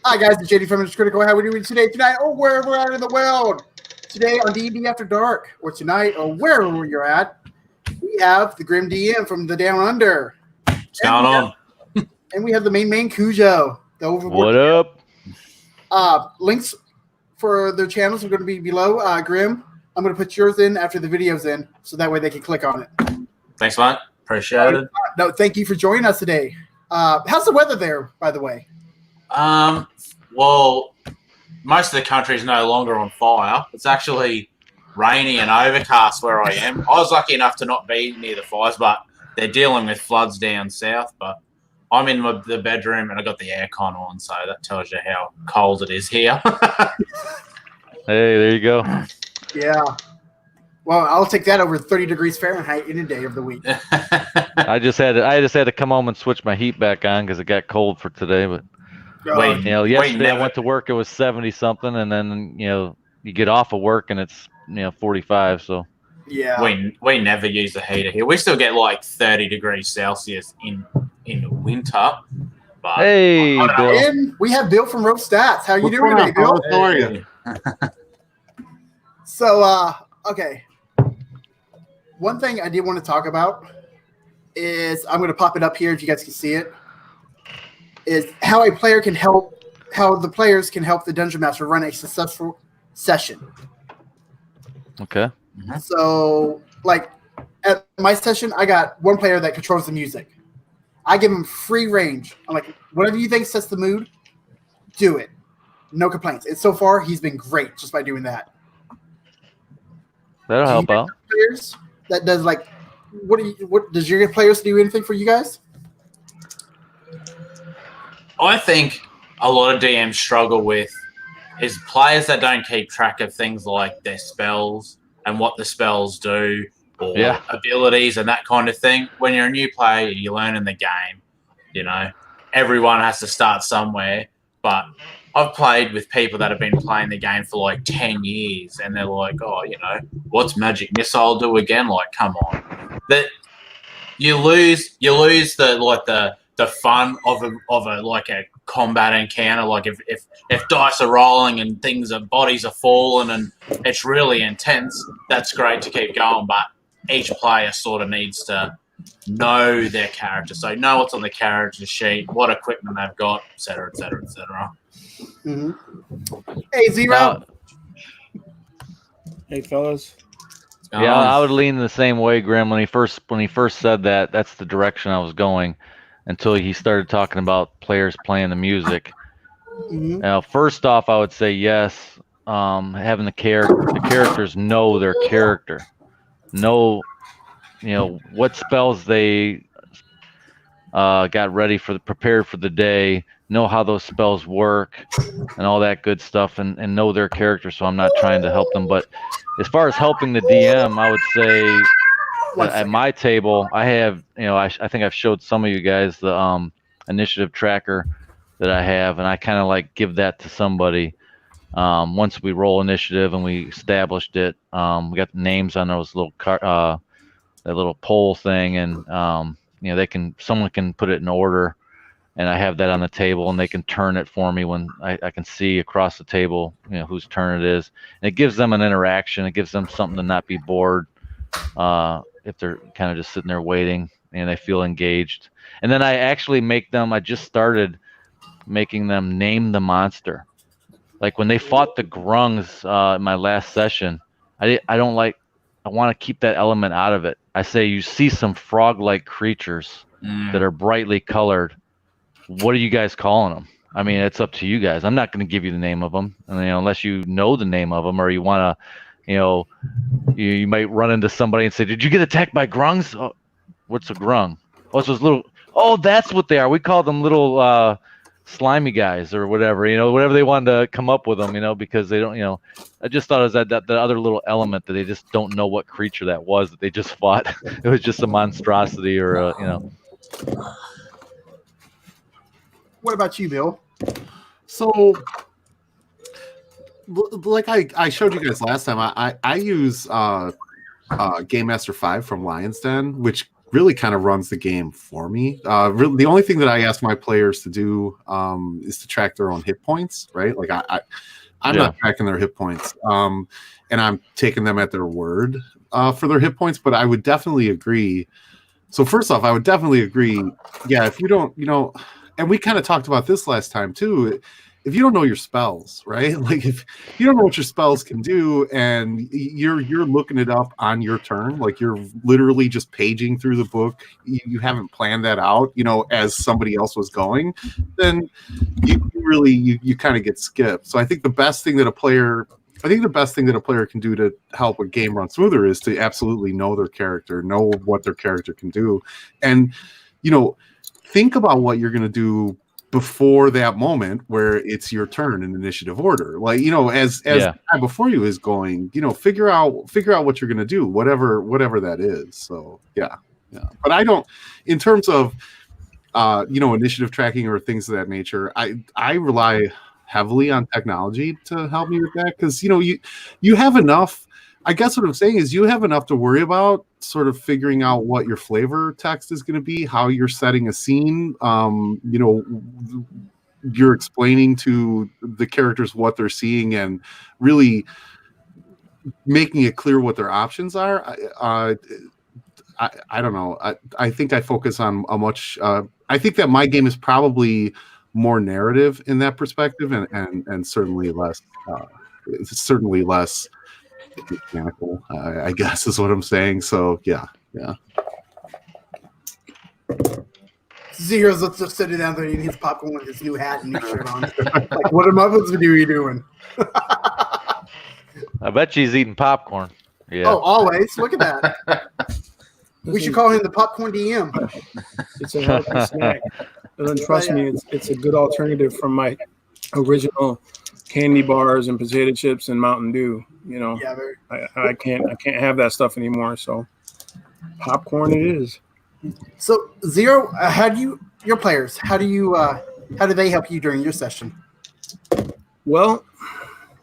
Hi guys, it's JD from Critical. How are we doing today, tonight, or wherever we're at in the world? Today on D&D After Dark, or tonight, or wherever you're at, we have the Grim DM from the Down Under. What's going on? And we have the main Cujo. The What up? Links for their channels are going to be below. Grim, I'm going to put yours in after the video's in, so that way they can click on it. Thanks, mate. Appreciate it. No, thank you for joining us today. How's the weather there, by the way? Well, most of the country is no longer on fire. It's actually rainy and overcast where I am. I was lucky enough to not be near the fires, but they're dealing with floods down south. But I'm in the bedroom and I got the aircon on, so that tells you how cold it is here. Hey, there you go. Yeah. Well, I'll take that over 30 degrees Fahrenheit any day of the week. I just had to come home and switch my heat back on because it got cold for today. But yesterday I went to work, it was 70 something, and then you get off of work and it's 45. So yeah, we never use the heater here. We still get like 30 degrees Celsius in the winter. But hey, Bill. And we have Bill from RollStats. How you doing today, Bill? How are you? So, okay. One thing I did want to talk about is I'm going to pop it up here if you guys can see it. Is how the players can help the Dungeon Master run a successful session. Okay. So, like at my session, I got one player that controls the music. I give him free range. I'm like, whatever you think sets the mood, do it. No complaints. And so far, he's been great just by doing that. That'll help out. Players that does like, what does your players do anything for you guys? I think a lot of DMs struggle with is players that don't keep track of things like their spells and what the spells do or abilities and that kind of thing. When you're a new player, you learn in the game. Everyone has to start somewhere. But I've played with people that have been playing the game for like 10 years and they're like, what's Magic Missile do again? Like, come on. That you lose the fun of a combat encounter. Like if dice are rolling and bodies are falling and it's really intense, that's great to keep going. But each player sort of needs to know their character, so know what's on the character sheet, what equipment they've got, etc., etc., etc. Hey, Zero. Hey, fellas. Yeah, I would lean the same way, Grim. When he first said that, that's the direction I was going. Until he started talking about players playing the music. Now, first off, I would say yes. Having the characters know their character, know what spells they got ready prepared for the day, know how those spells work, and all that good stuff, and know their character. So I'm not trying to help them, but as far as helping the DM, I would say. At my table, I have, I think I've showed some of you guys the initiative tracker that I have, and I kind of like give that to somebody. Once we roll initiative and we established it, we got the names on those little that little poll thing, and someone can put it in order, and I have that on the table, and they can turn it for me when I can see across the table, whose turn it is, and it gives them an interaction. It gives them something to not be bored. If they're kind of just sitting there waiting and they feel engaged. And then I just started making them name the monster. Like when they fought the grungs in my last session, I want to keep that element out of it. I say, you see some frog-like creatures that are brightly colored. What are you guys calling them? I mean, it's up to you guys. I'm not going to give you the name of them, unless you know the name of them or you want to, you might run into somebody and say, "Did you get attacked by grungs?" Oh, what's a grung? Oh, it's those little. Oh, that's what they are. We call them little slimy guys or whatever. Whatever they wanted to come up with them. Because they don't. I just thought it was that other little element that they just don't know what creature that was that they just fought. It was just a monstrosity or What about you, Bill? So, like I showed you guys last time, I use Game Master 5 from Lion's Den, which really kind of runs the game for me. Really, the only thing that I ask my players to do is to track their own hit points, right? Like I'm not tracking their hit points, and I'm taking them at their word for their hit points. But I would definitely agree. So first off, I would definitely agree. Yeah, if you don't, and we kind of talked about this last time too. If you don't know your spells, right? Like if you don't know what your spells can do, and you're looking it up on your turn, like you're literally just paging through the book, you haven't planned that out, as somebody else was going, then you kind of get skipped. So I think the best thing that a player can do to help a game run smoother is to absolutely know their character, know what their character can do, and think about what you're going to do before that moment where it's your turn in initiative order. Like, as the guy before you is going, figure out what you're going to do, whatever that is. So yeah. But I don't, in terms of, initiative tracking or things of that nature, I rely heavily on technology to help me with that. Cause you have enough, I guess what I'm saying is you have enough to worry about sort of figuring out what your flavor text is going to be, how you're setting a scene. You're explaining to the characters what they're seeing and really making it clear what their options are. I don't know. I think I focus on a much. I think that my game is probably more narrative in that perspective, and certainly less. Certainly less mechanical, I guess is what I'm saying. So yeah. Zero's just sitting down there eating his popcorn with his new hat and new shirt on. Like, what am I supposed to do? You doing? I bet she's eating popcorn. Yeah. Oh, always. Look at that. We should call him the Popcorn DM. It's a healthy snack. And then trust me, it's a good alternative from my original candy bars and potato chips and Mountain Dew. I can't have that stuff anymore. So popcorn it is. So Zero, your players, how do they help you during your session? Well,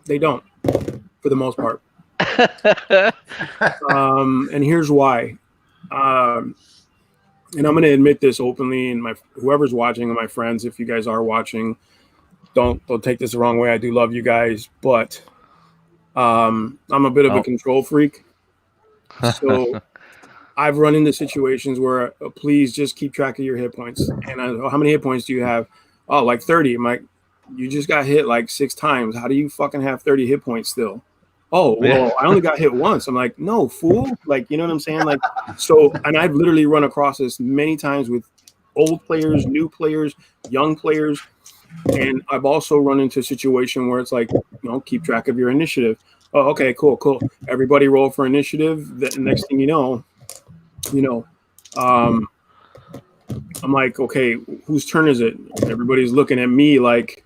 they don't, for the most part. And here's why. And I'm going to admit this openly, and whoever's watching and my friends, if you guys are watching, don't take this the wrong way. I do love you guys, but I'm a bit of a control freak. So I've run into situations where please just keep track of your hit points. And how many hit points do you have? Oh, like 30. I'm like, you just got hit like 6 times. How do you fucking have 30 hit points still? Oh, well, I only got hit once. I'm like, no, fool. Like, you know what I'm saying? Like, so, and I've literally run across this many times with old players, new players, young players. And I've also run into a situation where it's like, keep track of your initiative. Oh, okay, cool. Everybody roll for initiative. The next thing you know, I'm like, okay, whose turn is it? Everybody's looking at me like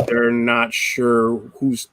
they're not sure who's.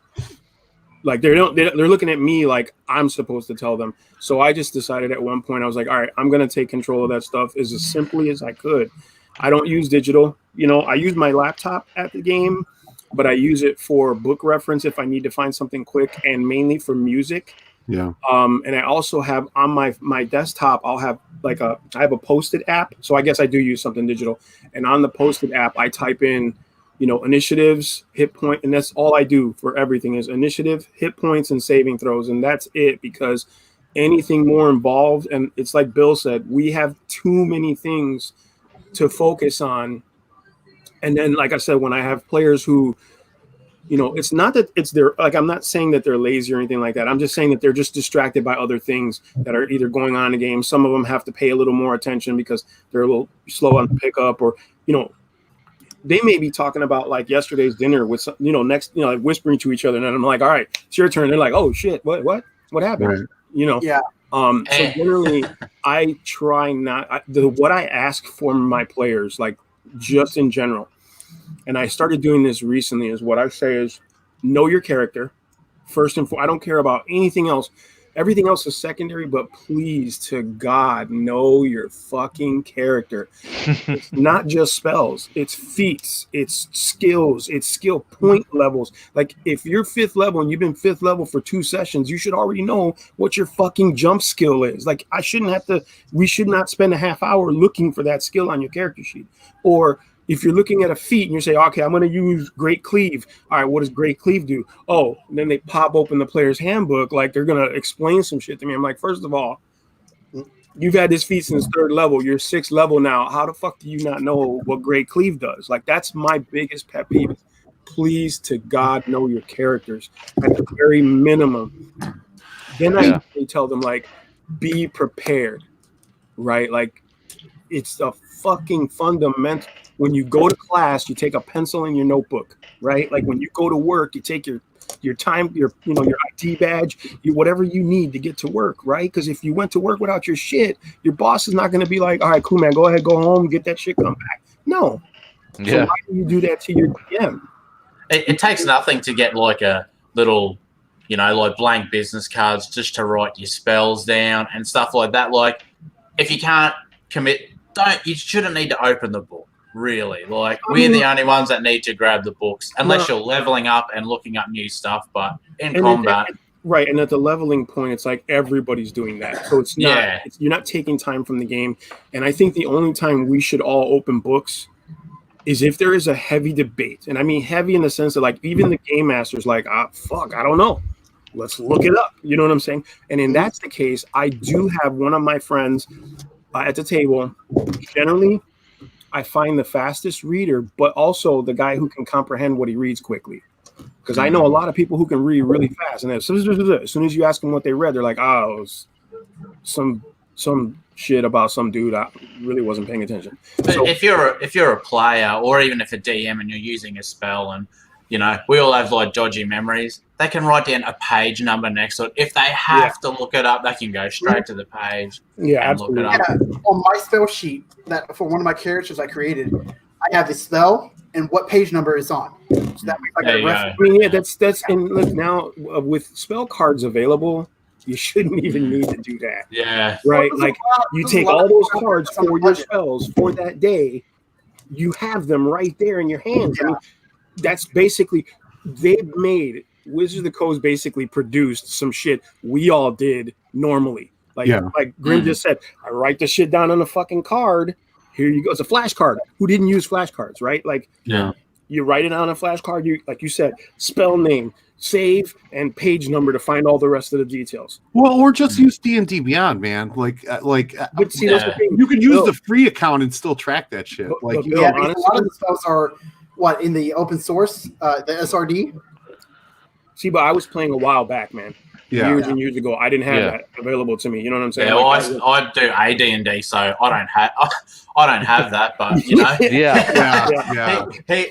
Like they're looking at me like I'm supposed to tell them. So I just decided at one point, I was like, all right, I'm going to take control of that stuff as simply as I could. I don't use digital. I use my laptop at the game, but I use it for book reference if I need to find something quick, and mainly for music. Yeah. And I also have on my desktop, I have a Post-it app. So I guess I do use something digital. And on the Post-it app, I type in initiatives, hit point, and that's all I do for everything is initiative, hit points, and saving throws. And that's it, because anything more involved, and it's like Bill said, we have too many things to focus on. And then, like I said, when I have players who, it's not that it's their, like, I'm not saying that they're lazy or anything like that. I'm just saying that they're just distracted by other things that are either going on in the game. Some of them have to pay a little more attention because they're a little slow on the pickup, or, they may be talking about like yesterday's dinner with some, next, like whispering to each other. And I'm like, all right, it's your turn. They're like, oh shit, what happened? Right. Yeah. So generally I try not, what I ask for my players, like just in general, and I started doing this recently, is what I say is know your character first and foremost. I don't care about anything else. Everything else is secondary, but please, to God, know your fucking character. It's not just spells. It's feats. It's skills. It's skill point levels. Like, if you're 5th level and you've been 5th level for 2 sessions, you should already know what your fucking jump skill is. Like, we should not spend a half hour looking for that skill on your character sheet. Or if you're looking at a feat and you say, okay, I'm going to use Great Cleave. All right, what does Great Cleave do? Oh, and then they pop open the player's handbook like they're going to explain some shit to me. I'm like, first of all, you've had this feat since 3rd level. You're 6th level now. How the fuck do you not know what Great Cleave does? Like, that's my biggest pet peeve. Please, to God, know your characters at the very minimum. Then I tell them, like, be prepared, right? Like, it's a fucking fundamental. When you go to class, you take a pencil and your notebook, right? Like, when you go to work, you take your time, your ID badge, whatever you need to get to work, right? Because if you went to work without your shit, your boss is not going to be like, all right, cool, man, go ahead, go home, get that shit, come back. No. Yeah. So why do you do that to your DM? It takes nothing to get like a little, like blank business cards just to write your spells down and stuff like that. Like, if you can't commit, you shouldn't need to open the book. Really, like, we're the only ones that need to grab the books, unless you're leveling up and looking up new stuff. But in combat, right? And at the leveling point, it's like everybody's doing that, so it's not. You're not taking time from the game. And I think the only time we should all open books is if there is a heavy debate, and I mean heavy in the sense that, like, even the game master's like, fuck, I don't know. Let's look it up. You know what I'm saying? And if that's the case, I do have one of my friends at the table. Generally, I find the fastest reader, but also the guy who can comprehend what he reads quickly. Because I know a lot of people who can read really fast, and as soon as you ask them what they read, they're like, "Oh, some shit about some dude I really wasn't paying attention." But so, if you're a player, or even if a DM and you're using a spell, and we all have like dodgy memories, they can write down a page number next to it. If they have to look it up, they can go straight to the page and absolutely. look it up. Yeah, on my spell sheet that for one of my characters I created, I have the spell and what page number it's on. So that I mean, that's and look, now with spell cards available, you shouldn't even need to do that. Yeah. Right? Like, you take all those cards for your spells for that day, you have them right there in your hands. Yeah. I mean, that's basically, they've made Wizards of the Coast basically produced some shit we all did normally. Like Grim just said, I write the shit down on a fucking card. Here you go. It's a flashcard. Who didn't use flashcards, right? Like, you write it on a flashcard. You, like you said, spell name, save, and page number to find all the rest of the details. Well, or just use D&D Beyond, man. But see, that's the thing. You can use the free account and still track that shit. Honestly, a lot of the spells are in the open source, the SRD. See, but I was playing a while back, man. Years and years ago, I didn't have that available to me. You know what I'm saying? Yeah, well, I do AD&D, so I don't have that. But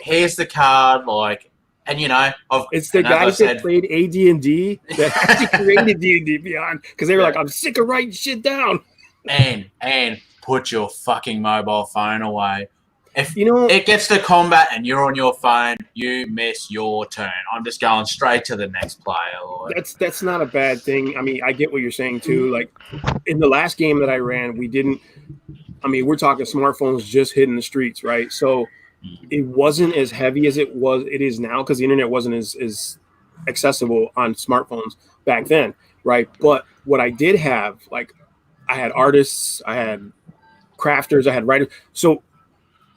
here's the card, like, and it's the guys that played AD&D that actually created D&D Beyond, because they were like, I'm sick of writing shit down. And put your fucking mobile phone away. If it gets to combat and you're on your phone, you miss your turn. I'm just going straight to the next player. Lord. That's not a bad thing. I mean, I get what you're saying too. Like, in the last game that I ran, we're talking smartphones just hitting the streets, right? So it wasn't as heavy as it is now, because the internet wasn't as accessible on smartphones back then, right? But what I did have, like, I had artists, I had crafters, I had writers. So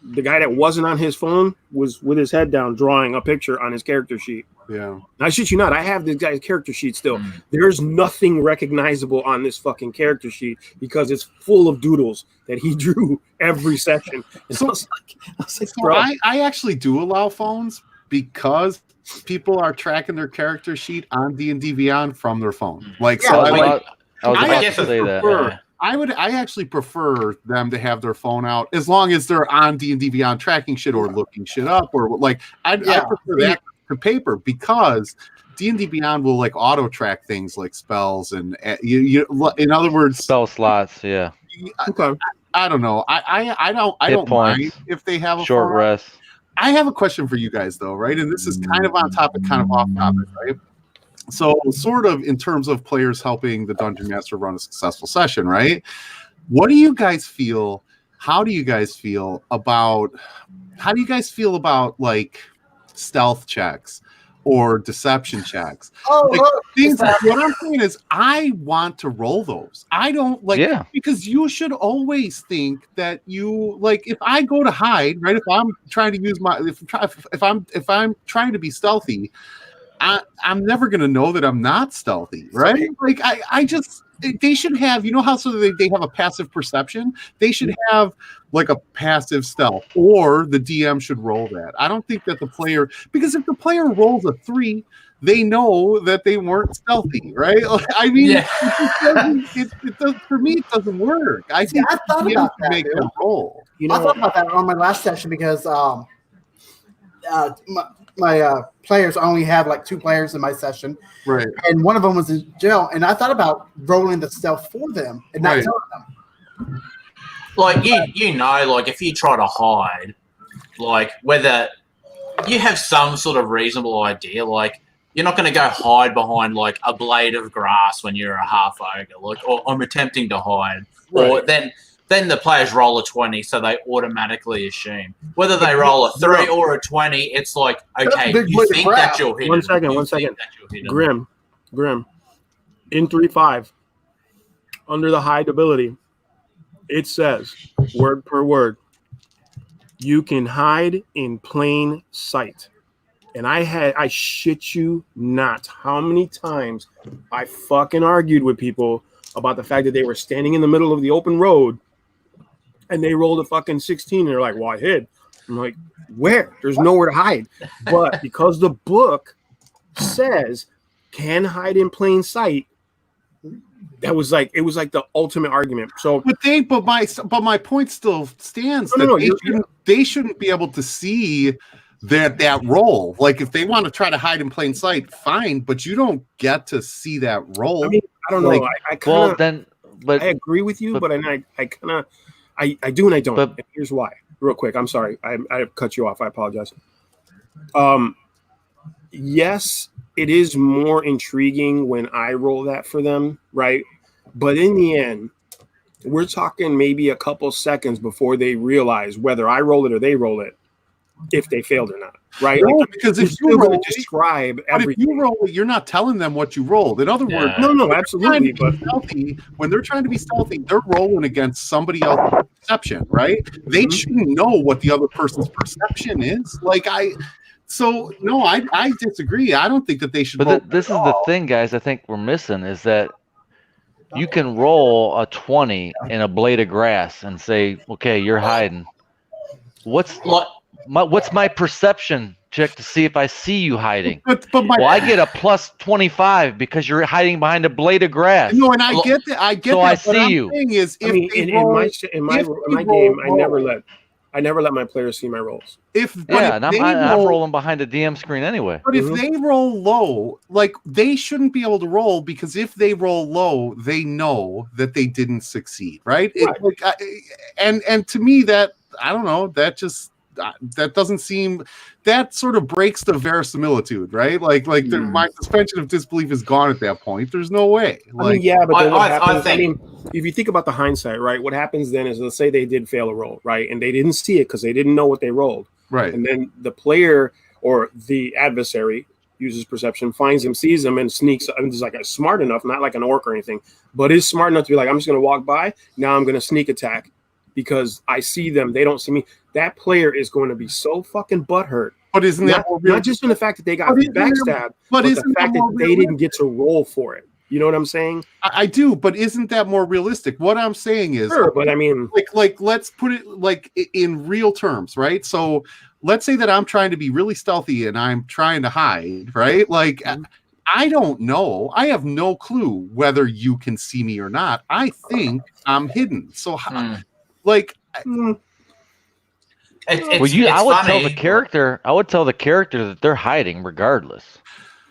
the guy that wasn't on his phone was with his head down drawing a picture on his character sheet. Yeah. I shit you not. I have this guy's character sheet still. There's nothing recognizable on this fucking character sheet because it's full of doodles that he drew every session. So I actually do allow phones because people are tracking their character sheet on D&D Beyond from their phone. I was about to say that. I actually prefer them to have their phone out as long as they're on D&D Beyond tracking shit or looking shit up, or like I prefer that to paper, because D&D Beyond will like auto track things like spells and you in other words, spell slots. Yeah. I don't know. I don't mind if they have a short rest. I have a question for you guys though, right? And this is kind of on topic, kind of off topic, right? So sort of in terms of players helping the dungeon master run a successful session, right? What do you guys feel? How do you guys feel about like stealth checks or deception checks? What I'm saying is I want to roll those. I don't because you should always think that you like if I go to hide, right? If I'm trying to use if I'm trying to be stealthy, I'm never going to know that I'm not stealthy, right? Like I just they should have, you know how so they have a passive perception? They should have like a passive stealth, or the DM should roll that. I don't think that the player, because if the player rolls a 3, they know that they weren't stealthy, right? I mean, it does, for me, it doesn't work. I think I thought about that. Make them roll. I thought about that on my last session because my players only have like 2 players in my session, right? And one of them was in jail, and I thought about rolling the stealth for them and not telling them. Like you know, like if you try to hide, like whether you have some sort of reasonable idea, like you're not going to go hide behind like a blade of grass when you're a half ogre, like or I'm attempting to hide, or then the players roll a 20, so they automatically assume. Whether they roll a 3 or a 20, it's like, okay, you think that you're hidden. One second. Grim. In 3.5, under the hide ability, it says, word per word, you can hide in plain sight. And I shit you not, how many times I fucking argued with people about the fact that they were standing in the middle of the open road and they rolled a fucking 16 and they're like, well, I hid. I'm like, where? There's nowhere to hide. But because the book says can hide in plain sight, it was like the ultimate argument. So but my point still stands. They shouldn't be able to see that roll. Like if they want to try to hide in plain sight, fine, but you don't get to see that roll. I mean, I don't know. I agree with you, but I do and I don't. And here's why. Real quick, I'm sorry. I cut you off. I apologize. Yes, it is more intriguing when I roll that for them, right? But in the end, we're talking maybe a couple seconds before they realize whether I roll it or they roll it, if they failed or not, right? No, because if you roll to describe everything. If you roll it, you're not telling them what you rolled. In other words, no, absolutely. But when they're trying to be stealthy, they're rolling against somebody else's perception, right? They shouldn't know what the other person's perception is. I disagree. I don't think that they should. But this is the thing, guys. I think we're missing is that you can roll a 20 in a blade of grass and say, "Okay, you're hiding." What's my perception check to see if I see you hiding? I get a plus 25 because you're hiding behind a blade of grass. No, and I get that. So I see you. In my game, I never let my players see my rolls. I'm rolling behind a DM screen anyway. But if they roll low, like they shouldn't be able to roll, because if they roll low, they know that they didn't succeed, right? And to me, that I don't know, that doesn't seem, that sort of breaks the verisimilitude, right? My suspension of disbelief is gone at that point. There's no way. But then what happens? If you think about the hindsight, right? What happens then is, let's say they did fail a roll, right? And they didn't see it because they didn't know what they rolled, right? And then the player or the adversary uses perception, finds him, sees him, and sneaks. And is smart enough, not like an orc or anything, but is smart enough to be like, I'm just going to walk by. Now I'm going to sneak attack because I see them. They don't see me. That player is going to be so fucking butthurt. But isn't that not just in the fact that they got backstabbed, but the fact that they didn't get to roll for it? You know what I'm saying? I do, but isn't that more realistic? What I'm saying is, sure, but I mean, let's put it in real terms, right? So let's say that I'm trying to be really stealthy and I'm trying to hide, right? I don't know. I have no clue whether you can see me or not. I think I'm hidden. So, I would tell the character. I would tell the character that they're hiding regardless.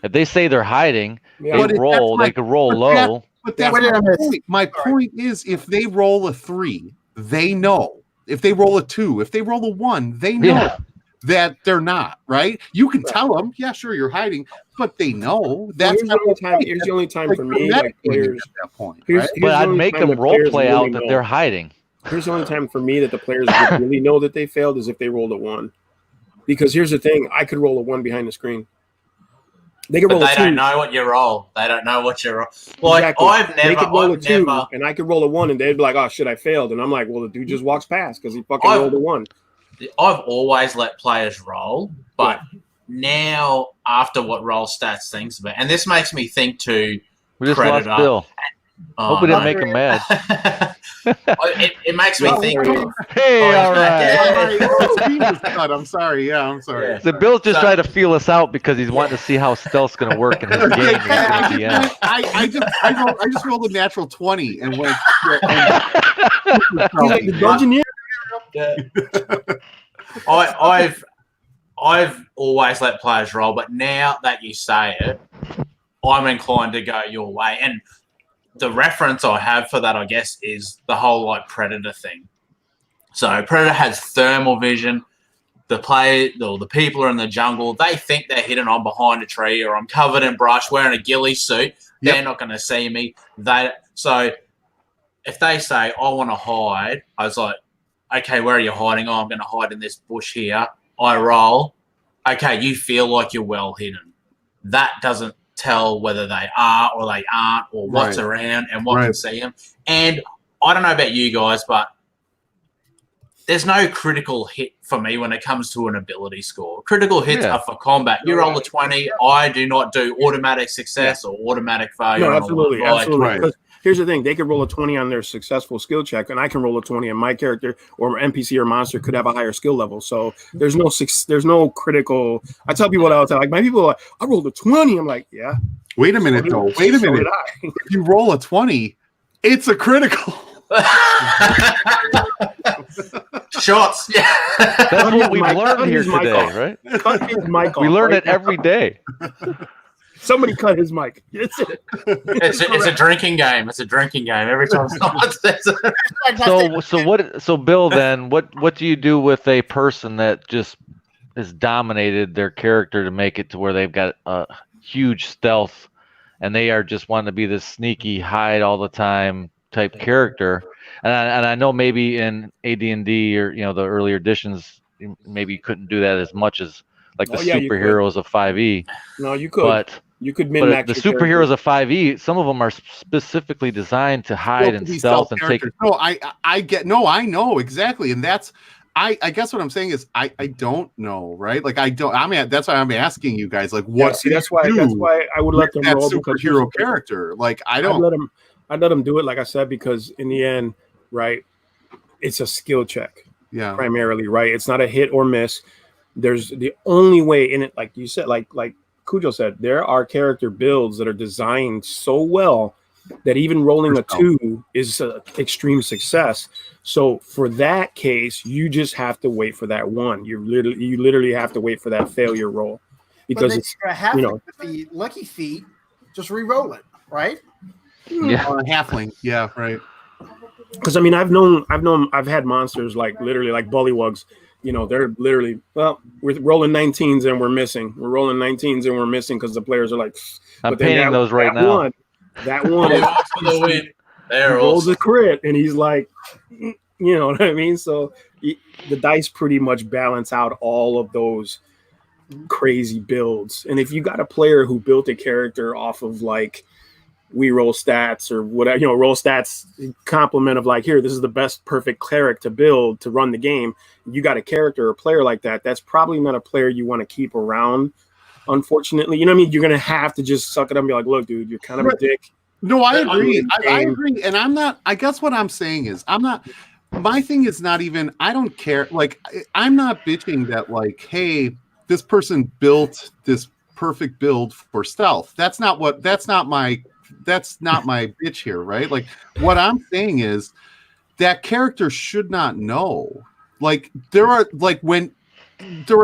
If they say they're hiding, they could roll low. But that's my point. My point is, if they roll a 3, they know. If they roll a 2, if they roll a 1, they know. that they're not, right? You can tell them, yeah, sure, you're hiding, but they know that's here's the only time for me, like players at that point, here's, right? here's But the I'd only make time them that role players play really out that know. they're hiding. Here's the only time for me that the players would really know that they failed is if they rolled a 1. Because here's the thing, I could roll a 1 behind the screen. They could roll a 2. They don't know what you roll. They don't know what you roll. Like, Exactly. They could roll a 2, never, and I could roll a 1, and they'd be like, "Oh shit, I failed." And I'm like, "Well, the dude just walks past because he fucking rolled a 1." I've always let players roll, but now after what RollStats thinks about, and this makes me think to We just Predator. lost Bill. Hope we didn't make him mad. it makes me think. Hey, all right. I'm sorry. Yeah, I'm sorry. Yeah. So Bill's just trying to feel us out because he's wanting to see how stealth's going to work in his game. I just rolled a natural 20 and went. He's like the dungeoneer. I've always let players roll, but now that you say it, I'm inclined to go your way. And the reference I have for that, I guess, is the whole like Predator thing. So Predator has thermal vision. The people are in the jungle. They think they're hidden. I'm behind a tree, or I'm covered in brush, wearing a ghillie suit. They're not going to see me. So if they say I want to hide, I was like, okay, where are you hiding? Oh, I'm going to hide in this bush here. I roll. Okay, you feel like you're well hidden. That doesn't tell whether they are or they aren't, or what's around and what can see them. And I don't know about you guys, but there's no critical hit for me when it comes to an ability score. Critical hits are for combat. You roll a 20. I do not do automatic success or automatic failure. No, absolutely. Right. Here's the thing: they could roll a 20 on their successful skill check, and I can roll a 20, and my character or NPC or monster could have a higher skill level. So there's no critical. I tell people all the time, like my people are like, I rolled a 20. I'm like, yeah. Wait a minute, though. Wait a minute. If you roll a 20, it's a critical. Shots. Yeah. That's what we've learned here today, right? Cut his mic off. We learn it every day. Somebody cut his mic. It's a drinking game. It's a drinking game. Every time someone says it. So Bill, then what do you do with a person that just has dominated their character to make it to where they've got a huge stealth and they are just wanting to be this sneaky hide all the time type character? And I know maybe in AD&D or the earlier editions, maybe you couldn't do that as much as like the superheroes of 5e. No, you could. But you could min-max the superheroes of 5e, some of them are specifically designed to hide and stealth and take. No, I know exactly, and that's I guess what I'm saying is I don't know, right? Like that's why I'm asking you guys, like, what? See, that's why I would let them roll superhero character. Like I let them do it, like I said, because in the end, right, it's a skill check, primarily, right? It's not a hit or miss. There's the only way in it, like you said, like Cujo said, there are character builds that are designed so well that even rolling a 2 is an extreme success. So for that case, you just have to wait for that 1. You literally have to wait for that failure roll, because it's with the lucky feat, just re-roll it, right? Yeah, halfling, yeah, right. Because I mean, I've had monsters like literally like bullywugs. They're literally, we're rolling 19s and we're missing. We're rolling 19s and we're missing because the players are like, I'm painting those right now. That one he rolls a crit and he's like, you know what I mean? So the dice pretty much balance out all of those crazy builds. And if you got a player who built a character off of like RollStats or whatever, RollStats compliment of like, here, this is the best perfect cleric to build to run the game. You got a character or player like that, that's probably not a player you want to keep around, unfortunately. You know what I mean? You're going to have to just suck it up and be like, look, dude, you're kind of a dick. No, I agree. I agree. And I'm not, I guess what I'm saying is my thing is not even, I don't care. Like, I'm not bitching that like, hey, this person built this perfect build for stealth. That's not my bitch here, right? Like, what I'm saying is that character should not know. Like, there are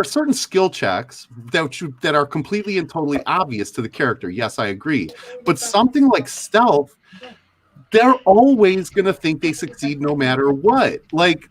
certain skill checks that are completely and totally obvious to the character. Yes, I agree. But something like stealth, they're always going to think they succeed no matter what. Like,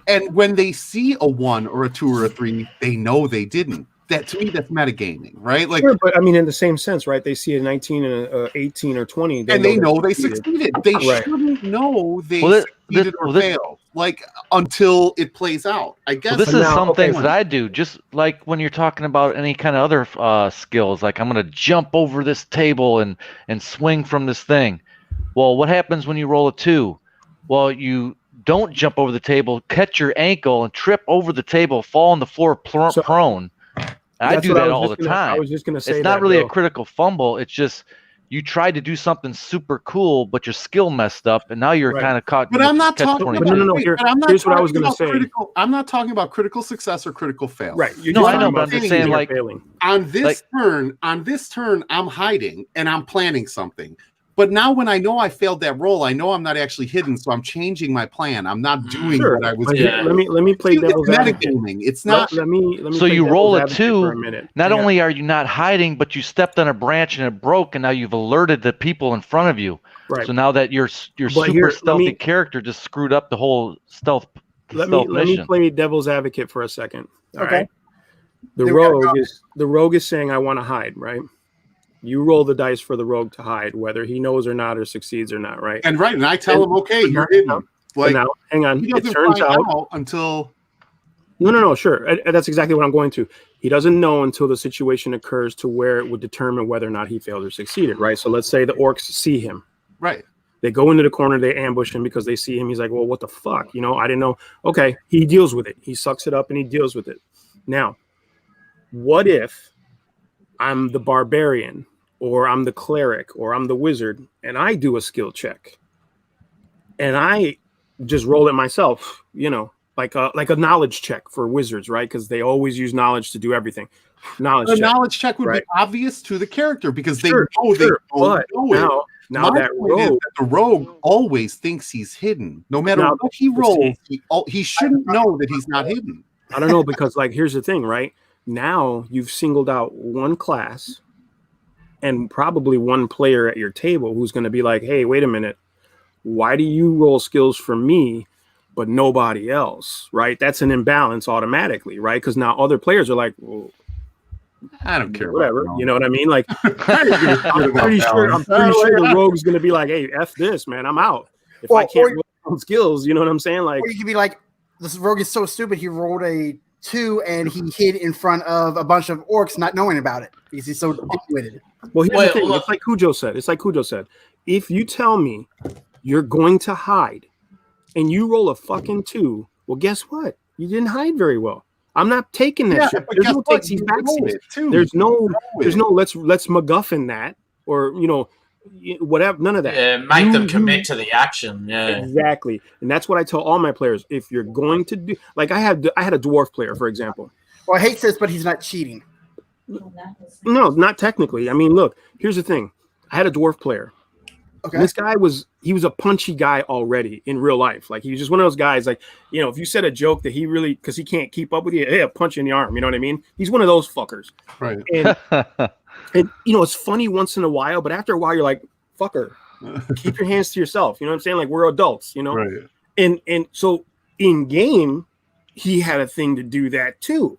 and when they see a 1 or a 2 or a 3, they know they didn't. That, to me, that's metagaming, right? Like, sure, but I mean, in the same sense, right? They see a 19 and a 18 or 20, and they know they succeeded. They shouldn't know they succeeded or failed, like, until it plays out, I guess. Well, this is some things that I do, just like when you're talking about any kind of other skills, like I'm going to jump over this table and swing from this thing. Well, what happens when you roll a 2? Well, you don't jump over the table, catch your ankle and trip over the table, fall on the floor prone. I do that all the time. I was just going to say it's not really a critical fumble. It's just you tried to do something super cool, but your skill messed up, and now you're kind of caught. But I'm not talking about. No. Here's what I was going to say. I'm not talking about critical success or critical fail. Right. No, I know, but I'm just saying, like, on this turn, I'm hiding and I'm planning something. But now when I know I failed that roll, I know I'm not actually hidden, so I'm changing my plan. I'm not doing what I was doing. Let me play devil's advocate. It's not. Let me so you roll a 2. Not only are you not hiding, but you stepped on a branch and it broke, and now you've alerted the people in front of you. Right. So now that your super stealthy character just screwed up the whole stealth. Let me play devil's advocate for a second. All right. The rogue is saying, I want to hide, right? You roll the dice for the rogue to hide, whether he knows or not, or succeeds or not, right? And I tell him, okay, you're hidden. Like, now, hang on. He doesn't find out until. No, sure. That's exactly what I'm going to. He doesn't know until the situation occurs to where it would determine whether or not he failed or succeeded, right? So let's say the orcs see him. Right. They go into the corner, they ambush him because they see him. He's like, well, what the fuck? You know, I didn't know. Okay, he deals with it. He sucks it up and he deals with it. Now, what if I'm the barbarian, or I'm the cleric, or I'm the wizard, and I do a skill check, and I just roll it myself, you know, like a knowledge check for wizards, right? Because they always use knowledge to do everything. Knowledge check would be obvious to the character because they know they don't know it. Now that the rogue always thinks he's hidden. No matter what he rolls, he shouldn't know that he's not hidden. I don't know, because, like, here's the thing, right? Now you've singled out one class and probably one player at your table who's going to be like, hey, wait a minute. Why do you roll skills for me, but nobody else, right? That's an imbalance automatically, right? Because now other players are like, well, I don't care. Whatever. You know what I mean? Like, I'm pretty sure the rogue's going to be like, hey, F this, man. I'm out. If I can't roll some skills, you know what I'm saying? Like, or you could be like, this rogue is so stupid, he rolled a 2 and he hid in front of a bunch of orcs not knowing about it because he's so dim-witted. Well, here's the thing. It's like Cujo said. If you tell me you're going to hide and you roll a fucking 2, well, guess what? You didn't hide very well. I'm not taking that shit. There's no takesies backsies. There's no let's MacGuffin that, or, you know, whatever. None of that. Yeah, make them commit to the action. Yeah, exactly. And that's what I tell all my players. If you're going to do, like, I had a dwarf player, for example. Well, I hate this, but he's not cheating. No, not technically. I mean, look, here's the thing. I had a dwarf player. Okay. This guy was a punchy guy already in real life. Like, he was just one of those guys, like, you know, if you said a joke that he really, because he can't keep up with you, hey, a punch in the arm, you know what I mean? He's one of those fuckers. Right. And you know, it's funny once in a while, but after a while, you're like, fucker, keep your hands to yourself. You know what I'm saying? Like, we're adults, you know? Right. And so in game, he had a thing to do that too.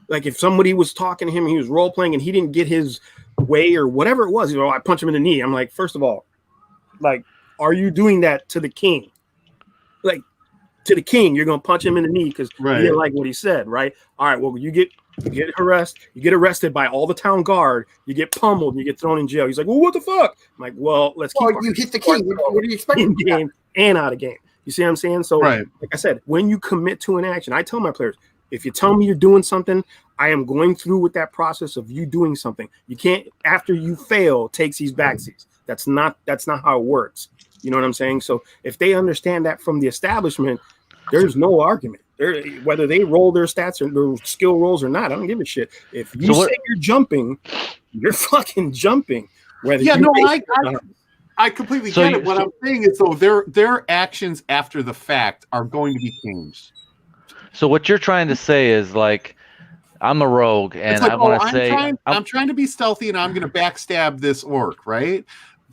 Like, if somebody was talking to him, he was role playing and he didn't get his way or whatever it was, you know, I punch him in the knee. I'm like, first of all, like, are you doing that to the king? Like, to the king, you're gonna punch him in the knee because you didn't like what he said, right? All right, well, you get harassed, you get arrested by all the town guard, you get pummeled, and you get thrown in jail. He's like, well, what the fuck? I'm like, well, let's keep. You hit the king. What do you expect? In game and out of game. You see what I'm saying? So, like I said, when you commit to an action, I tell my players, if you tell me you're doing something, I am going through with that process of you doing something. You can't, after you fail, take these backsies. That's not how it works. You know what I'm saying? So if they understand that from the establishment, there's no argument. Whether they roll their stats or their skill rolls or not, I don't give a shit. If you say you're jumping, you're fucking jumping. Whether I completely get it. What I'm saying is, though, their actions after the fact are going to be changed. So what you're trying to say is, like, I'm a rogue, and like, I want to say I'm trying to be stealthy, and I'm going to backstab this orc, right?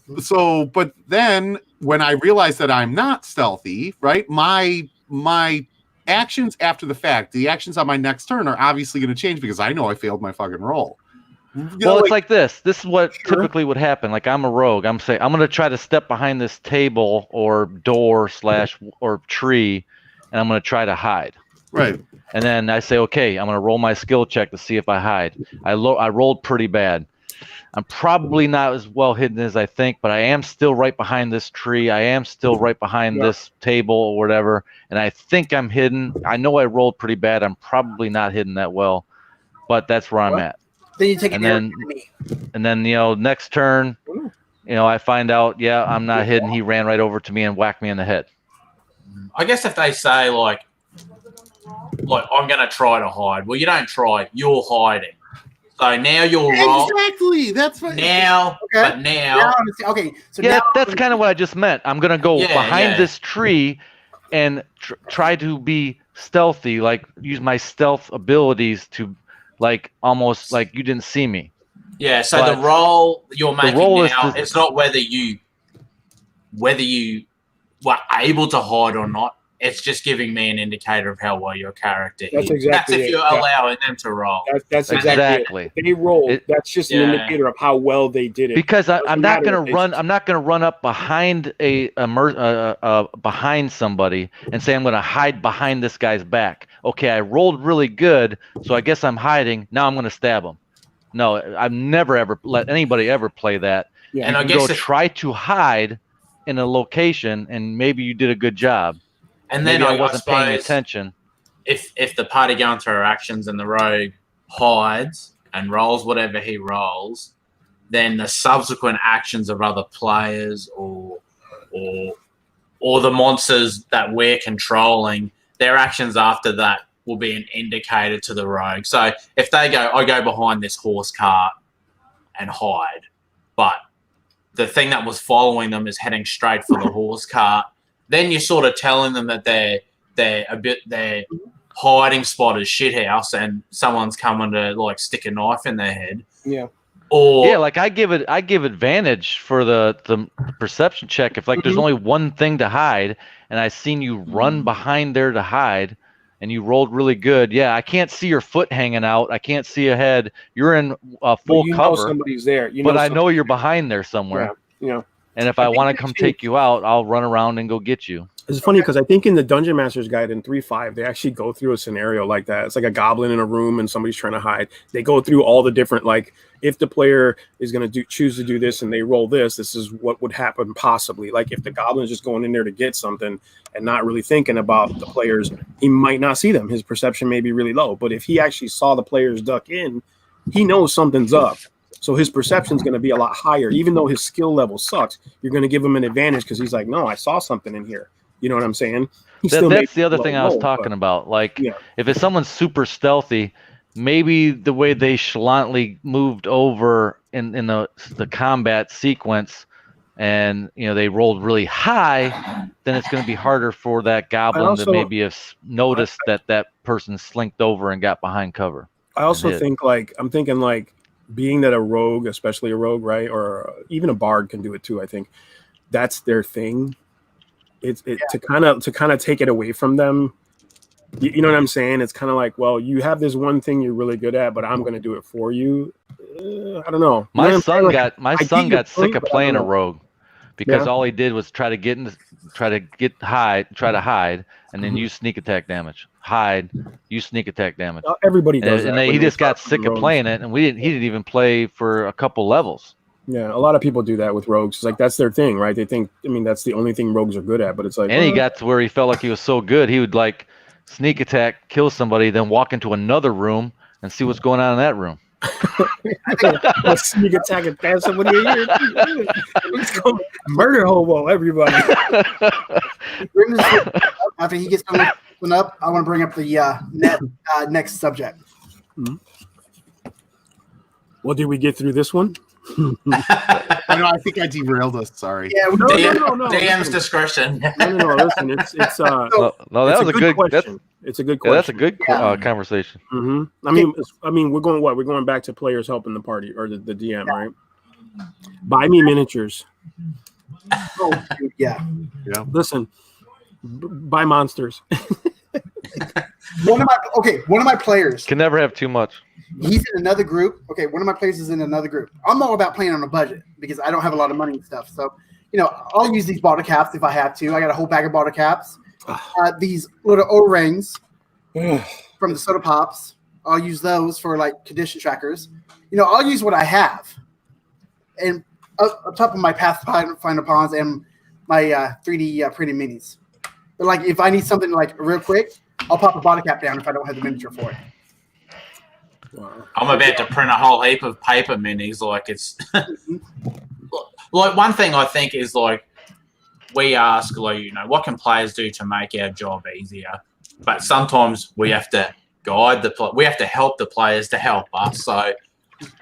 but then when I realize that I'm not stealthy, right? My actions after the fact, the actions on my next turn are obviously going to change because I know I failed my fucking roll. Well, it's like this. This is what typically would happen. Like I'm a rogue. I'm saying I'm going to try to step behind this table or door / or tree, and I'm going to try to hide. Right. And then I say, okay, I'm going to roll my skill check to see if I hide. I rolled pretty bad. I'm probably not as well hidden as I think, but I am still right behind this tree. I am still right behind this table or whatever, and I think I'm hidden. I know I rolled pretty bad. I'm probably not hidden that well, but that's where I'm at. Then you take and then next turn, I find out, I'm not hidden. He ran right over to me and whacked me in the head. I guess if they say like I'm going to try to hide. Well, you don't try. You're hiding. So now you're wrong. Exactly. That's right. Now, okay. But now. Okay. So yeah, now, that's kind of what I just meant. I'm going to go behind this tree and try to be stealthy, like use my stealth abilities to almost like you didn't see me. Yeah, so the roll you're making now, it's not whether you were able to hide or not. It's just giving me an indicator of how well your character is. That's exactly That's if you're allowing them to roll. That's exactly it. If they roll. That's just an indicator of how well they did it. Because I'm not going to run. I'm not going to run up behind behind somebody and say I'm going to hide behind this guy's back. Okay, I rolled really good, so I guess I'm hiding. Now I'm going to stab him. No, I've never ever let anybody ever play that. Yeah. And I guess try to hide in a location, and maybe you did a good job. And then I wasn't paying attention. If the party going through our actions and the rogue hides and rolls whatever he rolls, then the subsequent actions of other players or the monsters that we're controlling, their actions after that will be an indicator to the rogue. So if they go, I go behind this horse cart and hide, but the thing that was following them is heading straight for the horse cart, then you're sort of telling them that their hiding spot is shithouse and someone's coming to stick a knife in their head. Yeah. Or I give advantage for the perception check if there's only one thing to hide and I seen you run behind there to hide and you rolled really good. Yeah, I can't see your foot hanging out. I can't see a head. You're in full cover. Somebody's there. I know you're behind there somewhere. Yeah. And if I want to come take you out, I'll run around and go get you. It's funny because I think in the Dungeon Master's Guide in 3.5, they actually go through a scenario like that. It's like a goblin in a room and somebody's trying to hide. They go through all the different, if the player is going to choose to do this and they roll this is what would happen possibly. Like if the goblin is just going in there to get something and not really thinking about the players, he might not see them. His perception may be really low. But if he actually saw the players duck in, he knows something's up. So his perception is going to be a lot higher. Even though his skill level sucks, you're going to give him an advantage because he's like, no, I saw something in here. You know what I'm saying? That's the other thing I was talking about. If it's someone super stealthy, maybe the way they chalantly moved over in the combat sequence and they rolled really high, then it's going to be harder for that goblin to maybe have noticed that person slinked over and got behind cover. I also think I'm thinking being that a rogue, especially a rogue, right, or even a bard can do it too. I think that's their thing. To kind of take it away from them. You know what I'm saying? It's kind of like, well, you have this one thing you're really good at, but I'm going to do it for you. I don't know. My son got sick of playing a rogue because all he did was try to hide, and then use sneak attack damage. Hide, use sneak attack damage. Everybody does that. And he just got sick of playing it, and he didn't even play for a couple levels. Yeah, a lot of people do that with rogues. It's that's their thing, right? They think, that's the only thing rogues are good at. But it's and he got to where he felt like he was so good, he would sneak attack, kill somebody, then walk into another room and see what's going on in that room. Sneak attack and stab somebody in here. Let's go murder hobo, everybody. After he gets something up, I want to bring up the next subject. Mm-hmm. Well, did we get through this one? I think I derailed us. Sorry. Yeah, no. DM's discretion. No. Listen, it's that was a good question. It's a good question. Yeah, that's a good conversation. Mm-hmm. I mean, we're going back to players helping the party or the DM, right? Buy me miniatures. Oh, dude, yeah. Listen, buy monsters. One of my players Can never have too much. he's in another group. Okay, one of my players is in another group. I'm all about playing on a budget because I don't have a lot of money and stuff. So, I'll use these bottle caps if I have to. I got a whole bag of bottle caps. These little O-rings from the soda pops. I'll use those for like condition trackers. I'll use what I have. And up top of my Pathfinder Ponds and my 3D printed minis. But like if I need something like real quick, I'll pop a bottle cap down if I don't have the miniature for it. I'm about to print a whole heap of paper minis. Like it's like one thing I think is like we ask like what can players do to make our job easier, but sometimes we have to guide we have to help the players to help us. So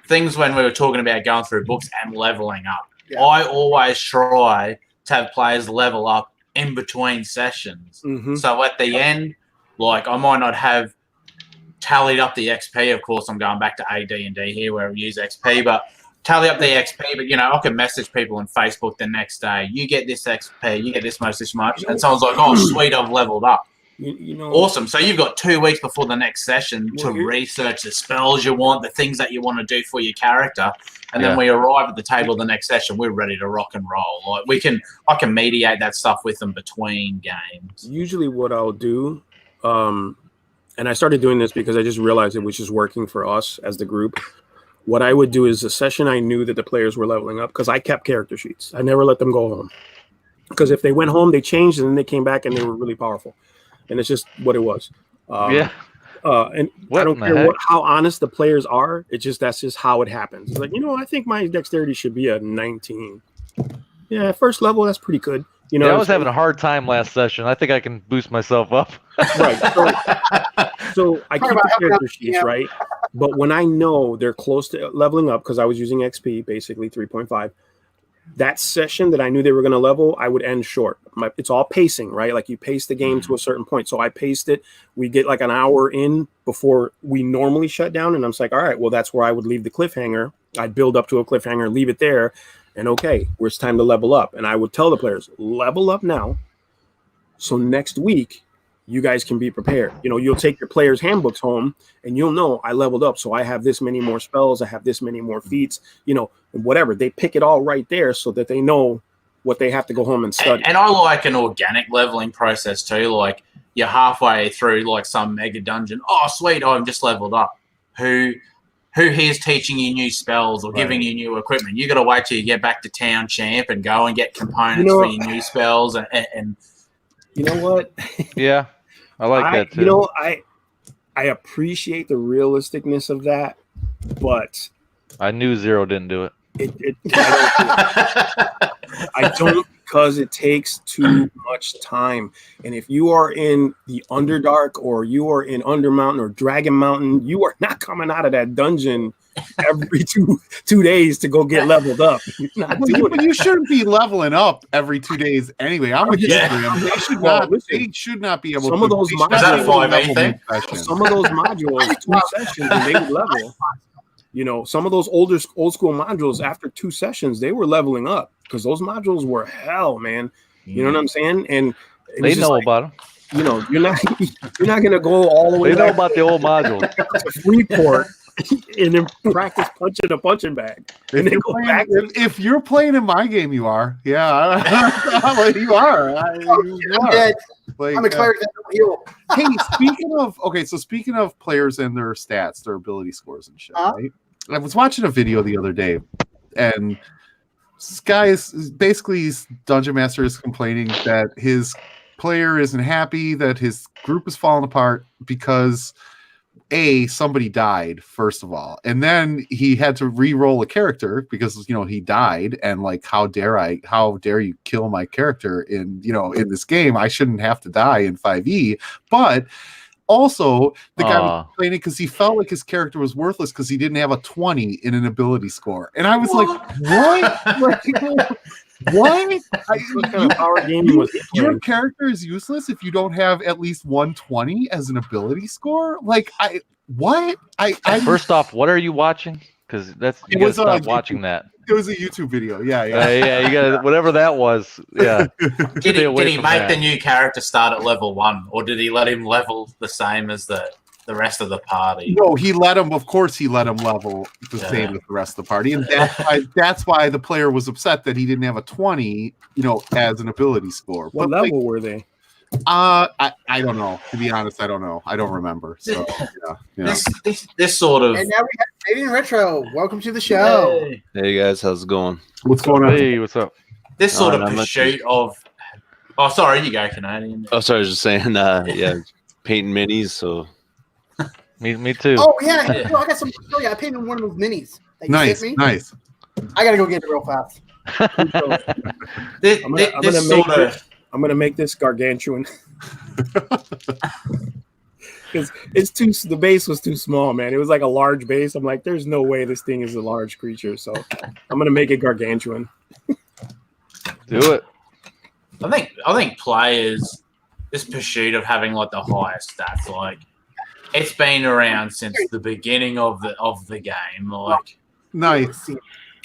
things when we were talking about going through books and leveling up, I always try to have players level up in between sessions. So at the end, like I might not have tallied up the XP. Of course, I'm going back to AD&D here where we use XP, but tally up the XP. But I can message people on Facebook the next day. You get this XP. You get this much. And someone's like, "Oh, sweet, I've leveled up." Awesome. So you've got 2 weeks before the next session to research the spells you want, the things that you want to do for your character, and then we arrive at the table the next session. We're ready to rock and roll. Like I can mediate that stuff with them between games. Usually, what I'll do, and I started doing this because I just realized it was just working for us as the group. What I would do is a session I knew that the players were leveling up because I kept character sheets. I never let them go home because if they went home, they changed and then they came back and they were really powerful. And it's just what it was. And I don't care how honest the players are. It's just that's just how it happens. It's like, I think my dexterity should be a 19. Yeah, first level, that's pretty good. I was having a hard time last session. I think I can boost myself up. Right. So I keep the character sheets, right? But when I know they're close to leveling up, because I was using XP, basically 3.5, that session that I knew they were going to level, I would end short. It's all pacing, right? Like you pace the game to a certain point. So I paced it. We get like an hour in before we normally shut down. And I'm like, all right, well, that's where I would leave the cliffhanger. I'd build up to a cliffhanger, leave it there. And okay, it's time to level up. And I would tell the players, level up now. So next week, you guys can be prepared. You'll take your players' handbooks home and you'll know I leveled up. So I have this many more spells. I have this many more feats, whatever. They pick it all right there so that they know what they have to go home and study. And I like an organic leveling process too. Like you're halfway through like some mega dungeon. Oh, sweet. I've just leveled up. Who here's teaching you new spells or giving you new equipment? You got to wait till you get back to town, champ, and go and get components for your new spells. And you know what? Yeah. I like that too. I appreciate the realisticness of that, but I knew Zero didn't do it. I don't because it takes too much time. And if you are in the Underdark or you are in Undermountain or Dragon Mountain, you are not coming out of that dungeon every two days to go get leveled up. You're not doing but you shouldn't be leveling up every 2 days anyway. I'm with you. They should not be able some to. Of those modules, is that a 5 some of those modules, 2 sessions, and they would level. Some of those old school modules after 2 sessions, they were leveling up because those modules were hell, man. You know what I'm saying? And they know about them. You're not gonna go all the way. They know about the old modules. To Freeport and then practice punching a punching bag. And then go back. If you're playing in my game, you are. Yeah, you are. I'm dead. I'm a cleric that don't heal. Hey, speaking of players and their stats, their ability scores and shit, right? I was watching a video the other day, and this guy is basically Dungeon Master is complaining that his player isn't happy, that his group is falling apart because somebody died, first of all, and then he had to re-roll a character because he died, and like how dare you kill my character in this game? I shouldn't have to die in 5e. But also the guy was complaining because he felt like his character was worthless because he didn't have a 20 in an ability score, and I was like, what? Your character is useless if you don't have at least 120 as an ability score. What? First off, what are you watching? Because you gotta stop watching that. It was a YouTube video. Yeah. You got whatever that was. Yeah. Did he make the new character start at level 1, or did he let him level the same as the rest of the party? No, he let him. Of course, he let him level the same as the rest of the party, and that's why the player was upset that he didn't have a 20, as an ability score. What level were they? I don't know. To be honest, I don't know. I don't remember. So yeah. This sort of. And now we have Canadian Retro. Welcome to the show. Hey guys, how's it going? What's going on? Hey, what's up? This sort of pursuit of. Oh, sorry, you go, Canadian. Oh, sorry, I was just saying. Painting minis. So. Me too. Oh yeah, I got some. Oh yeah, I painted one of those minis. That you sent me. Nice. I gotta go get it real fast. I'm gonna make this gargantuan because the base was too small, man. It was like a large base. I'm like, there's no way this thing is a large creature, so I'm gonna make it gargantuan. Do it. I think players, this pursuit of having like the highest stats, like it's been around since the beginning of the game. Like, nice.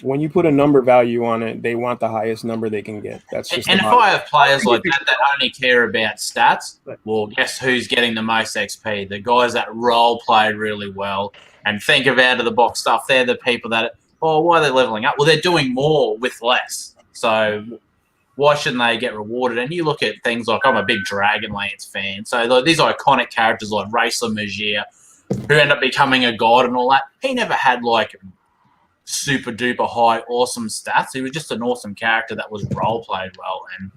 When you put a number value on it, they want the highest number they can get. That's just. And if I have players like that only care about stats, well, guess who's getting the most XP? The guys that role play really well and think of out of the box stuff. They're the people that, why are they leveling up? Well, they're doing more with less. So why shouldn't they get rewarded? And you look at things like, I'm a big Dragonlance fan. So like, these iconic characters like Racer Magier, who end up becoming a god and all that. He never had like super duper high awesome stats. He was just an awesome character that was role played well, and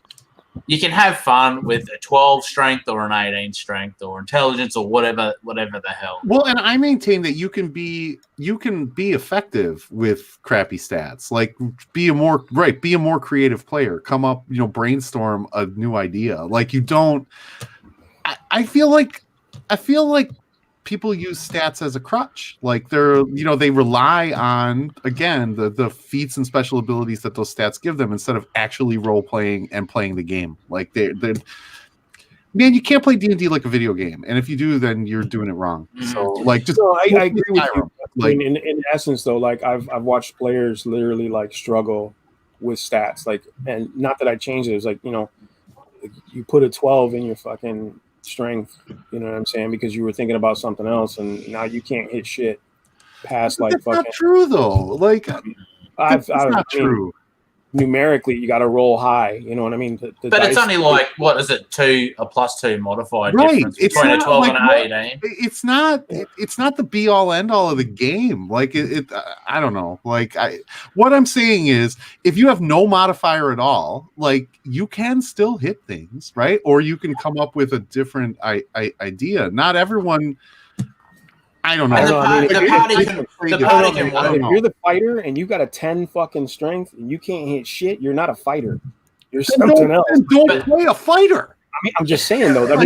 you can have fun with a 12 strength or an 18 strength or intelligence or whatever the hell. Well, and I maintain that you can be effective with crappy stats. Like be a more creative player. Come up, brainstorm a new idea. Like you don't. I feel like people use stats as a crutch. Like they rely on, again, the feats and special abilities that those stats give them instead of actually role playing and playing the game. Like man, you can't play D&D like a video game. And if you do, then you're doing it wrong. So I agree with you. Like in essence though, like I've watched players literally like struggle with stats. Like, and not that I changed it. It's like, you put a 12 in your fucking strength, you know what I'm saying, because you were thinking about something else, and now you can't hit shit past like that's fucking. Not true though. Like that's not true. Numerically, you got to roll high. You know what I mean? But it's only like, what is it? A +2 modified difference between a 12 and an 18. It's not the be all end all of the game. Like I don't know. Like what I'm saying is, if you have no modifier at all, like you can still hit things, right? Or you can come up with a different idea. Not everyone. I don't know. The party can. If you're the fighter and you got a 10 fucking strength and you can't hit shit, you're not a fighter. You're something else. Don't play a fighter. I mean, I'm just saying though. If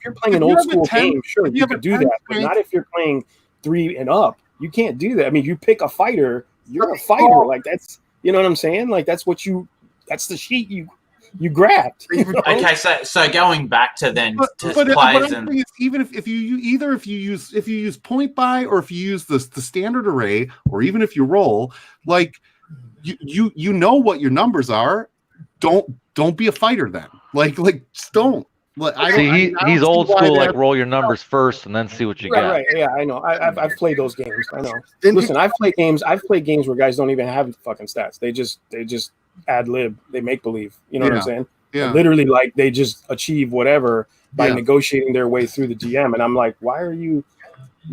you're playing an old school game, sure, you can do that, but not if you're playing 3 and up. You can't do that. I mean, you pick a fighter, you're a fighter. Like that's, you know what I'm saying? Like that's the sheet you grabbed. Okay, so going back to then players, and even if you use point buy, or if you use the standard array, or even if you roll, like you know what your numbers are. Don't be a fighter then. Like just don't. Like, he's old school. Like roll your numbers first and then see what you got. Right. Yeah, I know. I've played those games. I know. Listen, I've played games where guys don't even have fucking stats. They just ad lib. They make believe. You know what I'm saying? Yeah. And literally, like they just achieve whatever by negotiating their way through the GM. And I'm like, why are you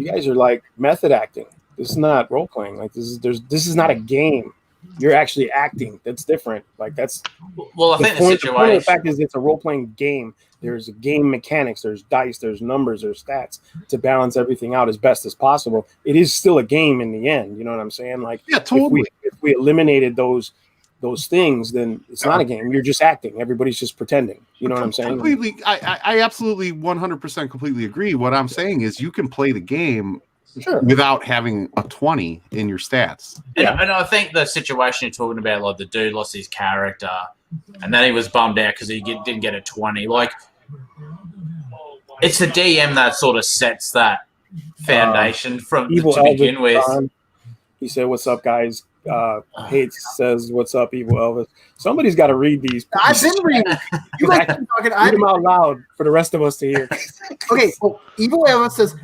guys are like method acting? This is not role playing. Like this is not a game. You're actually acting. That's different. Like that's I think the situation. The point of the fact is it's a role playing game. There's game mechanics. There's dice. There's numbers. There's stats to balance everything out as best as possible. It is still a game in the end. You know what I'm saying? Like, yeah, totally. If we eliminated those things, then it's not a game. You're just acting. Everybody's just pretending. You know what I'm saying? Completely. I absolutely 100% completely agree. What I'm saying is you can play the game without having a 20 in your stats. And I think the situation you're talking about, like the dude lost his character and then he was bummed out because he didn't get a 20. Like, it's the DM that sort of sets that foundation to begin with. He said, "What's up, guys?" Hates says, "What's up, Evil Elvis?" Somebody's got to read these. I've been reading. You guys keep talking. Read them out loud for the rest of us to hear. Okay, well, Evil Elvis says,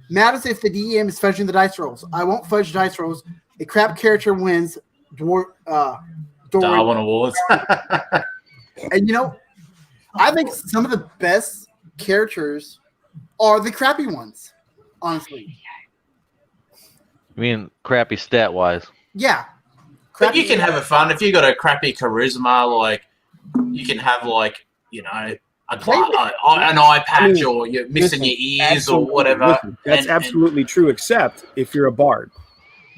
"Matters if the DM is fudging the dice rolls. I won't fudge dice rolls. A crap character wins Darwin Awards." And I think some of the best characters are the crappy ones, honestly. You mean crappy stat wise? Yeah. But you can have a fun if you got a crappy charisma, like you can have like, an eye patch, or you're missing your ears or whatever. That's absolutely true, except if you're a bard.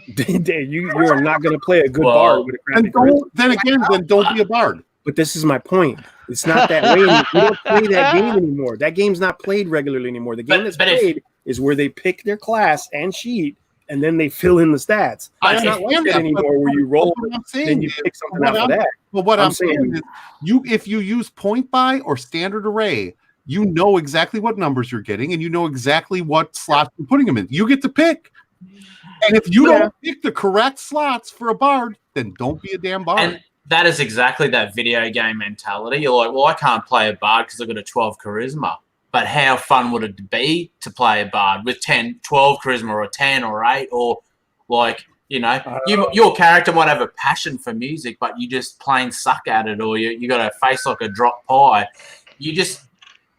You are not going to play a good bard with a crappy charisma. Then don't be a bard. But this is my point. It's not that way. We don't play that game anymore. That game's not played regularly anymore. The game that's played is where they pick their class and sheet, and then they fill in the stats. It's not like that anymore where you roll and you pick something out of that. But what I'm saying is, if you use point buy or standard array, you know exactly what numbers you're getting, and you know exactly what slots you're putting them in. You get to pick. And if you don't pick the correct slots for a bard, then don't be a damn bard. And that is exactly that video game mentality. You're like, well, I can't play a bard because I've got a 12 charisma. But how fun would it be to play a bard with 12 charisma or 10 or 8 or like, your character might have a passion for music, but you just plain suck at it, or you got a face like a drop pie.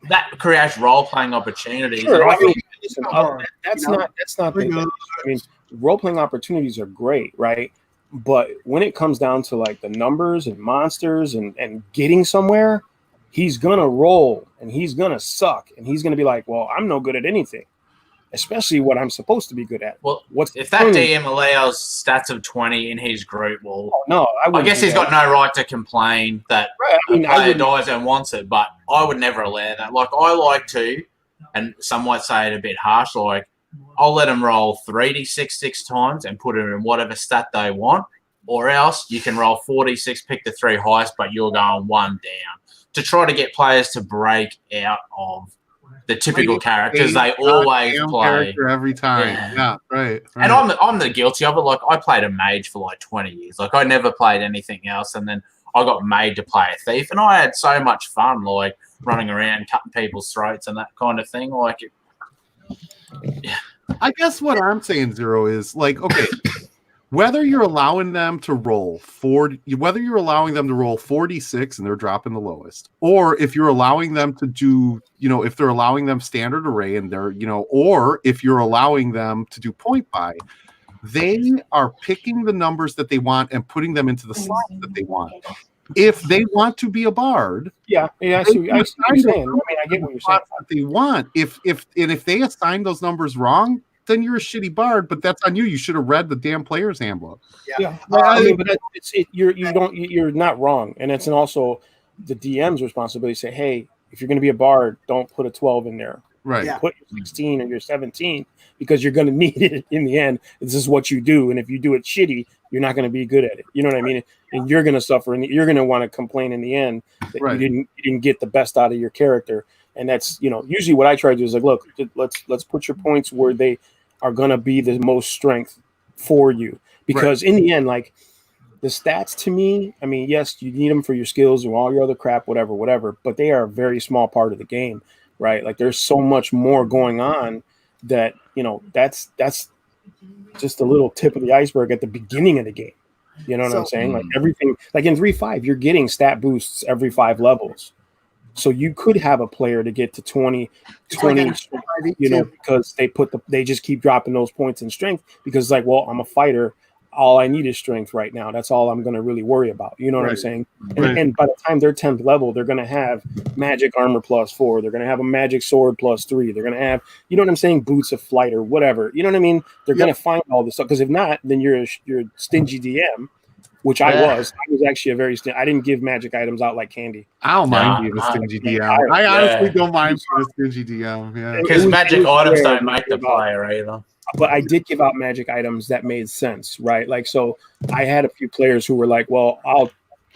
That creates role-playing opportunities. Sure, that's not the I mean, role-playing opportunities are great, right? But when it comes down to like the numbers and monsters and getting somewhere, he's gonna roll and he's gonna suck and he's gonna be like, well, I'm no good at anything, especially what I'm supposed to be good at. Well, if that DM allows stats of 20 in his group, I guess he's got no right to complain that a player dies and wants it. But I would never allow that. Like I like to, and some might say it a bit harsh, like I'll let them roll 3d6 6 times and put it in whatever stat they want, or else you can roll 4d6, pick the 3 highest, but you're going 1 down to try to get players to break out of the typical characters they always play every time. Yeah, right. And I'm the guilty of it. Like I played a mage for like 20 years. Like I never played anything else, and then I got made to play a thief, and I had so much fun, like running around cutting people's throats and that kind of thing. Like, I guess what I'm saying, Zero, is like, okay, whether you're allowing them to roll 46 and they're dropping the lowest, or if you're allowing them to do, if they're allowing them standard array and they're, or if you're allowing them to do point buy, they are picking the numbers that they want and putting them into the slots that they want. If they want to be a bard, I see what you're saying. I mean, I get what you're saying. What they want. If they assign those numbers wrong, then you're a shitty bard, but that's on you. You should have read the damn player's handbook. Yeah. I mean, but you're not wrong, and it's also the DM's responsibility to say, hey, if you're going to be a bard, don't put a 12 in there. Right. Put your 16 or your 17 because you're going to need it in the end. This is what you do, and if you do it shitty, you're not going to be good at it. You know what I mean? And you're going to suffer, and you're going to want to complain in the end that you didn't get the best out of your character. And that's usually what I try to do is like, look, let's put your points where they are going to be the most strength for you, because in the end, like the stats to me, I mean, yes, you need them for your skills and all your other crap, whatever, but they are a very small part of the game, right? Like there's so much more going on that, that's just a little tip of the iceberg at the beginning of the game. You know what I'm saying? Like everything, like in 3.5, you're getting stat boosts every 5 levels. So you could have a player to get to 20, because they just keep dropping those points in strength because it's like, well, I'm a fighter. All I need is strength right now. That's all I'm going to really worry about. You know what I'm saying? And by the time they're 10th level, they're going to have magic armor +4. They're going to have a magic sword +3. They're going to have, you know what I'm saying? Boots of flight or whatever. You know what I mean? They're going to find all this stuff. Because if not, then you're a stingy DM. Which I was actually I didn't give magic items out like candy. I don't mind being a stingy DM. I honestly don't mind being a stingy DM. Yeah, because magic items don't make the player either. But I did give out magic items that made sense, right? Like, so I had a few players who were like, well, I'll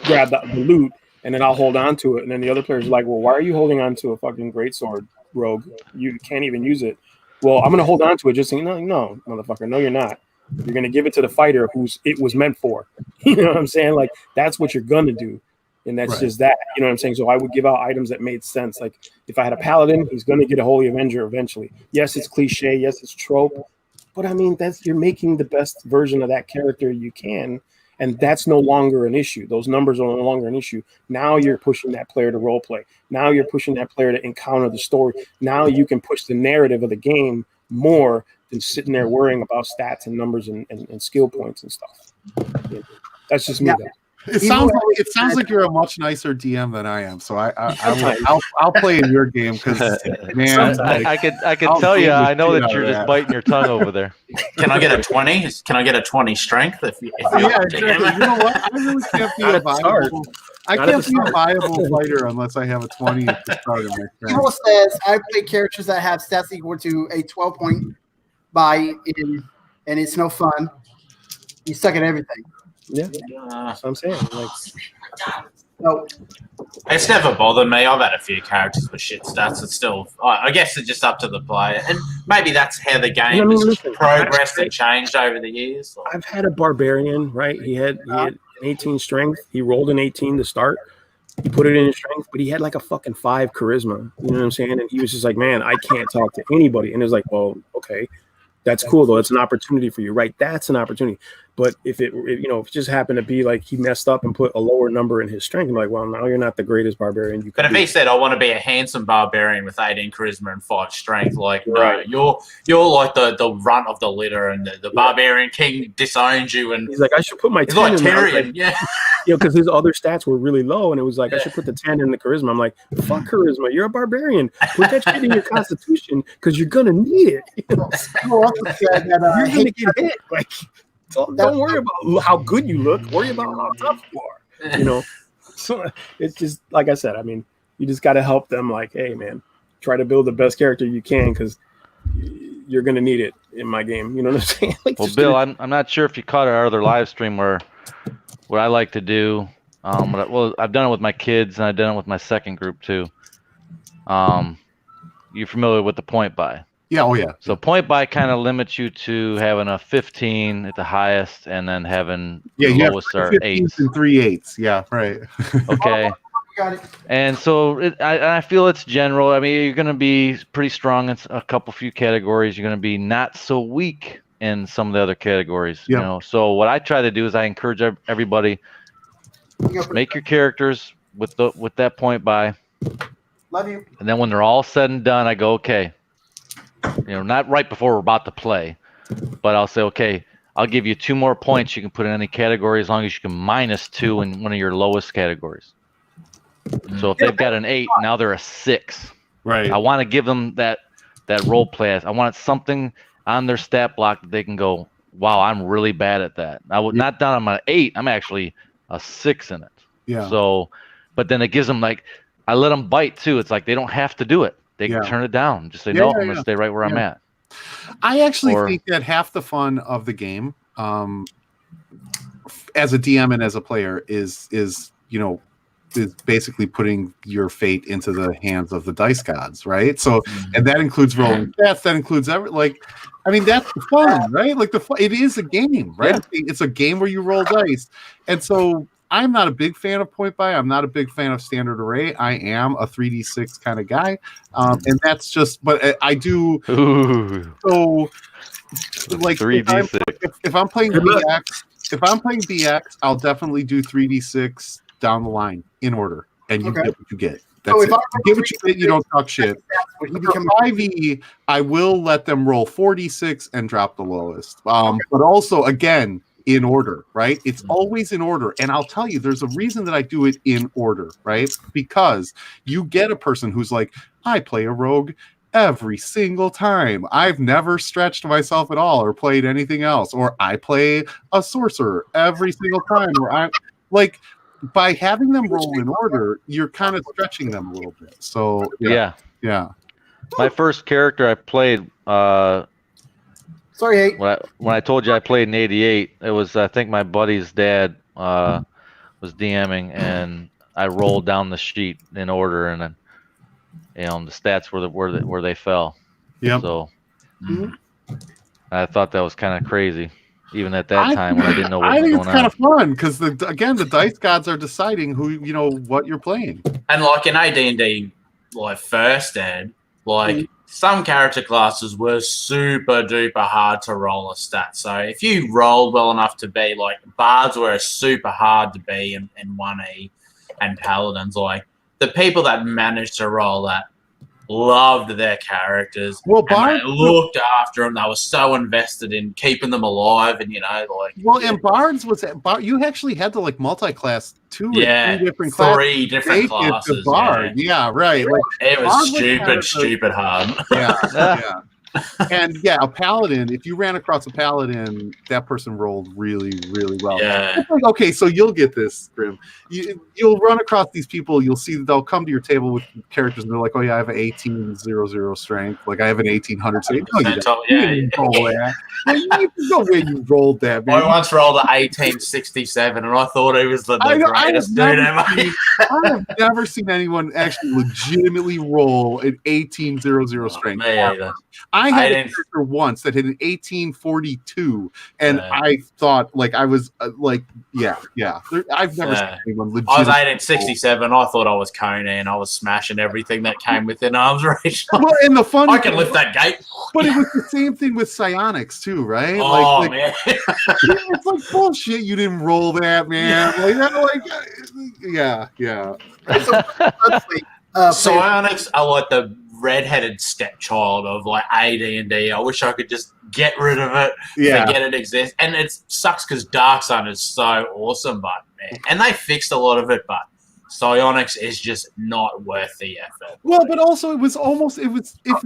grab the loot and then I'll hold on to it. And then the other players are like, well, why are you holding on to a fucking greatsword, rogue? You can't even use it. Well, I'm going to hold on to it just saying, no, motherfucker, no, you're not. You're going to give it to the fighter who's it was meant for. You know what I'm saying? Like, that's what you're going to do. And that's just that. You know what I'm saying? So I would give out items that made sense. Like, if I had a paladin, he's going to get a Holy Avenger eventually. Yes, it's cliche. Yes, it's trope. But I mean, you're making the best version of that character you can. And that's no longer an issue. Those numbers are no longer an issue. Now you're pushing that player to role play. Now you're pushing that player to encounter the story. Now you can push the narrative of the game more than sitting there worrying about stats and numbers and skill points and stuff. That's just me. Yeah. Though. It sounds like you're a much nicer DM than I am. So I'll play in your game because, man, I could tell you. I know that you're just biting your tongue over there. Can I get a 20? Can I get a 20 strength? Exactly. You know what? I really can't be a viable. I can't be a viable fighter unless I have a 20 at the start of my strength. People says I play characters that have stats equal to a 12-point buy-in, and it's no fun. You suck at everything. Yeah, that's what I'm saying. Like, so, it's never bothered me. I've had a few characters with shit stats. It's still, I guess it's just up to the player, and maybe that's how the game has progressed and changed over the years. I've had a barbarian, right? He had an 18 strength. He rolled an 18 to start. He put it in his strength, but he had like a fucking 5 charisma. You know what I'm saying? And he was just like, man, I can't talk to anybody. And it was like, well, okay. That's cool though. It's an opportunity for you, right? That's an opportunity. But if it just happened to be like he messed up and put a lower number in his strength, I'm like, well, now you're not the greatest barbarian you could But if be. he said, I want to be a handsome barbarian with 18 charisma and 5 strength, like, no, you're like the runt of the litter, and the barbarian king disowns you. And he's like, I should put my 10 like in Tyrion, like, yeah. You know, because his other stats were really low, and it was like, I should put the 10 in the charisma. I'm like, fuck charisma. You're a barbarian. Put that shit in your constitution because you're going to need it. You know? people also said that You're going to get hit. Like, don't worry about how good you look. Worry about how tough you are. You know? So it's just, like I said, I mean, you just got to help them like, hey, man, try to build the best character you can because you're going to need it in my game. You know what I'm saying? Like, well, Bill, I'm not sure if you caught our other live stream where what I like to do, I've done it with my kids and I've done it with my second group too. You're familiar with the point buy? Yeah, oh yeah. So point buy kind of limits you to having a 15 at the highest and then having the lowest are 8s and 3 8s. Yeah, right. Okay. got it. And so I feel it's general. I mean, you're going to be pretty strong in a few categories. You're going to be not so weak in some of the other categories. Yep. You know. So what I try to do is I encourage everybody, make your characters with that point buy. Love you. And then when they're all said and done, I go, okay. You know, not right before we're about to play, but I'll say, okay, I'll give you 2 more points you can put in any category as long as you can -2 in one of your lowest categories. So if they've got an 8, now they're a 6. Right. I want to give them that role play. I want something on their stat block that they can go, wow, I'm really bad at that. I would not down on my 8. I'm actually a 6 in it. Yeah. So, but then it gives them like, I let them bite too. It's like they don't have to do it. They can turn it down. Just say, no, I'm going to stay right where I'm at. I actually think that half the fun of the game, as a DM and as a player, is basically putting your fate into the hands of the dice gods, right? So, and that includes rolling stats. That includes that's the fun, right? Like it is a game, right? Yeah. It's a game where you roll dice, and so. I'm not a big fan of point buy. I'm not a big fan of standard array. I am a 3d6 kind of guy, and that's just. But I do. Ooh. So, like 3d6. If I'm playing BX, I'll definitely do 3d6 down the line in order, and you get what you get. That's it. You get what you get. You don't talk shit. For 5e, I will let them roll 4d6 and drop the lowest. But also, again. In order, right? It's always in order. And I'll tell you, there's a reason that I do it in order, right? Because you get a person who's like, I play a rogue every single time. I've never stretched myself at all or played anything else. Or I play a sorcerer every single time. Or I like by having them roll in order, you're kind of stretching them a little bit. So yeah. My first character I played, Sorry, hey. when I told you I played in '88, it was I think my buddy's dad was DMing, and I rolled down the sheet in order, and then the stats were where they fell. Yeah. So I thought that was kind of crazy. even at that time when I didn't know what I was think going it's kind on. of fun because the dice gods are deciding who what you're playing. And like in AD&D, like first ed, like some character classes were super duper hard to roll a stat. So if you rolled well enough to be like bards were super hard to be in 1E, and paladins, like the people that managed to roll that loved their characters. Well, Bards looked after them. They were so invested in keeping them alive, and and Bards you actually had to like multi-class two or three different three different classes. Bard. Yeah, right. Like, it was stupid hard. Yeah. And a paladin, if you ran across a paladin, that person rolled really, really well. Yeah. Like, okay, so you'll get this, Grim. You'll run across these people, you'll see that they'll come to your table with characters and they're like, oh yeah, I have an 1800 strength. Like I have an 1800 strength. No, you roll that. Like, no way you rolled that, man. I once rolled an 1867 and I thought it was the greatest dude ever. I have never seen anyone actually legitimately roll an 1800 strength. I had a character once that had an 1842, and I thought like I was I've never seen anyone legit. I was 1867. I thought I was Conan. I was smashing everything that came within arm's reach. Well, and the fun I can lift that gate. But it was the same thing with psionics too, right? Oh man, it's like bullshit. You didn't roll that, man. Psionics are like the redheaded stepchild of like AD&D. I wish I could just get rid of it, forget it exists. And it sucks because Dark Sun is so awesome, but man, and they fixed a lot of it, but psionics is just not worth the effort. Well, but also it was if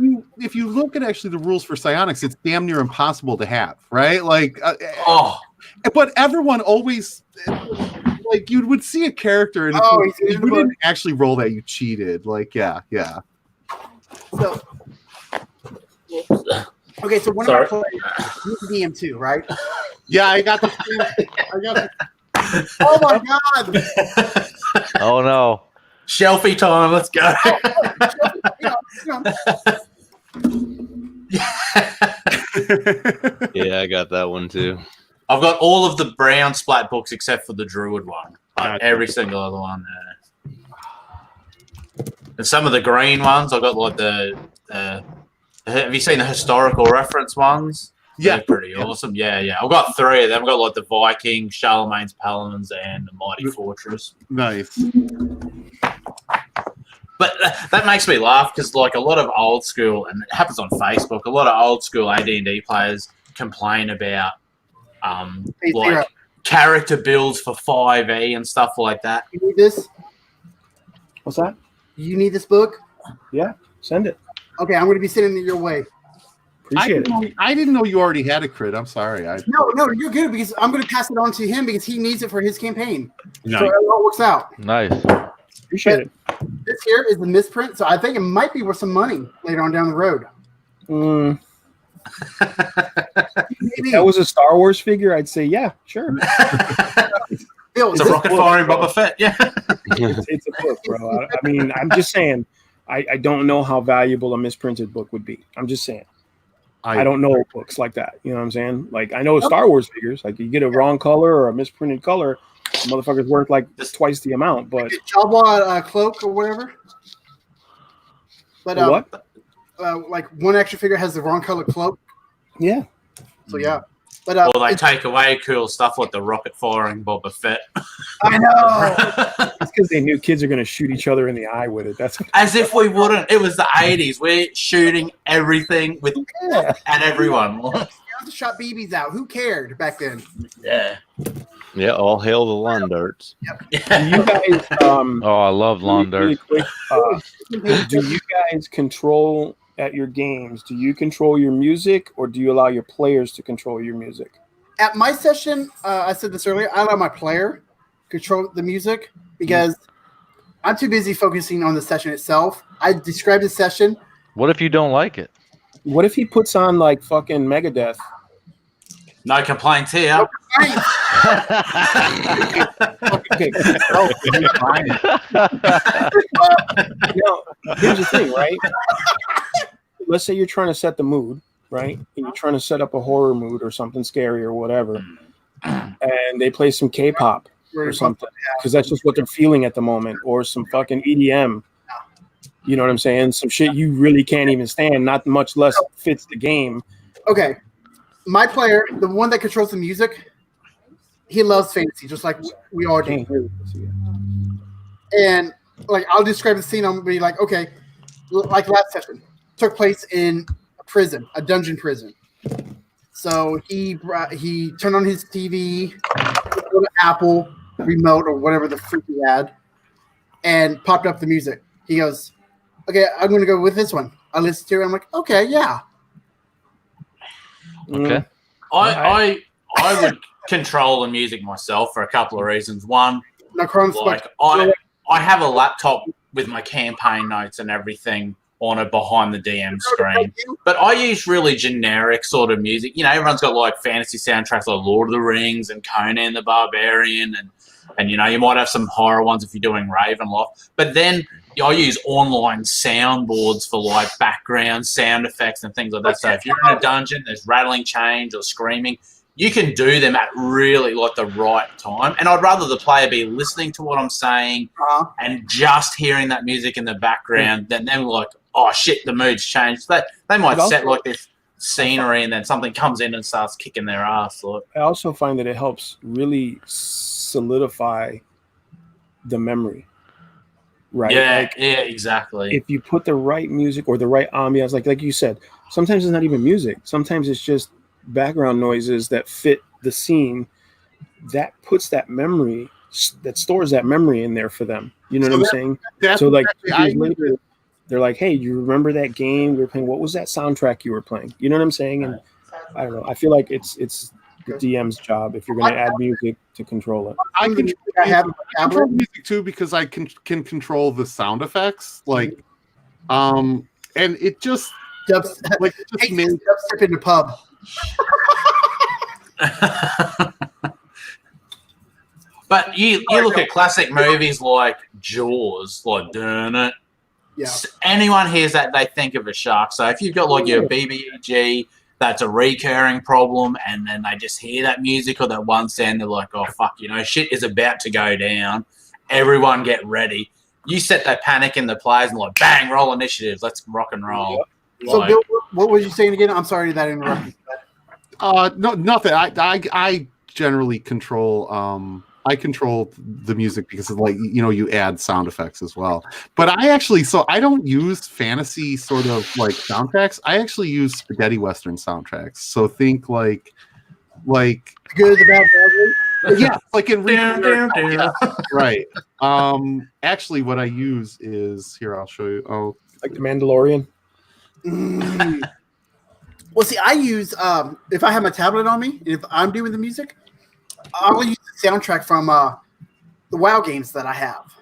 you look at actually the rules for psionics, it's damn near impossible to have, right? Like but everyone always like you would see a character and if you didn't actually roll that, you cheated. Like yeah. So, okay, so one of our players is DM too, right? Yeah, I got the. Oh my god! Oh no! Shelfie time, let's go. Yeah, I got that one too. I've got all of the brown splat books except for the Druid one. Like every single other one. And some of the green ones, I've got like the have you seen the historical reference ones? Yeah. They're pretty awesome. Yeah. I've got 3 of them. I've got like the Viking, Charlemagne's Paladins, and the Mighty Fortress. Nice. But that makes me laugh because like a lot of old school, and it happens on Facebook, a lot of old school AD&D players complain about like character builds for 5e and stuff like that. You need this? What's that? You need this book? Yeah, send it. Okay, I'm going to be sending it your way. Appreciate it. I didn't know you already had a crit. I'm sorry. No, you're good because I'm going to pass it on to him because he needs it for his campaign. Nice. So it all works out. Nice. Appreciate it. This here is the misprint, so I think it might be worth some money later on down the road. If that was a Star Wars figure, I'd say yeah, sure. It's a rocket firing Boba Fett, yeah. It's a book, bro. I mean, I'm just saying, I don't know how valuable a misprinted book would be. I'm just saying. I don't know books like that. You know what I'm saying? Like, I know Star Wars figures. Like, you get a wrong color or a misprinted color, the motherfucker's worth like twice the amount. But Jawa cloak or whatever. But what? Like one action figure has the wrong color cloak. Yeah. So yeah. But or they take away cool stuff like the rocket firing Boba Fett. I know. It's because they knew kids are going to shoot each other in the eye with it. That's as if we wouldn't. It was the 80s. We're shooting everything with at everyone. You have to shot BBs out. Who cared back then? Yeah. Yeah, all hail the lawn darts. Yep. Do you guys? I love lawn darts. Quick, do you guys control at your games? Do you control your music, or do you allow your players to control your music? At my session, I said this earlier. I allow my player control the music because I'm too busy focusing on the session itself. I describe the session. What if you don't like it? What if he puts on like fucking Megadeth? No complaints here. No complaints. Okay. Now, here's the thing, right? Let's say you're trying to set the mood, right? And you're trying to set up a horror mood or something scary or whatever, and they play some K-pop or something because that's just what they're feeling at the moment, or some fucking EDM. You know what I'm saying? Some shit you really can't even stand, not much less fits the game. Okay. My player, the one that controls the music, he loves fantasy, just like we all do. And like, I'll describe the scene. I'm gonna be like, okay, like last session took place in a prison, a dungeon prison. So he turned on his TV, an Apple remote or whatever the freak he had, and popped up the music. He goes, "Okay, I'm gonna go with this one." I listened to it. I'm like, "Okay, yeah." Okay. I would control the music myself for a couple of reasons. One, like I have a laptop with my campaign notes and everything on it behind the DM screen, but I use really generic sort of music. You know, everyone's got like fantasy soundtracks like Lord of the Rings and Conan the Barbarian, and you know, you might have some horror ones if you're doing Ravenloft, but then I use online soundboards for like background sound effects and things like that. So if you're in a dungeon, there's rattling chains or screaming, you can do them at really like the right time. And I'd rather the player be listening to what I'm saying and just hearing that music in the background than them like, oh shit, the mood's changed. They might set like this scenery and then something comes in and starts kicking their ass. Look. I also find that it helps really solidify the memory. Right. Yeah, like, yeah, exactly. If you put the right music or the right ambiance, like you said, sometimes it's not even music. Sometimes it's just background noises that fit the scene, that puts that memory, that stores that memory in there for them. You know what I'm saying? So like later, they're like, hey, you remember that game we were playing? What was that soundtrack you were playing? You know what I'm saying? And I don't know. I feel like it's the DM's job if you're going to add music to control it. I control music too because I can control the sound effects, like, and it just like just made dubstep in the pub. But you look at classic movies like Jaws, like Darn It. Yeah. Anyone hears that, they think of a shark. So if you've got like your BBG, that's a recurring problem, and then they just hear that music or that one sound, they're like, oh, fuck, you know, shit is about to go down. Everyone get ready. You set that panic in the players and like, bang, roll initiatives. Let's rock and roll. Yeah. So, Bill, what was you saying again? I'm sorry that interrupted. No, nothing. I generally control I control the music because of, like, you know, you add sound effects as well. But I actually, so I don't use fantasy sort of like soundtracks. I actually use spaghetti western soundtracks. So think like Good, the bad, bad. Yeah, like in right. Actually, what I use is here. I'll show you. Oh, like the Mandalorian. Well, see, I use if I have my tablet on me, if I'm doing the music, I'll use the soundtrack from the WoW games that I have.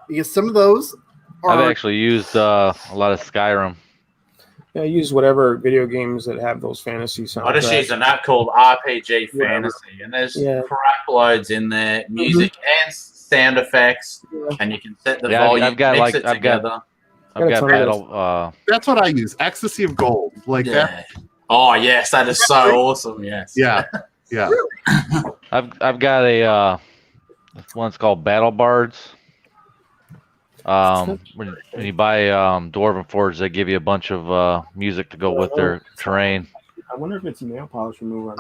Because some of those I've actually used a lot of Skyrim. Yeah, I use whatever video games that have those fantasy soundtracks. I just use an app called RPG Fantasy, and there's crap loads in there, music and sound effects, and you can set the volume. I've got battle. That's what I use. Ecstasy of Gold, like that. Oh yes, that is so awesome. Yes. Yeah. Yeah. I've got a one's called Battle Bards. When you buy Dwarven Forge, they give you a bunch of music to go with their terrain. I wonder if it's nail polish remover.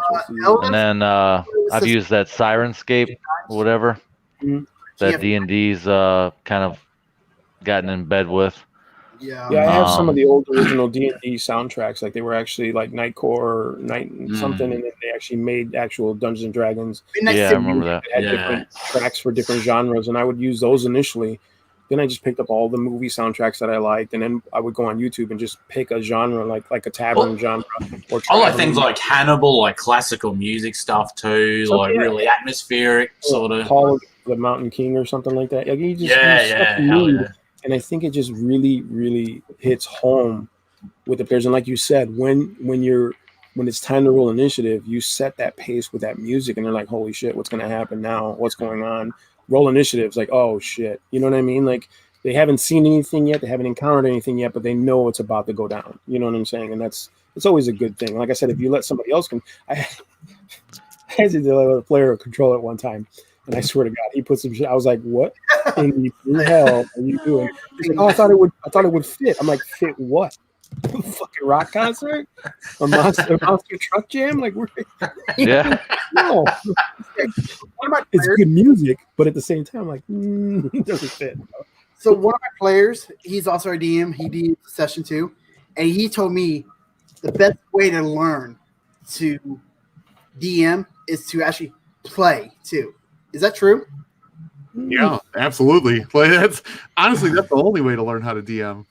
And then I've used that Sirenscape or whatever that D&D's kind of gotten in bed with. Yeah, I have some of the old original D&D soundtracks. Like they were actually like Nightcore, something, and then they actually made actual Dungeons and Dragons. Yeah, I remember that. They had different tracks for different genres, and I would use those initially. Then I just picked up all the movie soundtracks that I liked, and then I would go on YouTube and just pick a genre, like a tavern genre. Or I like things like Hannibal, like classical music stuff too, really atmospheric sort of. Call of the Mountain King or something like that. Like you just and I think it just really, really hits home with the players. And like you said, when it's time to roll initiative, you set that pace with that music, and they're like, "Holy shit, what's going to happen now? What's going on?" Roll initiatives, like, "Oh shit," you know what I mean? Like they haven't seen anything yet, they haven't encountered anything yet, but they know it's about to go down. You know what I'm saying? And it's always a good thing. Like I said, if you let somebody else I had to let a player control it one time, and I swear to God, he put some shit. I was like, "What in the hell are you doing?" He's like, "Oh, I thought it would fit." I'm like, "Fit what? A fucking rock concert? A monster truck jam? Like, we're no." It's good music, but at the same time, like, it doesn't fit. So one of my players, he's also a DM. He did session 2, and he told me the best way to learn to DM is to actually play too. Is that true? Yeah, absolutely. Like that's the only way to learn how to DM.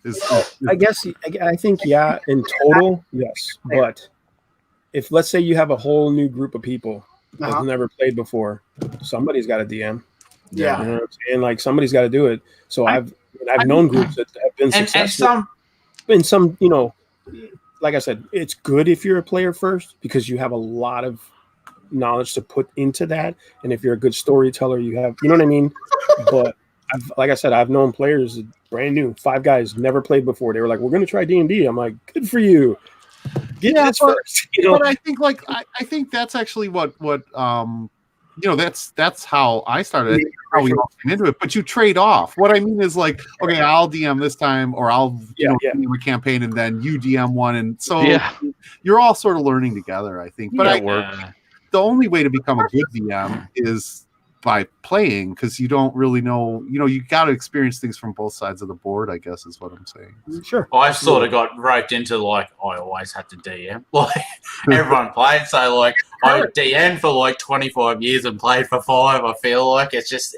I think in total, yes. But if let's say you have a whole new group of people that's never played before, somebody's got to DM. Yeah, you know what I'm saying? Like somebody's got to do it. So I've known groups that have been successful. And some, like I said, it's good if you're a player first because you have a lot of knowledge to put into that, and if you're a good storyteller, you have, you know what I mean. But like I said, I've known players brand new, 5 guys never played before. They were like, "We're going to try D&D." I'm like, "Good for you. Get this first." But I think I think that's actually what that's how I started. How we all came into it, but you trade off. What I mean is like, okay, I'll DM this time, or I'll DM a campaign, and then you DM one, and so you're all sort of learning together. I think, but the only way to become a good DM is by playing, because you don't really know, you got to experience things from both sides of the board, I guess is what I'm saying. Sure. I sort of got roped into like I always had to DM. Like everyone played, so like I DM'd for like 25 years and played for 5. I feel like it's just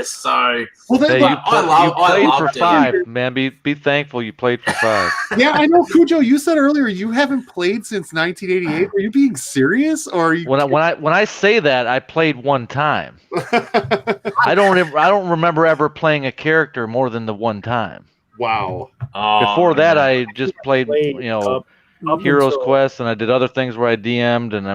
so. Well, then, I love for 5, man. Be thankful you played for 5. Yeah, I know, Cujo. You said earlier you haven't played since 1988. Are you being serious, or are you? When I say that, I played one time. I don't remember ever playing a character more than the one time. Wow. Before that, I just played Heroes Quest, and I did other things where I DM'd, and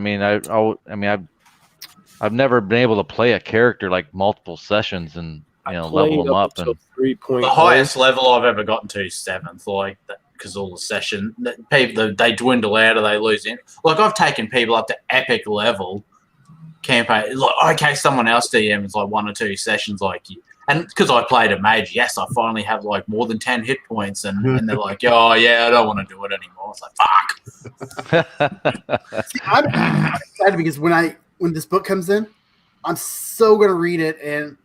I've never been able to play a character like multiple sessions and level them up. And the highest level I've ever gotten to is 7th, like because all the session people they dwindle out or they lose in. Like I've taken people up to epic level campaign. Like okay, someone else DM is like 1 or 2 sessions, like you. And because I played a mage, yes, I finally have like more than 10 hit points, and they're like, "Oh yeah, I don't want to do it anymore." It's like, "Fuck." See, I'm excited because when this book comes in, I'm so gonna read it, and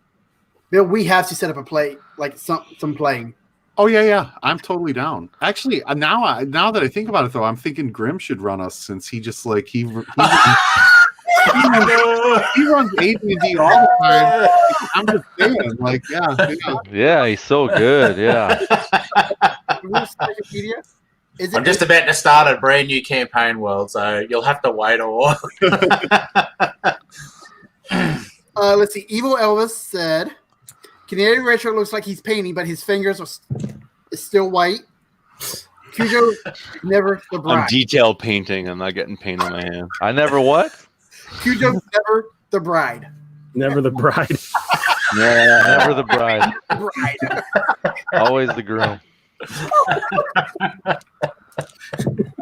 we have to set up a play, like some playing. Oh yeah, I'm totally down. Actually, now that I think about it, though, I'm thinking Grim should run us, since he just like he runs AD&D all the time. I'm just saying, like, yeah, he's so good. Yeah. I'm just about to start a brand new campaign world, so you'll have to wait a while. Let's see. Evil Elvis said, "Canadian Retro looks like he's painting, but his fingers is still white." Cujo, never the bride. I'm detail painting. I'm not getting paint on my hand. I never what? Cujo, never the bride. Never the bride. Yeah, never the bride. Always the groom.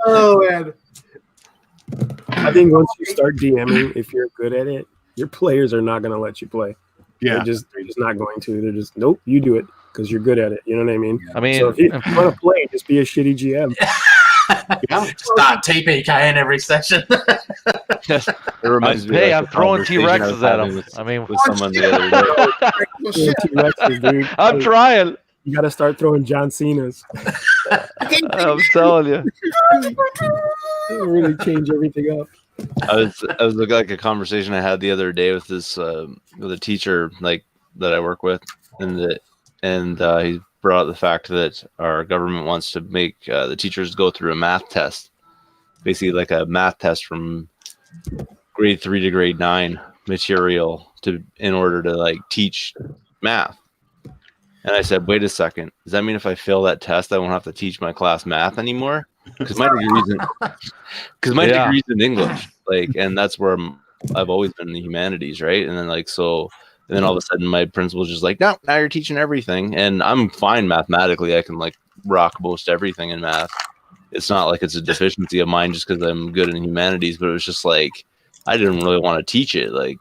Oh man. I think once you start DMing, if you're good at it, your players are not going to let you play. Yeah, they're just not going to. They're just nope. You do it because you're good at it. You know what I mean? I mean, so if you want to play, just be a shitty GM. Start TPKing every session. It reminds me. Hey, like I'm throwing T-Rexes at him. With someone the other day. I'm trying. You got to start throwing John Cena's. I'm telling you, it'll really change everything up. I was looking like a conversation I had the other day with this with a teacher like that I work with, and he brought up the fact that our government wants to make the teachers go through a math test, basically like a math test from grade 3 to grade 9 material in order to like teach math. And I said, wait a second, does that mean if I fail that test, I won't have to teach my class math anymore? Because my degree's in English, like, and that's where I've always been in the humanities, right? And then like, so And then all of a sudden, my principal's just like, no, now you're teaching everything. And I'm fine mathematically. I can like rock most everything in math. It's not like it's a deficiency of mine just because I'm good in humanities, but it was just like, I didn't really want to teach it. Like,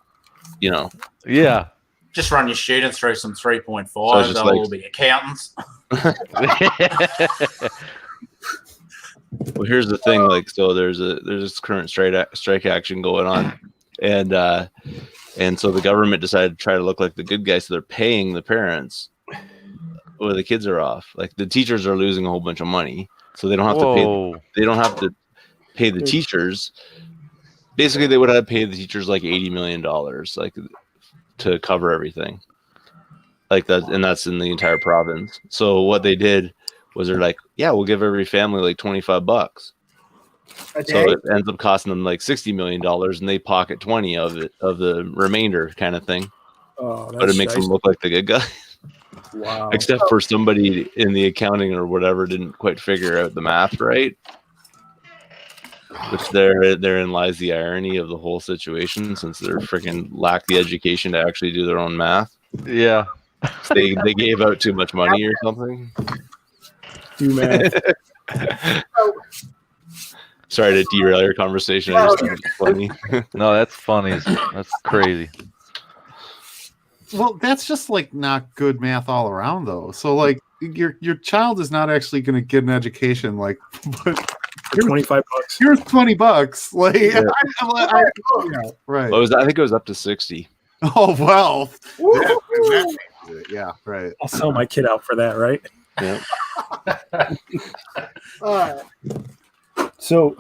you know. Yeah. Just run your students through some 3.5. So They'll all be accountants. Well, here's the thing. Like, so there's this current strike action going on. And so the government decided to try to look like the good guys. So they're paying the parents where the kids are off. Like the teachers are losing a whole bunch of money. So they don't have to pay. They don't have to pay the teachers. Basically, they would have to pay the teachers like $80 million, like to cover everything. Like that, and that's in the entire province. So what they did was they're like, yeah, we'll give every family like $25. So it ends up costing them like $60 million, and they pocket 20 of the remainder, kind of thing. Oh, but it makes them look like the good guy. Wow. Except for somebody in the accounting or whatever didn't quite figure out the math right. Which therein lies the irony of the whole situation, since they're freaking lack the education to actually do their own math. Yeah. They gave out too much money or something. Do math. Sorry to derail your conversation. I just think it's funny. No, that's funny. That's crazy. Well, that's just like not good math all around, though. So, like, your child is not actually going to get an education. Like, but $25. Here's $20. Like, yeah. Right. Well, I think it was up to 60. Oh well. Yeah, right. I'll sell my kid out for that, right? Yeah. So,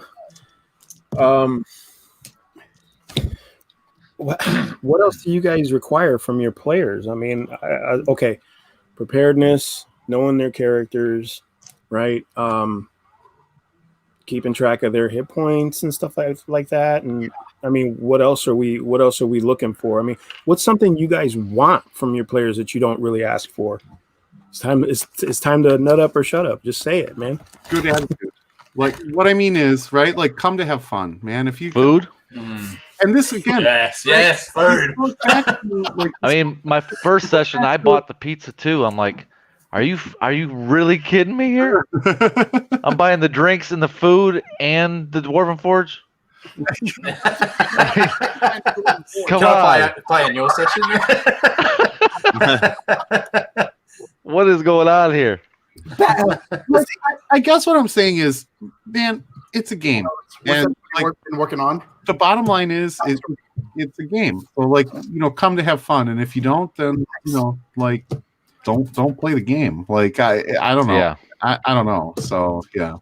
what else do you guys require from your players? I mean, okay, preparedness, knowing their characters, right? Keeping track of their hit points and stuff like that. And I mean, what else are we looking for? I mean, what's something you guys want from your players that you don't really ask for? It's time to nut up or shut up. Just say it, man. Good attitude. Like, what I mean is, right? Like, come to have fun, man. If you food, and this again, yes, food. I mean, my first session, I bought the pizza too. I'm like, are you really kidding me here? I'm buying the drinks and the food and the Dwarven Forge. Come on, play in your session. What is going on here? I guess what I'm saying is, man, it's a game. And like, been working on. The bottom line is it's a game. So, like, come to have fun. And if you don't, then like, don't play the game. Like, I don't know. Yeah. I don't know. So yeah.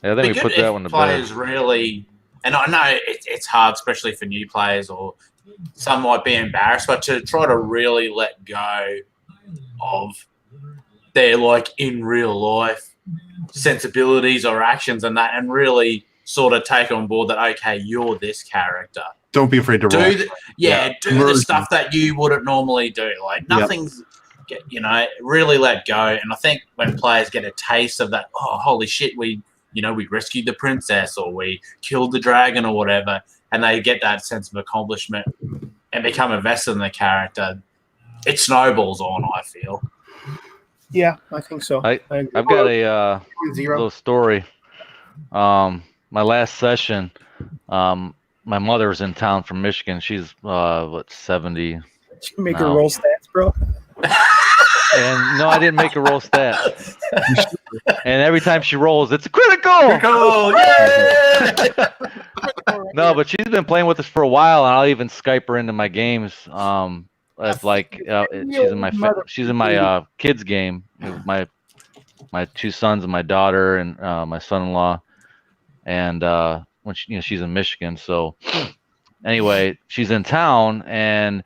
Yeah, then we put that one to bed. Players really, and I know it's hard, especially for new players, or some might be embarrassed, but to try to really let go of their, like, in real life sensibilities or actions and that, and really sort of take on board that, okay, you're this character. Don't be afraid to roll. Do the stuff that you wouldn't normally do. Like, nothing's, really let go. And I think when players get a taste of that, oh, holy shit, we rescued the princess, or we killed the dragon, or whatever, and they get that sense of accomplishment and become invested in the character, it snowballs on, I feel. Yeah, I think so. I've got a little story. My last session, my mother was in town from Michigan. She's 70. Did you make her roll stats, bro? And no, I didn't make her roll stats. And every time she rolls, it's a critical. Yeah! No, but she's been playing with us for a while, and I'll even Skype her into my games. If she's in my kids game with my two sons and my daughter and my son-in-law, and when she's in Michigan. So anyway, she's in town, and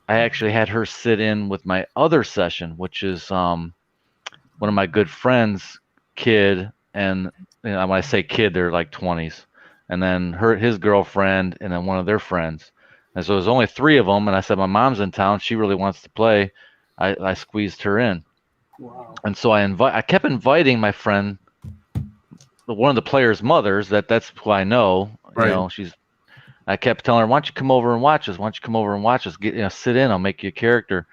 I actually had her sit in with my other session, which is one of my good friends' kid, and when I say kid, they're like 20s, and then his girlfriend, and then one of their friends. And so there's only 3 of them, and I said, my mom's in town. She really wants to play. I squeezed her in. Wow. And so I kept inviting my friend, one of the players' mothers, that's who I know. Right. You know, she's I kept telling her, "Why don't you come over and watch us? Why don't you come over and watch us? Get sit in. I'll make you a character."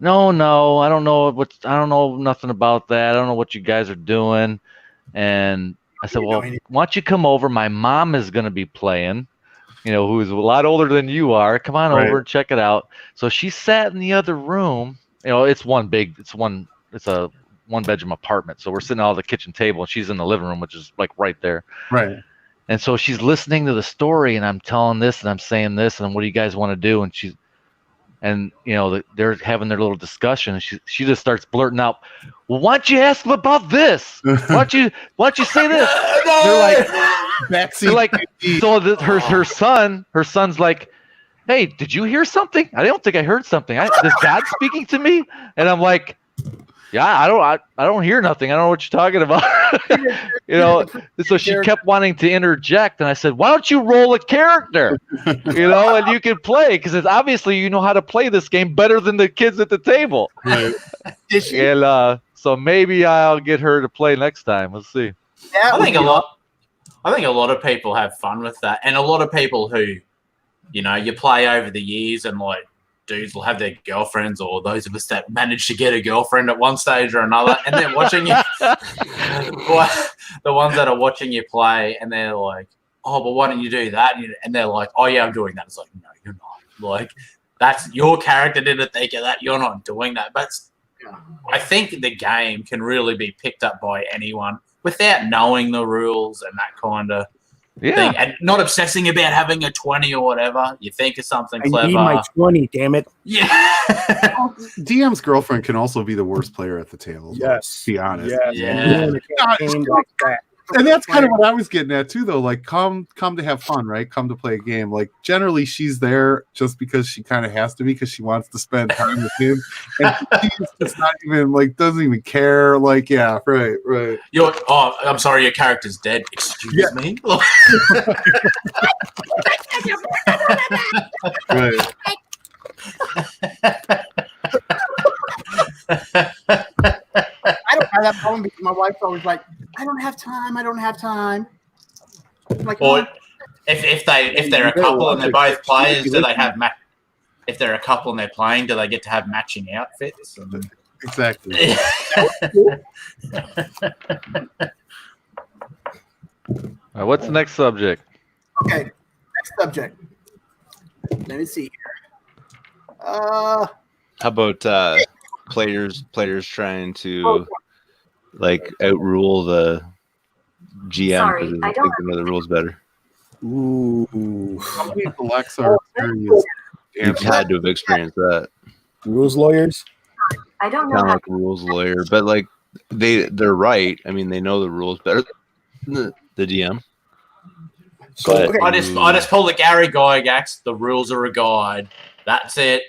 No, I don't know I don't know nothing about that. I don't know what you guys are doing. And I said, "Well, why don't you come over? My mom is going to be playing, who's a lot older than you are. Come on over and check it out." So she sat in the other room. It's a one bedroom apartment. So we're sitting at the kitchen table, and she's in the living room, which is like right there. Right. And so she's listening to the story, and I'm telling this, and I'm saying this, and what do you guys want to do? And they're having their little discussion, and she just starts blurting out, "Well, why don't you ask them about this? Why don't you say this?" They're like, so her son's like, "Hey, did you hear something? I don't think I heard something. Is God speaking to me?" And I'm like, "Yeah, I don't hear nothing. I don't know what you're talking about." So she kept wanting to interject, and I said, "Why don't you roll a character, and you can play, because it's obviously you know how to play this game better than the kids at the table." Right. And so maybe I'll get her to play next time. We'll see. I think a lot of people have fun with that, and a lot of people who, you play over the years, and like dudes will have their girlfriends, or those of us that managed to get a girlfriend at one stage or another, and they're watching you. The ones that are watching you play, and they're like, "Oh, but why don't you do that?" And they're like, "Oh yeah, I'm doing that." It's like, no, you're not. Like, that's your character didn't think of that. You're not doing that. But I think the game can really be picked up by anyone without knowing the rules and that kind of thing, and not obsessing about having a 20 or whatever. You think of something clever. I need my 20, damn it. Yeah. DM's girlfriend can also be the worst player at the table. Yes. To be honest. Yeah. And that's kind of what I was getting at too, though. Like, come to have fun, right? Come to play a game. Like, generally, she's there just because she kind of has to be, because she wants to spend time with him, and she's just not even doesn't even care. Like, yeah, right. I'm sorry, your character's dead. Excuse me. Right. I don't have that problem, because my wife's always like, "I don't have time. I'm like, or if they're a couple and they're both players, do they have if they're a couple and they're playing, do they get to have matching outfits? Exactly. What's the next subject? Okay, next subject. Let me see here. How about players trying to outrule the GM? Sorry, I don't know the rules better. Ooh. Some people are serious. You've had to have experienced that. Rules lawyers? I don't know. Kind of like a rules lawyer, but they're right. I mean, they know the rules better than the DM. So I just pull the Gary Gygax. The rules are a guide. That's it.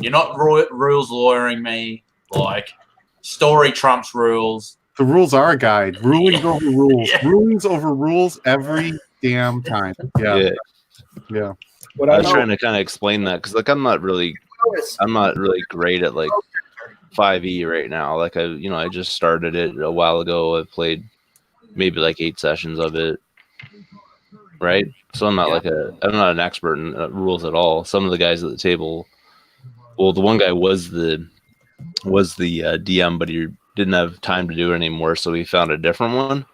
You're not rules lawyering me. Like, story trumps rules. The rules are a guide. Rulings over rules. Rulings over rules every damn time. Yeah. I was trying to kind of explain that, because I'm not really great at 5e right now. I just started it a while ago. I played maybe 8 sessions of it. Right. So I'm not I'm not an expert in rules at all. Some of the guys at the table, well, the one guy was the DM, but he didn't have time to do it anymore, so he found a different one.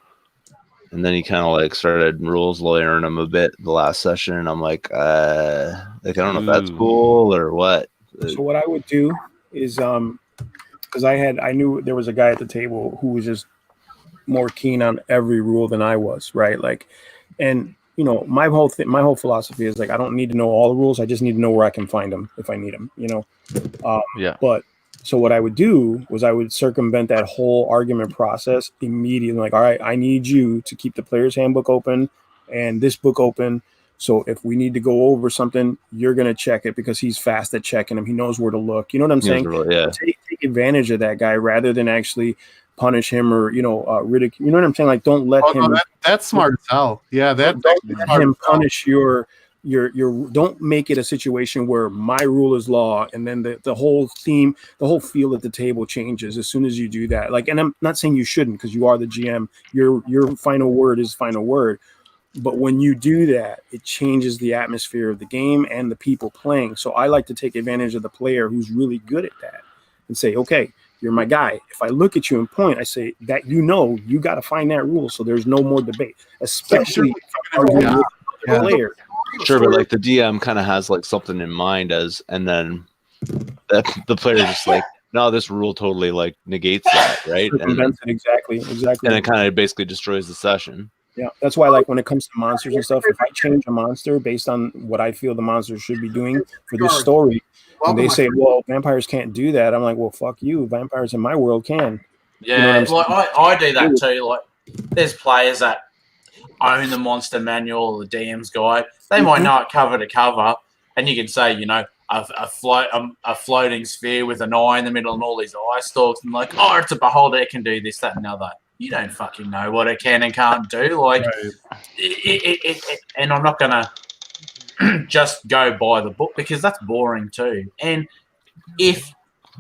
And then he kind of started rules lawyering him a bit the last session, and I'm like, I don't know if that's cool or what. So what I would do is, because I knew there was a guy at the table who was just more keen on every rule than I was, right? And my whole philosophy is I don't need to know all the rules. I just need to know where I can find them if I need them, But so what I would do was I would circumvent that whole argument process immediately. All right, I need you to keep the player's handbook open and this book open. So if we need to go over something, you're going to check it, because he's fast at checking them. He knows where to look. You know what I'm saying? Yeah. Take advantage of that guy rather than actually punish him or ridicule. You know what I'm saying? Don't let him. No, that's smart as hell. Yeah, don't let him punish your. Don't make it a situation where my rule is law, and then the whole theme, the whole feel at the table changes as soon as you do that. And I'm not saying you shouldn't, because you are the GM. Your final word is final word. But when you do that, it changes the atmosphere of the game and the people playing. So I like to take advantage of the player who's really good at that and say, okay, you're my guy. If I look at you and point, I say that you got to find that rule so there's no more debate, especially if I'm arguing with another player. Sure, but like the DM kind of has like something in mind and then the player just like, no, this rule totally like negates that, right? And exactly. And it kind of basically destroys the session. Yeah, that's why, like, when it comes to monsters and stuff, if I change a monster based on what I feel the monster should be doing for this story, and they say, well, vampires can't do that, I'm like, well, fuck you. Vampires in my world can. Yeah, you know I do that too. Like, there's players that own the monster manual or the DM's guide. They might know it cover to cover, and you can say, you know, a floating sphere with an eye in the middle and all these eye stalks, and like, oh, it's a beholder, it can do this, that, and the other. You don't fucking know what it can and can't do. Like, and I'm not gonna just go by the book because that's boring too. And if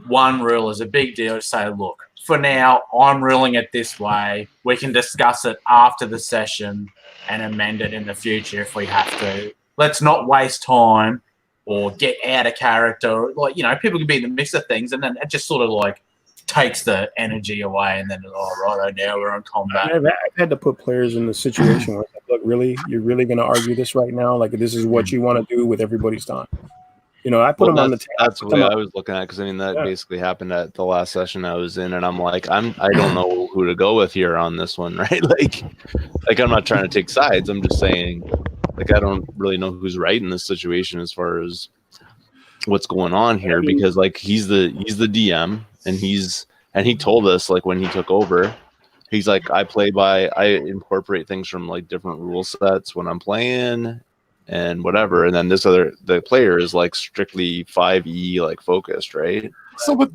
one rule is a big deal, say, look, for now, I'm ruling it this way. We can discuss it after the session and amend it in the future if we have to. Let's not waste time or get out of character. Like, you know, people can be in the mix of things, and then it just sort of like takes the energy away, and then now we're on combat. I've had to put players in the situation where it's like, look, really, you're really going to argue this right now? Like, this is what you want to do with everybody's time? You know, I put them on the table. That's what I was looking at, because I mean that basically happened at the last session I was in, and I'm like, I don't know who to go with here on this one, right? Like I'm not trying to take sides. I'm just saying, like, I don't really know who's right in this situation as far as what's going on here, because like he's the DM. And he told us, like, when he took over, he's like, I incorporate things from like different rule sets when I'm playing and whatever. And then the player is like strictly 5e like focused, right? So, but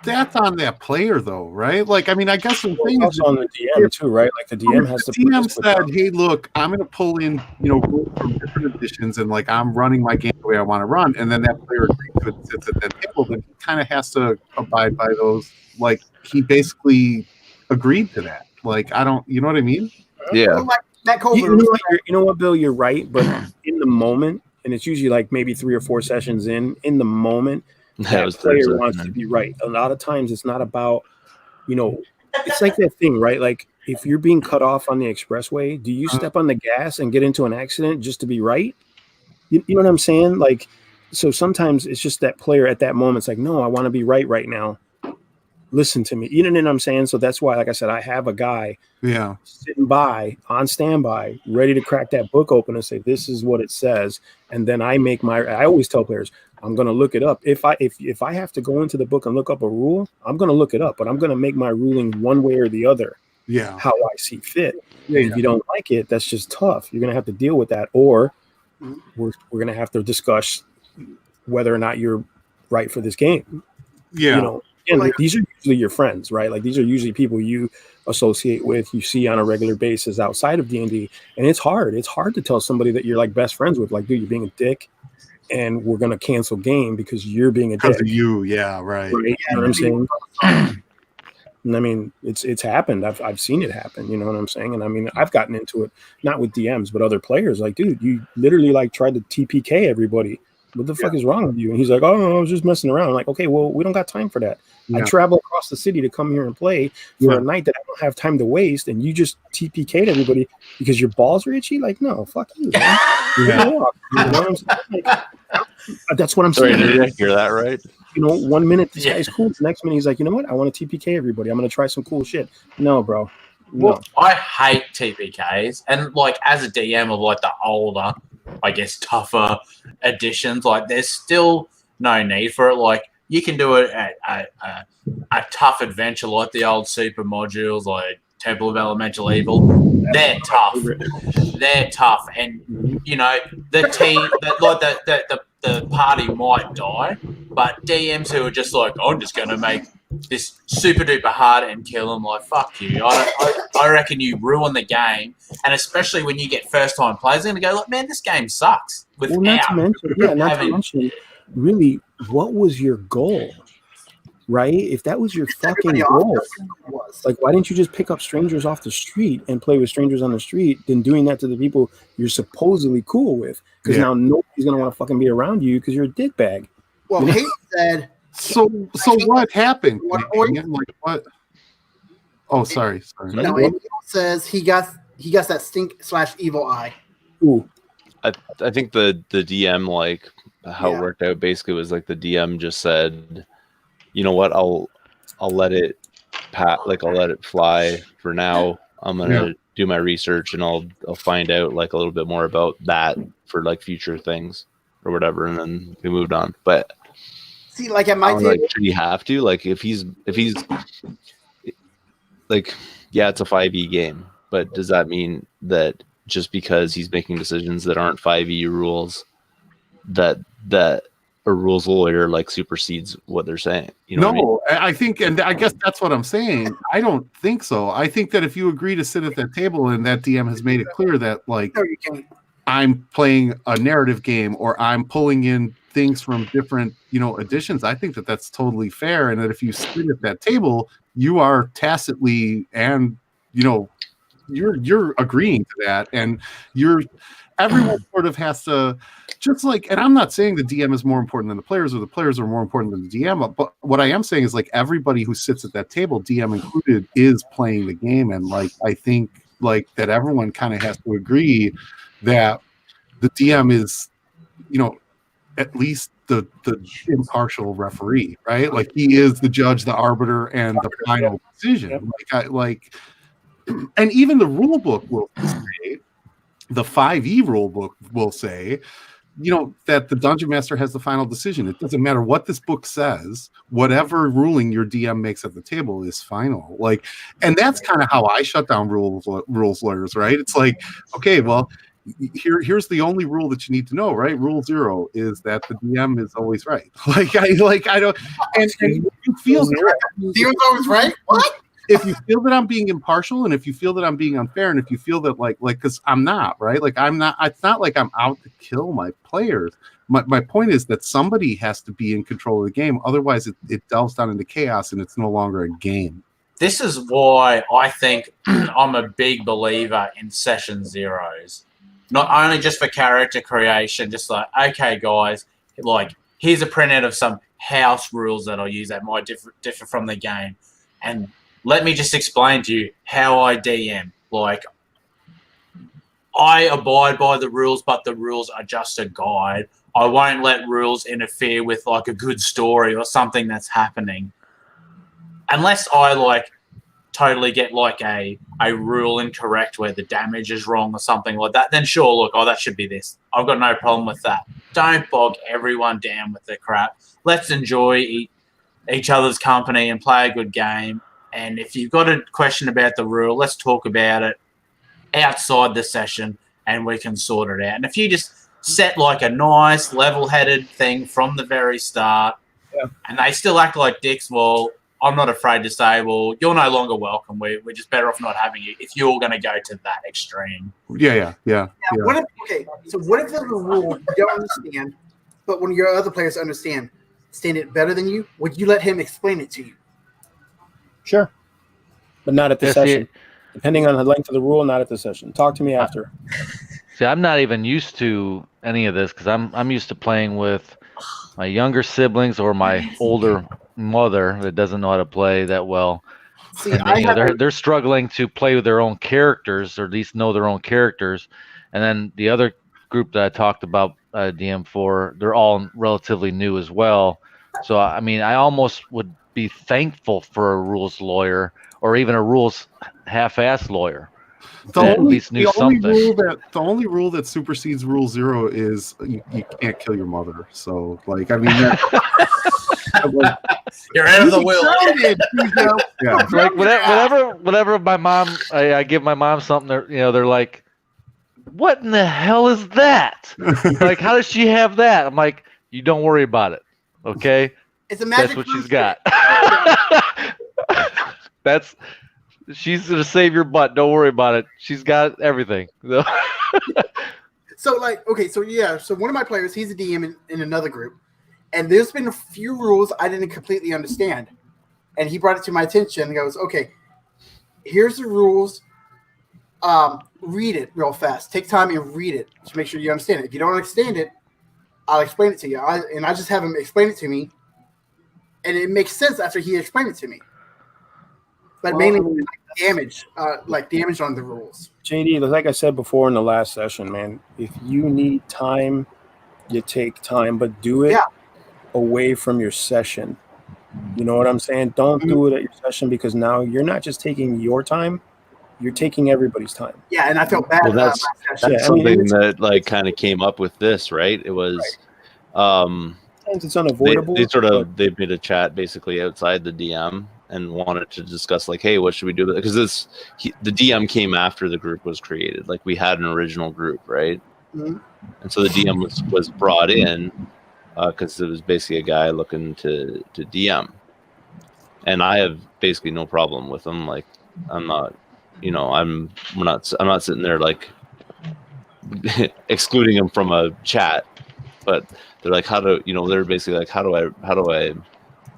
that's on that player though, right? Like, I mean, I guess the thing is on the DM too, right? Like the DM has to. DM said, "Hey, look, I'm going to pull in, you know, rules from different editions, and like I'm running my game the way I want to run." And then that player agrees to it, sits at that table, then he kind of has to abide by those. Like, he basically agreed to that. Like, I don't, you know what I mean? Yeah. Well, like that you know what, Bill? You're right, but in the moment, and it's usually like maybe 3 or 4 sessions in the moment. That player wants to be right. A lot of times it's not about, you know, it's like that thing, right? Like if you're being cut off on the expressway, do you step on the gas and get into an accident just to be right? You know what I'm saying? Like, so sometimes it's just that player at that moment. It's like, no, I want to be right now. Listen to me. You know what I'm saying? So that's why, like I said, I have a guy sitting by on standby, ready to crack that book open and say, this is what it says. And then I always tell players, I'm going to look it up. If I have to go into the book and look up a rule, I'm going to look it up, but I'm going to make my ruling one way or the other. Yeah. How I see fit. If you don't like it, that's just tough. You're going to have to deal with that, or we're going to have to discuss whether or not you're right for this game. Yeah. You know, and like, these are usually your friends, right? Like these are usually people you associate with, you see on a regular basis outside of D&D. And it's hard. It's hard to tell somebody that you're like best friends with, like, dude, you're being a dick and we're going to cancel game because you're being a dick. Because of you. Yeah. Right. You know what I'm saying? And I mean, it's happened. I've seen it happen. You know what I'm saying? And I mean, I've gotten into it, not with DMs, but other players. Like, dude, you literally like tried to TPK everybody. What the fuck is wrong with you? And he's like, oh, I was just messing around. I'm like, okay, well, we don't got time for that. I travel across the city to come here and play for a night that I don't have time to waste, and you just TPK'd everybody because your balls are itchy? Like, no, fuck you, man. You know what I'm saying? Like, that's what I'm saying. Did I hear that right? You know, 1 minute this guy's cool. The next minute he's like, you know what? I want to TPK everybody. I'm going to try some cool shit. No, bro. No. Well, I hate TPKs. And like as a DM of like the older, I guess, tougher editions, like there's still no need for it. Like you can do it at a tough adventure like the old super modules, like Temple of Elemental Evil. They're tough. They're tough, and you know the team, the party might die, but DMs who are just like, I'm just going to make this super duper hard and kill them. Like, fuck you. I reckon you ruin the game, and especially when you get first time players, they're going to go like, man, this game sucks. Not to mention, really, what was your goal? right? If that was your fucking Everybody goal, was. like, why didn't you just pick up strangers off the street and play with strangers on the street than doing that to the people you're supposedly cool with? Because now nobody's gonna want to fucking be around you because you're a dickbag. Well, Hayden said. So what happened? What? Like what? Oh, sorry. No, Emil says he got that stink/evil eye. Ooh. I think the DM, like how it worked out basically was like the DM just said, you know what, I'll let it I'll let it fly for now. I'm gonna do my research and I'll find out like a little bit more about that for like future things or whatever, and then we moved on. But see, like at my table, like, should he have to, like, if he's like, yeah, it's a 5e game, but does that mean that just because he's making decisions that aren't 5e rules, that a rules lawyer like supersedes what they're saying? You know no, what I mean? I think, and I guess that's what I'm saying. I don't think so. I think that if you agree to sit at that table and that DM has made it clear that, like, no, you can't. I'm playing a narrative game or I'm pulling in things from different, editions, I think that that's totally fair. And that if you sit at that table, you are tacitly and, you're agreeing to that, and everyone sort of has to, just like, and I'm not saying the DM is more important than the players or the players are more important than the DM, but what I am saying is, like, everybody who sits at that table, DM included, is playing the game. And, like, I think, like, that everyone kind of has to agree that the DM is, at least the impartial referee, right? Like, he is the judge, the arbiter, and the final decision. And even the rule book will say, the 5e rule book will say, that the dungeon master has the final decision. It doesn't matter what this book says, whatever ruling your DM makes at the table is final. Like, and that's kind of how I shut down rules lawyers, right? It's like, okay, well, here's the only rule that you need to know, right? Rule 0 is that the DM is always right. I don't, and you feel DM's always right. What? If you feel that I'm being impartial, and if you feel that I'm being unfair, and if you feel that like because I'm not, right? Like, I'm not. It's not like I'm out to kill my players. My point is that somebody has to be in control of the game. Otherwise, it delves down into chaos, and it's no longer a game. This is why I think I'm a big believer in session zeros. Not only just for character creation, just like, okay, guys, like, here's a printout of some house rules that I'll use that might differ from the game, and let me just explain to you how I DM. Like, I abide by the rules, but the rules are just a guide. I won't let rules interfere with, like, a good story or something that's happening. Unless I, like, totally get, like, a rule incorrect where the damage is wrong or something like that, then sure, look, that should be this. I've got no problem with that. Don't bog everyone down with the crap. Let's enjoy each other's company and play a good game. And if you've got a question about the rule, let's talk about it outside the session and we can sort it out. And if you just set, like, a nice level-headed thing from the very start, and they still act like dicks, well, I'm not afraid to say, well, you're no longer welcome. We're just better off not having you if you're going to go to that extreme. Yeah. What if there's a rule you don't understand, but one of your other players understand it better than you? Would you let him explain it to you? Sure, but not at the session. Depending on the length of the rule, not at the session. Talk to me after. See, I'm not even used to any of this because I'm used to playing with my younger siblings or my older mother that doesn't know how to play that well. See, and they're struggling to play with their own characters, or at least know their own characters. And then the other group that I talked about, DM4, they're all relatively new as well. So I mean, I almost would be thankful for a rules lawyer or even a rules half-ass lawyer. The only rule that supersedes Rule 0 is you can't kill your mother. So, like, I mean, you're out of the will. Yeah. Like, whenever my mom, I give my mom something, they're like, "What in the hell is that? Like, how does she have that?" I'm like, "You don't worry about it, okay? It's a magic. That's what she's got. She's gonna save your butt. Don't worry about it. She's got everything." So, like, okay, so one of my players, he's a DM in another group, And there's been a few rules I didn't completely understand. And he brought it to my attention and goes, okay, here's the rules. Read it real fast. Take time and read it to make sure you understand it. If you don't understand it, I'll explain it to you. I just have him explain it to me. And it makes sense after he explained it to me. But mainly damage on the rules. JD, like I said before in the last session, man, if you need time, you take time, but do it away from your session. You know what I'm saying? Don't do it at your session, because now you're not just taking your time, you're taking everybody's time. Yeah, and I felt bad. Well, that's something that like kind of came up with this, right? It was it's unavoidable. They made a chat basically outside the DM and wanted to discuss like, hey, what should we do? Because the DM came after the group was created. Like we had an original group, right? Mm-hmm. And so the DM was brought in because it was basically a guy looking to DM, and I have basically no problem with him. Like I'm not, I'm not sitting there like excluding him from a chat, but they're like, they're basically like, how do I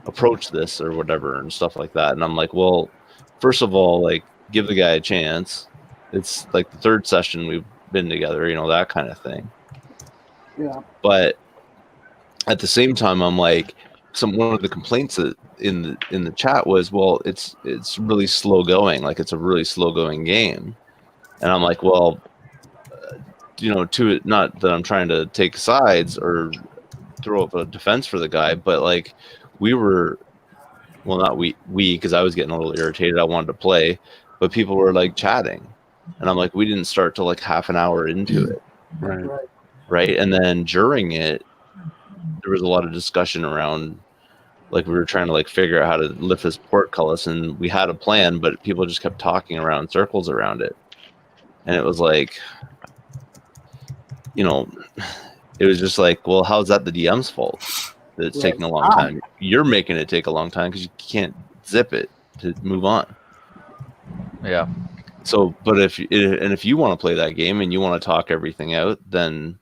approach this or whatever and stuff like that. And I'm like, well, first of all, like give the guy a chance. It's like the third session we've been together, that kind of thing. Yeah. But at the same time, I'm like, one of the complaints that in the chat was, well, it's really slow going. Like it's a really slow going game. And I'm like, well, to it, not that I'm trying to take sides or throw up a defense for the guy, but like not we, because I was getting a little irritated. I wanted to play, but people were like chatting. And I'm like, we didn't start till like half an hour into it. Right. And then during it, there was a lot of discussion around, like we were trying to like figure out how to lift this portcullis, and we had a plan, but people just kept talking around circles around it. And it was like, it was just like, well, how's that the DM's fault that it's taking a long time? You're making it take a long time because you can't zip it to move on. Yeah. So, but if you want to play that game and you want to talk everything out, then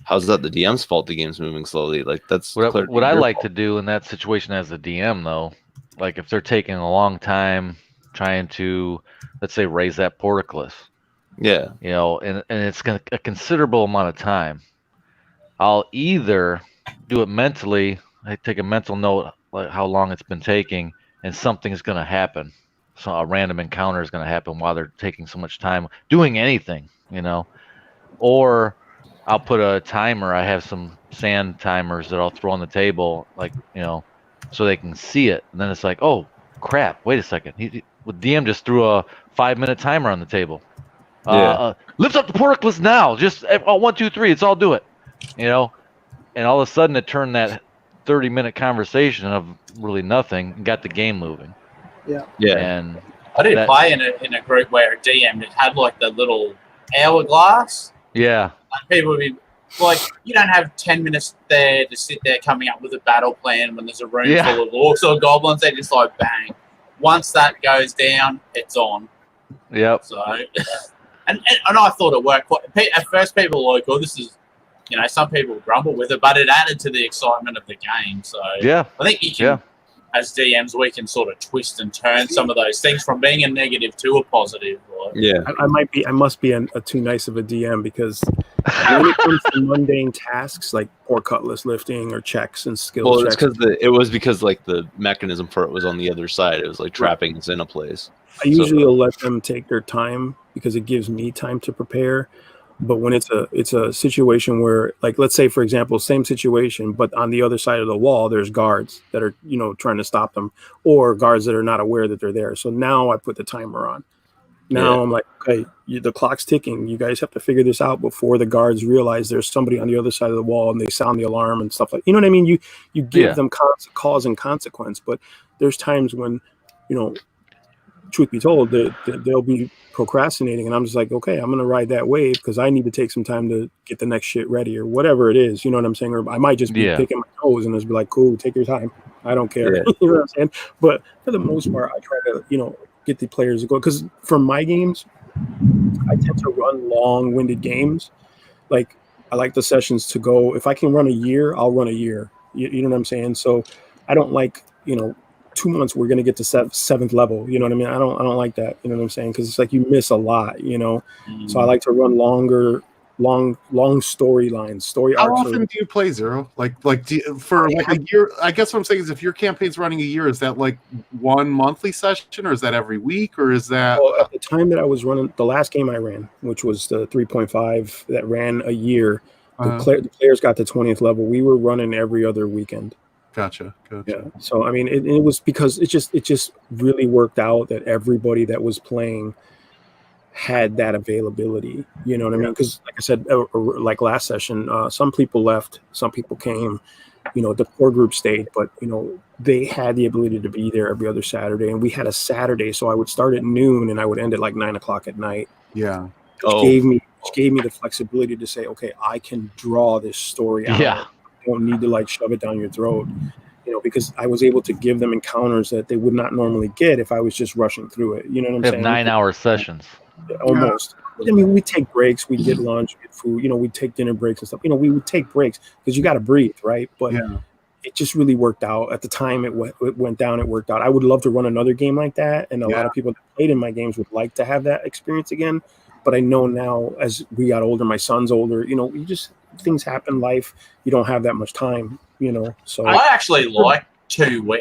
how's that the DM's fault the game's moving slowly? Like that's what I like to do in that situation as a DM though, like if they're taking a long time trying to, let's say, raise that portcullis. Yeah. And it's a considerable amount of time. I'll either do it mentally, I take a mental note like how long it's been taking, and something's going to happen. So a random encounter is going to happen while they're taking so much time doing anything, or I'll put a timer. I have some sand timers that I'll throw on the table, like, so they can see it. And then it's like, oh crap, wait a second. The DM just threw a 5-minute timer on the table. Lift up the portcullis now. Just 1, 2, 3. Let's all do it. And all of a sudden it turned that 30-minute conversation of really nothing and got the game moving. Yeah. Yeah. And I did play in a group where a DM had like the little hourglass. Yeah. Like people would be like, you don't have 10 minutes there to sit there coming up with a battle plan when there's a room full of orcs or goblins. They just like bang. Once that goes down, it's on. Yep. So, and I thought it worked. At first, people were like, "Oh, this is," some people grumble with it, but it added to the excitement of the game. So, I think you can, as DMs, we can sort of twist and turn some of those things from being a negative to a positive. I must be a too nice of a DM, because when it comes to mundane tasks like portcullis lifting or checks and skill checks, because like the mechanism for it was on the other side. It was like trapping us in a place. I usually will let them take their time because it gives me time to prepare. But when it's a situation where, like, let's say, for example, same situation, but on the other side of the wall, there's guards that are, trying to stop them, or guards that are not aware that they're there. So now I put the timer on. Now I'm like, okay, the clock's ticking. You guys have to figure this out before the guards realize there's somebody on the other side of the wall and they sound the alarm and stuff like, you know what I mean? You give them cause and consequence, but there's times when, truth be told, they'll be procrastinating, and I'm just like, okay, I'm going to ride that wave because I need to take some time to get the next shit ready or whatever it is. You know what I'm saying? Or I might just be picking my toes and just be like, cool, take your time. I don't care. You know what I'm saying? But for the most part, I try to, get the players to go, because for my games, I tend to run long-winded games. Like, I like the sessions to go, if I can run a year, I'll run a year. You know what I'm saying? So I don't like, 2 months we're going to get to seventh level. You know what I mean? I don't like that. You know what I'm saying? Because it's like you miss a lot. So I like to run longer, long storylines, story How arcs. often do you play Zero? For like a year? I guess what I'm saying is, if your campaign's running a year, is that like one monthly session, or is that every week, or is that? Well, at the time that I was running the last game I ran, which was the 3.5 that ran a year, the players got to 20th level. We were running every other weekend. Gotcha. Yeah. So I mean, it was because it just really worked out that everybody that was playing had that availability. You know what I mean? Because like I said, like last session, some people left, some people came. The core group stayed, but they had the ability to be there every other Saturday, and we had a Saturday, so I would start at noon and I would end at like 9 o'clock at night. Yeah. Which gave me the flexibility to say, okay, I can draw this story out. Yeah. I don't need to like shove it down your throat, because I was able to give them encounters that they would not normally get if I was just rushing through it. You know what I'm saying? 9-hour sessions. Almost. I mean, we take breaks, we'd get lunch, we'd get food, we'd take dinner breaks and stuff. We would take breaks because you got to breathe, right? But it just really worked out. At the time it went down, it worked out. I would love to run another game like that. And a lot of people that played in my games would like to have that experience again. But I know now, as we got older, my son's older, things happen, life, you don't have that much time, so. I actually like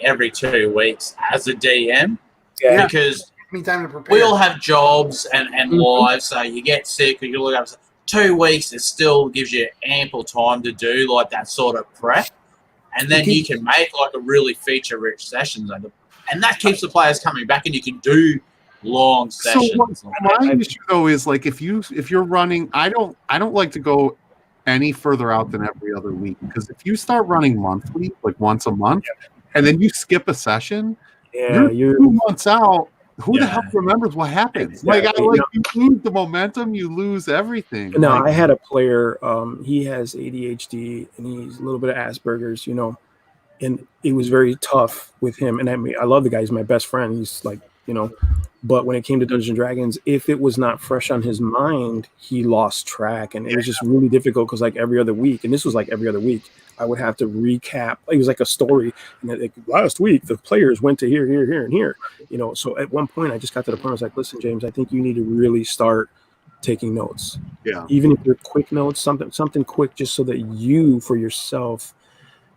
every 2 weeks as a DM because time to prepare. we all have jobs and lives, so you get sick or you look up. 2 weeks, it still gives you ample time to do like that sort of prep, and then you can make like a really feature-rich sessions, and that keeps the players coming back, and you can do long sessions. So my issue though is like if you're running, I don't like to go any further out than every other week, because if you start running monthly, like once a month, and then you skip a session, you're 2 months out. Who the hell remembers what happened? Exactly. You lose the momentum, you lose everything. No, I had a player. He has ADHD and he's a little bit of Asperger's, and it was very tough with him. And I love the guy; he's my best friend. He's like, but when it came to Dungeons and Dragons, if it was not fresh on his mind, he lost track, and it was just really difficult because like every other week, and this was like every other week, I would have to recap. It was like a story, and like last week the players went to here, and here. So at one point I just got to the point I was like, listen, James, I think you need to really start taking notes. Yeah. Even if they're quick notes, something quick, just so that you for yourself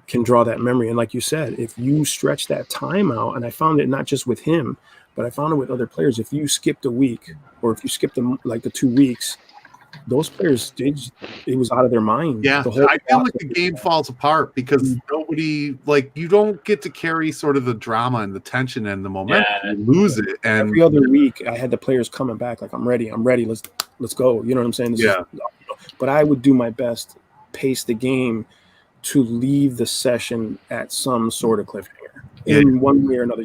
can draw that memory. And like you said, if you stretch that time out, and I found it not just with him, but I found it with other players. If you skipped a week, or if you skipped like the 2 weeks, those players it was out of their mind. Yeah, I feel like the game falls apart because nobody, like, you don't get to carry sort of the drama and the tension and the momentum. Yeah. You lose it. And every other week, I had the players coming back like, I'm ready. Let's go. You know what I'm saying? But I would do my best, pace the game to leave the session at some sort of cliffhanger in one way or another.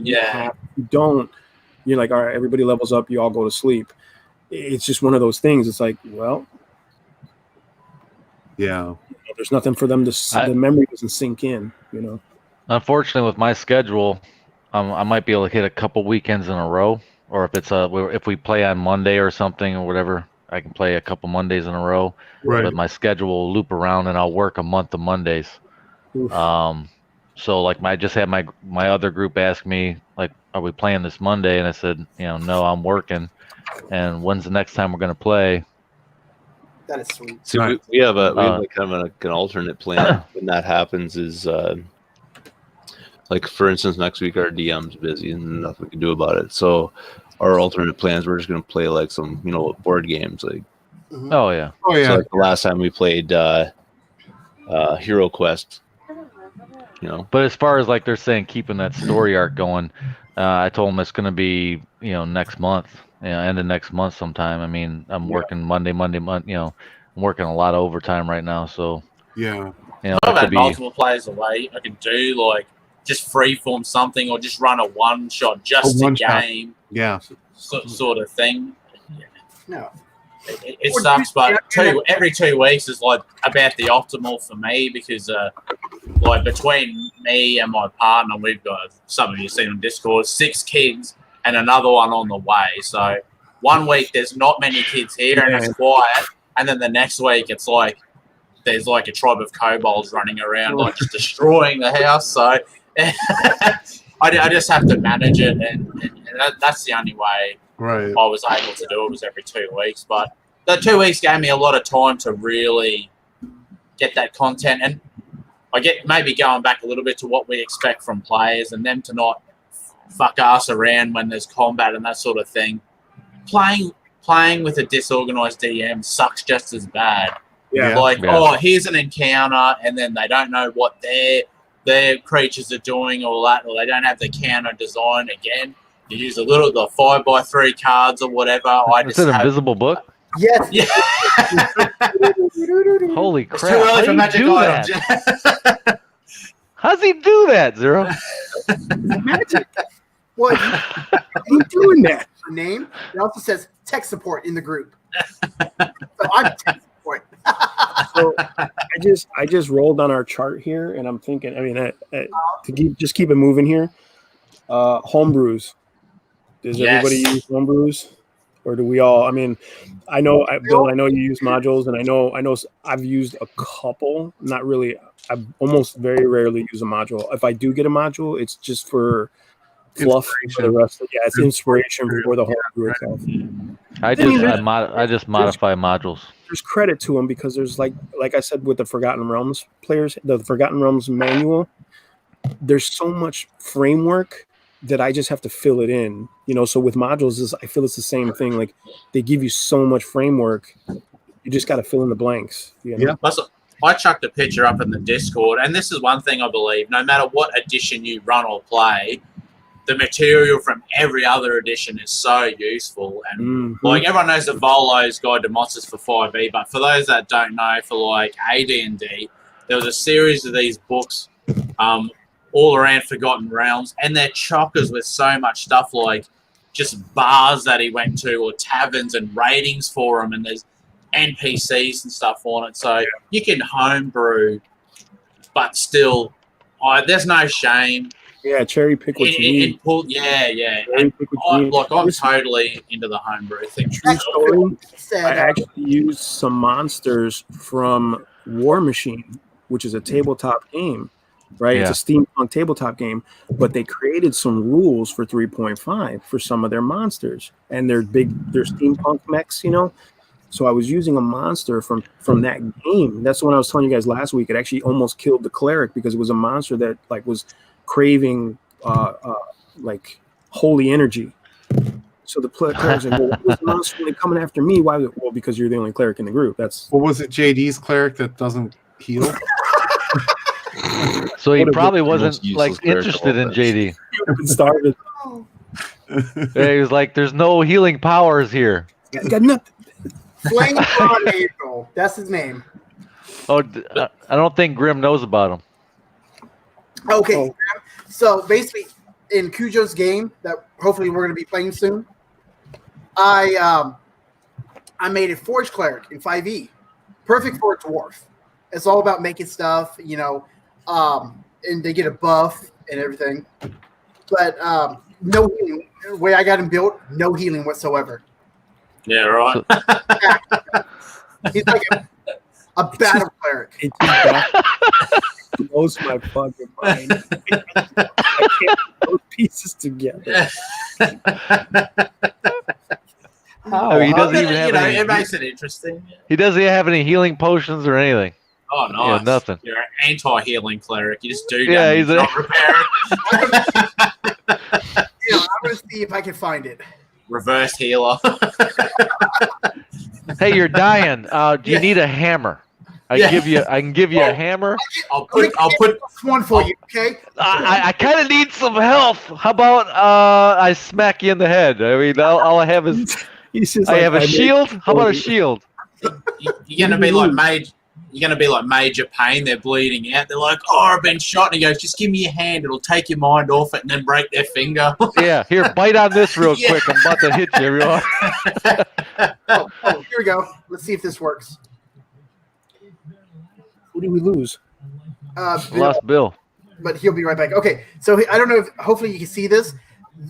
You're like, all right, everybody levels up, you all go to sleep. It's just one of those things. It's like, well, there's nothing for them to the memory doesn't sink in, Unfortunately, with my schedule, I might be able to hit a couple weekends in a row, or if we play on Monday or something or whatever, I can play a couple Mondays in a row. Right. But my schedule will loop around, and I'll work a month of Mondays. Oof. So like I just had my other group ask me, like, are we playing this Monday? And I said, no, I'm working. And when's the next time we're going to play? That is sweet. So we have like kind of an alternate plan when that happens is like, for instance, next week our DM's busy and nothing we can do about it. So our alternate plans, we're just going to play like some, board games. Like, Oh yeah. Oh yeah. so like the last time we played Hero Quest, But as far as like they're saying keeping that story arc going, I told them it's going to be next month, end of next month sometime. I mean, I'm working Monday, I'm working a lot of overtime right now, so I've had multiple players away. I can do like just freeform something, or just run a one shot, just a game, sort of thing. No. It sucks, but every 2 weeks is like about the optimal for me, because like between me and my partner, we've got, some of you seen on Discord, 6 kids and another one on the way. So 1 week there's not many kids here and it's quiet, and then the next week it's like there's like a tribe of kobolds running around, like just destroying the house. So I just have to manage it, and that's the only way I was able to do it, was every 2 weeks. But the 2 weeks gave me a lot of time to really get that content, and I get maybe going back a little bit to what we expect from players, and them to not fuck ass around when there's combat and that sort of thing. Playing with a disorganized DM sucks just as bad. Oh, here's an encounter, and then they don't know what their creatures are doing, or they don't have the counter design. Again, you use the 5x3 cards or whatever. It's an invisible book. Yes. Yeah. Holy crap! Too early for magic items. How's he do that, Zero? Magic. What? You doing that? Name. It also says tech support in the group. So I'm tech support. So I just rolled on our chart here, and I'm thinking. I mean, to keep it moving here. Homebrews. Does everybody use homebrews, or do we all? I mean, I know Bill. I know you use modules, and I know I've used a couple. Not really. I almost very rarely use a module. If I do get a module, it's just for fluff for the rest of it's inspiration for the whole group itself. I just modify modules. There's credit to them because there's like I said with the Forgotten Realms players, the Forgotten Realms manual, there's so much framework that I just have to fill it in. So with modules, I feel it's the same thing. Like they give you so much framework, you just got to fill in the blanks. Yeah. I chucked a picture up in the Discord, and this is one thing I believe: no matter what edition you run or play, the material from every other edition is so useful. And like everyone knows the Volo's Guide to Monsters for 5e, but for those that don't know, for like AD&D, there was a series of these books all around Forgotten Realms, and they're chockers with so much stuff, like just bars that he went to, or taverns and ratings for them, and there's NPCs and stuff on it. So you can homebrew, but still, there's no shame. Yeah, cherry pick what you need. I'm totally into the homebrew thing. True story. I actually used some monsters from War Machine, which is a tabletop game, right? Yeah. It's a steampunk tabletop game, but they created some rules for 3.5 for some of their monsters, and they're steampunk mechs, So I was using a monster from that game. That's when I was telling you guys last week. It actually almost killed the cleric because it was a monster that was craving like holy energy. So the cleric's like, well, why was the monster really coming after me? Why? Well, because you're the only cleric in the group. That's what was it? JD's cleric that doesn't heal. So he probably wasn't interested in JD. Started. Yeah, he was like, "There's no healing powers here." Got nothing. Flame Tornado. That's his name. Oh, I don't think Grim knows about him. Okay, so basically, in Cujo's game that hopefully we're going to be playing soon, I made a Forge Cleric in 5e, perfect for a dwarf. It's all about making stuff, and they get a buff and everything. But no healing. The way I got him built, no healing whatsoever. Yeah, right. He's like a battle cleric. It just blows my fucking mind. I can't put those pieces together. He doesn't even have any. It makes it interesting. He doesn't have any healing potions or anything. Oh, nice. Yeah, nothing. You're an anti-healing cleric. You just do he's not repair it. I'm going to see if I can find it. Reverse healer. Hey, you're dying. Do you need a hammer? I can give you a hammer. I'll put one for you, okay? I kind of need some health. How about I smack you in the head? I mean, all I have is I have a shield. How about a shield? You're gonna be like mage. You're gonna be like Major Pain. They're bleeding out. They're like, "Oh, I've been shot." And he goes, "Just give me your hand. It'll take your mind off it, and then break their finger." Yeah, here, bite on this real quick. I'm about to hit you, everyone. Oh, here we go. Let's see if this works. Who did we lose? Lost Bill. But he'll be right back. Okay, so I don't know if hopefully you can see this.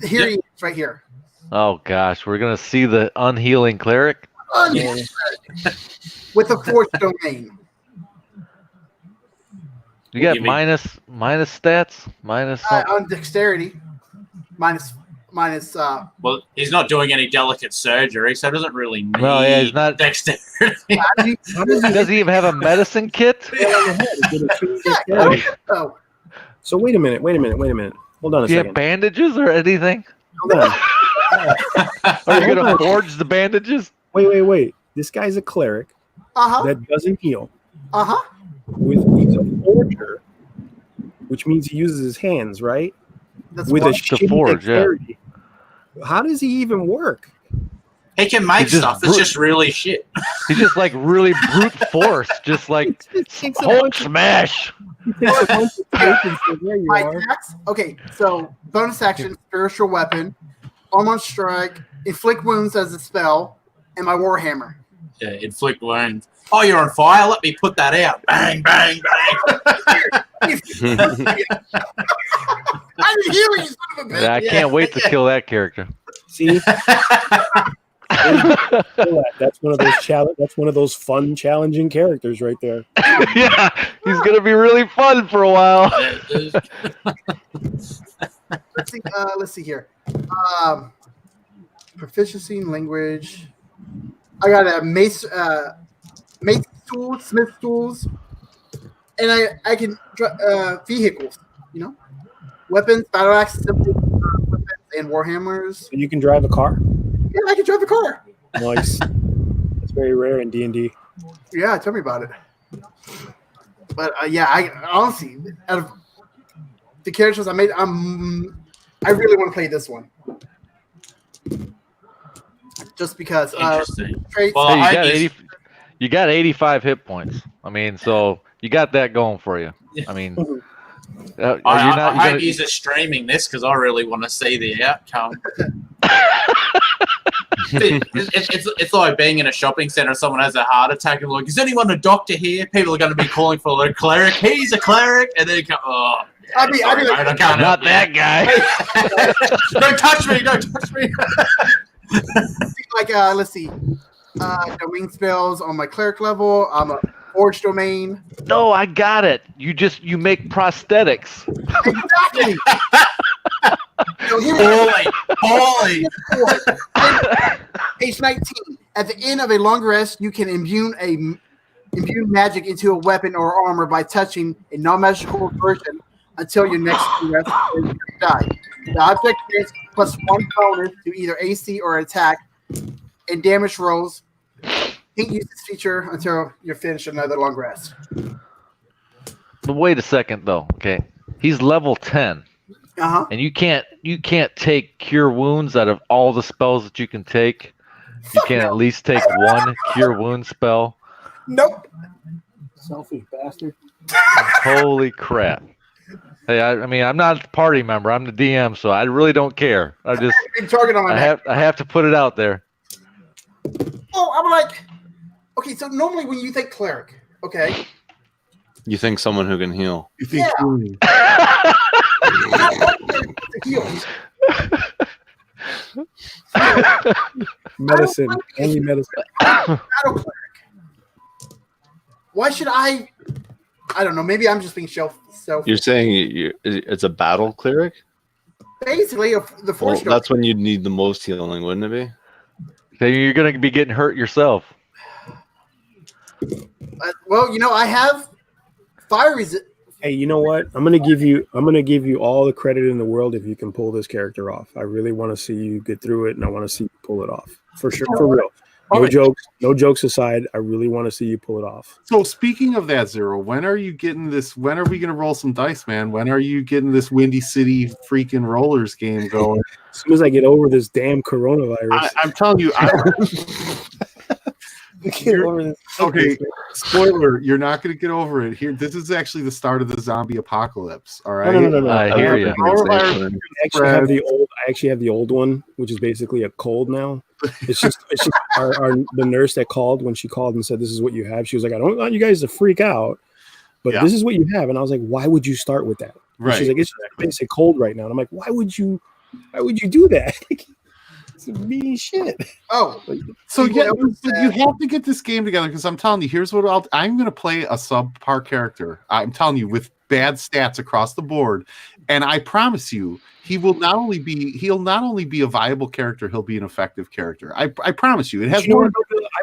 Here he is, right here. Oh gosh, we're gonna see the unhealing cleric. With a force domain. You got minus stats, minus on dexterity, minus. Well, he's not doing any delicate surgery, so it doesn't really need he's not dexterity. Does he even have a medicine kit? So wait a minute. Hold on a Do you second. have bandages or anything? Hold on. Are you gonna forge the bandages? Wait. This guy's a cleric that doesn't heal. He's a forger, which means he uses his hands, right? That's with a to forge, dexterity. How does he even work? He can make stuff. It's just really shit. He's just like really brute force, just like Hulk smash. My attacks. Okay, so bonus action, spiritual weapon, armor strike, inflict wounds as a spell, and my warhammer. Yeah, inflict wounds. Oh, you're on fire. Let me put that out. Bang, bang, bang. I didn't hear you, son of a bitch. Yeah, I can't wait to kill that character. See, that's one of those That's one of those fun, challenging characters right there. Yeah, he's gonna be really fun for a while. Let's see here. Proficiency in language. I got a mace tools, smith tools, and I can vehicles. Weapons, battle axes, weapons, and warhammers. So you can drive a car? Yeah, I can drive a car. Nice. That's very rare in D&D. Yeah, tell me about it. But I honestly, out of the characters I made, I really want to play this one. Just because. Interesting. Traits. Well, Hey, you got 85 hit points. I mean, so you got that going for you. I mean, I hope he's streaming this because I really want to see the outcome. It's like being in a shopping center. Someone has a heart attack and like, is anyone a doctor here? People are going to be calling for a cleric. He's a cleric, and then you go, oh. Yeah, I'd be like, I can't not that guy. Don't touch me! Don't touch me! Like, let's see. Domain spells on my cleric level. I'm a forge domain. No, I got it. You make prosthetics. Exactly. Holy! Page 19. At the end of a long rest, you can imbue magic into a weapon or armor by touching a non-magical version until your next rest or you die. The object gets +1 bonus to either AC or attack and damage rolls. Can't use this feature until you're finished another long rest. But wait a second, though. Okay, he's level 10. And you can't take cure wounds out of all the spells that you can take. You can at least take one cure wound spell. Nope. Selfish bastard. Holy crap. Hey, I mean, I'm not a party member. I'm the DM, so I really don't care. I have to put it out there. Oh, I'm like, okay, so normally when you think cleric, okay. You think someone who can heal. You think Medicine. Only medicine. Battle cleric. Why should I don't know. Maybe I'm just being self. You're saying it's a battle cleric? Basically, the force. Well, that's when you'd need the most healing, wouldn't it be? So you're going to be getting hurt yourself. Well, I have fire resist. Hey, you know what? I'm gonna give you all the credit in the world if you can pull this character off. I really want to see you get through it, and I want to see you pull it off for sure, for real. No jokes aside. I really want to see you pull it off. So speaking of that, Zero, when are you getting this? When are we going to roll some dice, man? When are you getting this Windy City freaking rollers game going? As soon as I get over this damn coronavirus, I'm telling you. Okay, spoiler, you're not going to get over it here. This is actually the start of the zombie apocalypse. All right. No. I hear you. I actually have the old one, which is basically a cold now. It's just the nurse that called, when she called and said, this is what you have. She was like, I don't want you guys to freak out, but this is what you have. And I was like, why would you start with that? Right. She's like, it's just a basic cold right now. And I'm like, why would you do that? It's mean shit. Oh, so yeah, you have to get this game together because I'm telling you, here's what I'm going to play a subpar character. I'm telling you, with bad stats across the board, and I promise you, he'll not only be a viable character, he'll be an effective character. I promise you. It has more. I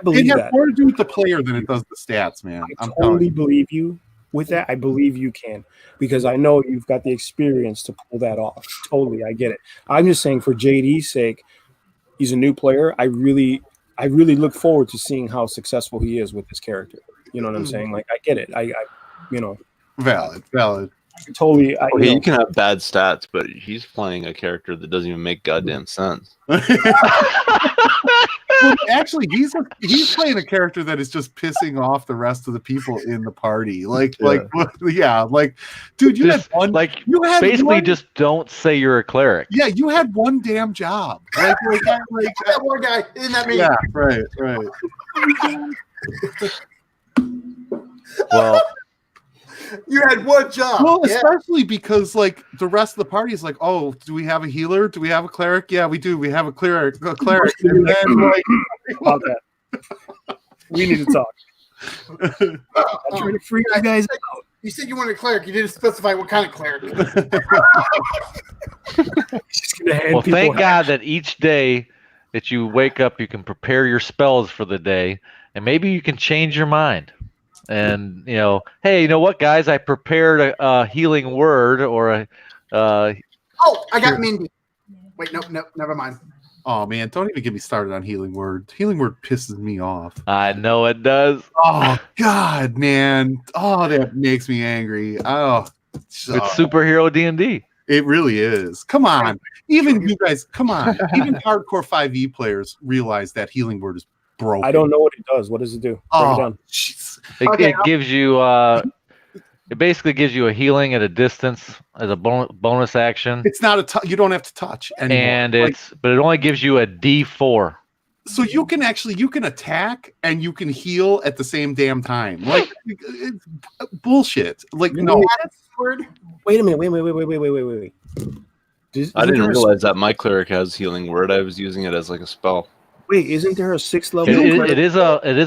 believe it has that. more to do with the player than it does the stats, man. I totally believe you with that. I believe you can, because I know you've got the experience to pull that off. Totally, I get it. I'm just saying, for JD's sake, he's a new player. I really look forward to seeing how successful he is with this character. You know what I'm saying? Like, I get it. I Valid. Totally. He can have bad stats, but he's playing a character that doesn't even make goddamn sense. Well, actually, he's playing a character that is just pissing off the rest of the people in the party. Like, dude, you just, had one. Like, you had basically one, just don't say you're a cleric. Yeah, you had one damn job. Like that one guy. Isn't that me? Yeah, right. Well, you had one job. Well, especially because like the rest of the party is like, oh, do we have a healer? Do we have a cleric? Yeah, we do. We have a cleric. And then, like, about that. We need to talk. I'm trying to free you guys out. You said you wanted a cleric. You didn't specify what kind of cleric. Well, thank God that each day that you wake up, you can prepare your spells for the day, and maybe you can change your mind. And hey, you know what, guys? I prepared a healing word or a. I got Mindy. Wait, nope, never mind. Oh man, don't even get me started on healing word. Healing word pisses me off. I know it does. Oh God, man. Oh, that makes me angry. Oh, it's superhero D&D. It really is. Come on, even you guys. Come on, even hardcore 5e players realize that healing word is broken. I don't know what it does. What does it do? It gives you. It basically gives you a healing at a distance as a bonus action. It's not you don't have to touch anymore. And but it only gives you a D4. So you can attack and you can heal at the same damn time. Like, it's bullshit. Like, no. Wait a minute. Wait. I didn't realize that my cleric has healing word. I was using it as like a spell. Wait, isn't there a 6th level? It is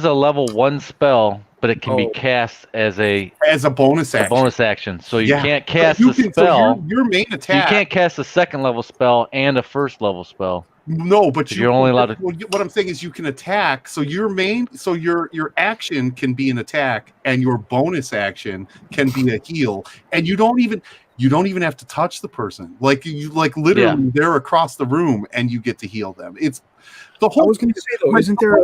a level 1 spell, but it can be cast as a bonus action. So you can't cast a spell. So your main attack. You can't cast a 2nd level spell and a 1st level spell. No, but you're only allowed to. What I'm saying is you can attack. So your action can be an attack, and your bonus action can be a heal, and you don't even have to touch the person. Like literally, they're across the room, and you get to heal them. It's the whole. I was going to say though, isn't there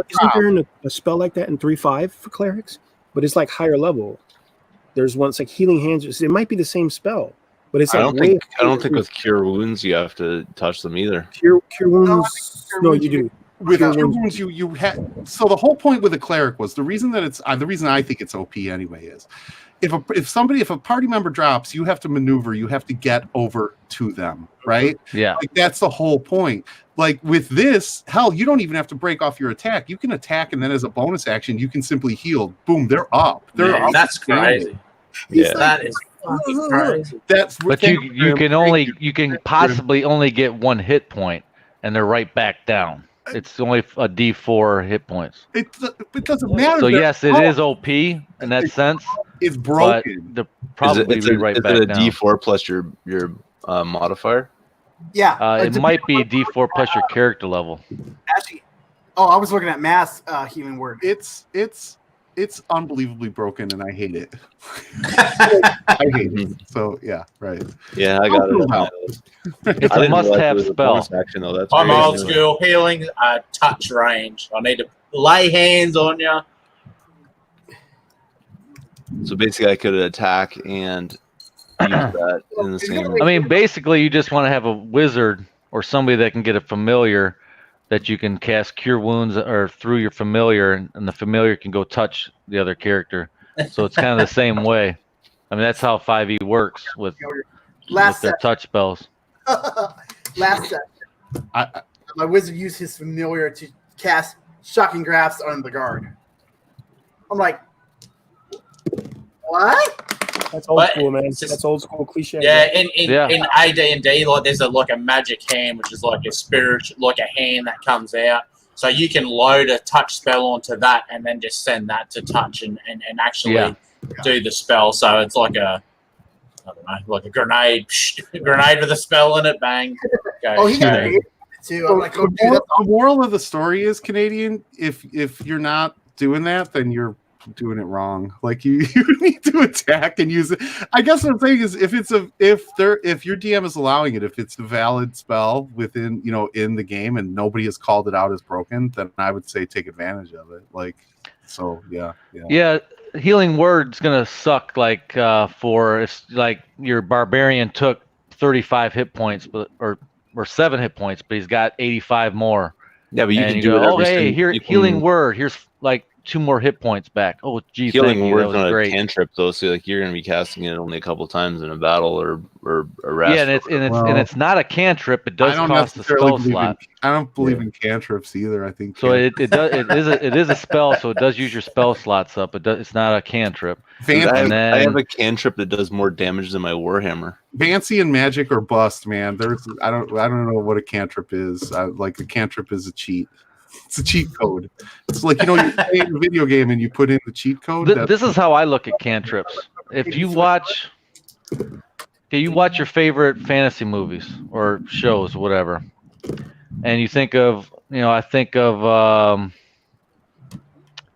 a spell like that in 3.5 for clerics? But it's like higher level. There's one. It's like healing hands. It might be the same spell, but it's. I don't think with cure wounds you have to touch them either. Cure wounds. No, you do. With cure wounds, you had. So the whole point with a cleric was the reason I think it's OP anyway is if a party member drops, you have to maneuver. You have to get over to them, right? Yeah. Like that's the whole point. Like with this, hell, you don't even have to break off your attack. You can attack, and then as a bonus action, you can simply heal. Boom, they're up. Up. That's crazy. Yeah, that is crazy. But you can possibly only get 1 hit point, and they're right back down. It's only a D4 hit points. It doesn't matter. So yes, it is OP in that sense. It's broken. But probably is it right is back it a down. D4 plus your modifier? Yeah. It might be D4 plus your character level. Actually, I was looking at mass healing word. It's unbelievably broken, and I hate it. I hate it. So yeah, right. Yeah, I got it. It's a must-have spell. Action, though. That's I'm old school. Healing touch range. I need to lay hands on you. So basically, I could attack and use that in the same. I mean, basically, you just want to have a wizard or somebody that can get a familiar that you can cast cure wounds or through your familiar, and the familiar can go touch the other character. So it's kind of the same way. I mean, that's how 5e works with their touch spells. Last set. My wizard used his familiar to cast shocking grasp on the guard. I'm like, what? That's old school, man. That's old school cliche. Yeah, in AD&D, like there's a magic hand, which is like a spirit, like a hand that comes out. So you can load a touch spell onto that, and then just send that to touch and actually do the spell. So it's like I don't know, like a grenade, grenade with a spell in it, bang. Go, Oh, he got go. it too. I'm like, oh, dude, that's The moral of the story is, Canadian, if you're not doing that, then you're doing it wrong. Like you need to attack and use it. I guess what I'm saying is if your DM is allowing it, if it's a valid spell within, in the game and nobody has called it out as broken, then I would say take advantage of it. Like, so yeah. Healing word's gonna suck. Like for if like your barbarian took 35 hit points, or 7 hit points, but he's got 85 more. Yeah, but you and can you do go, it. oh hey, here healing word. Here's like 2 more hit points back. Oh gee, healing word's that was not great. a cantrip though, so like you're gonna be casting it only a couple times in a battle or a rest. Yeah, and it's not a cantrip. It does cost a spell slot. I don't believe in cantrips either. I think so. It is a spell, so it does use your spell slots up. It's not a cantrip. I have a cantrip that does more damage than my Warhammer. Fancy and magic or bust, man. I don't know what a cantrip is. Like a cantrip is a cheat. It's a cheat code. It's like, you play a video game and you put in the cheat code. This is how I look at cantrips. If you watch your favorite fantasy movies or shows, whatever, and you think of, I think of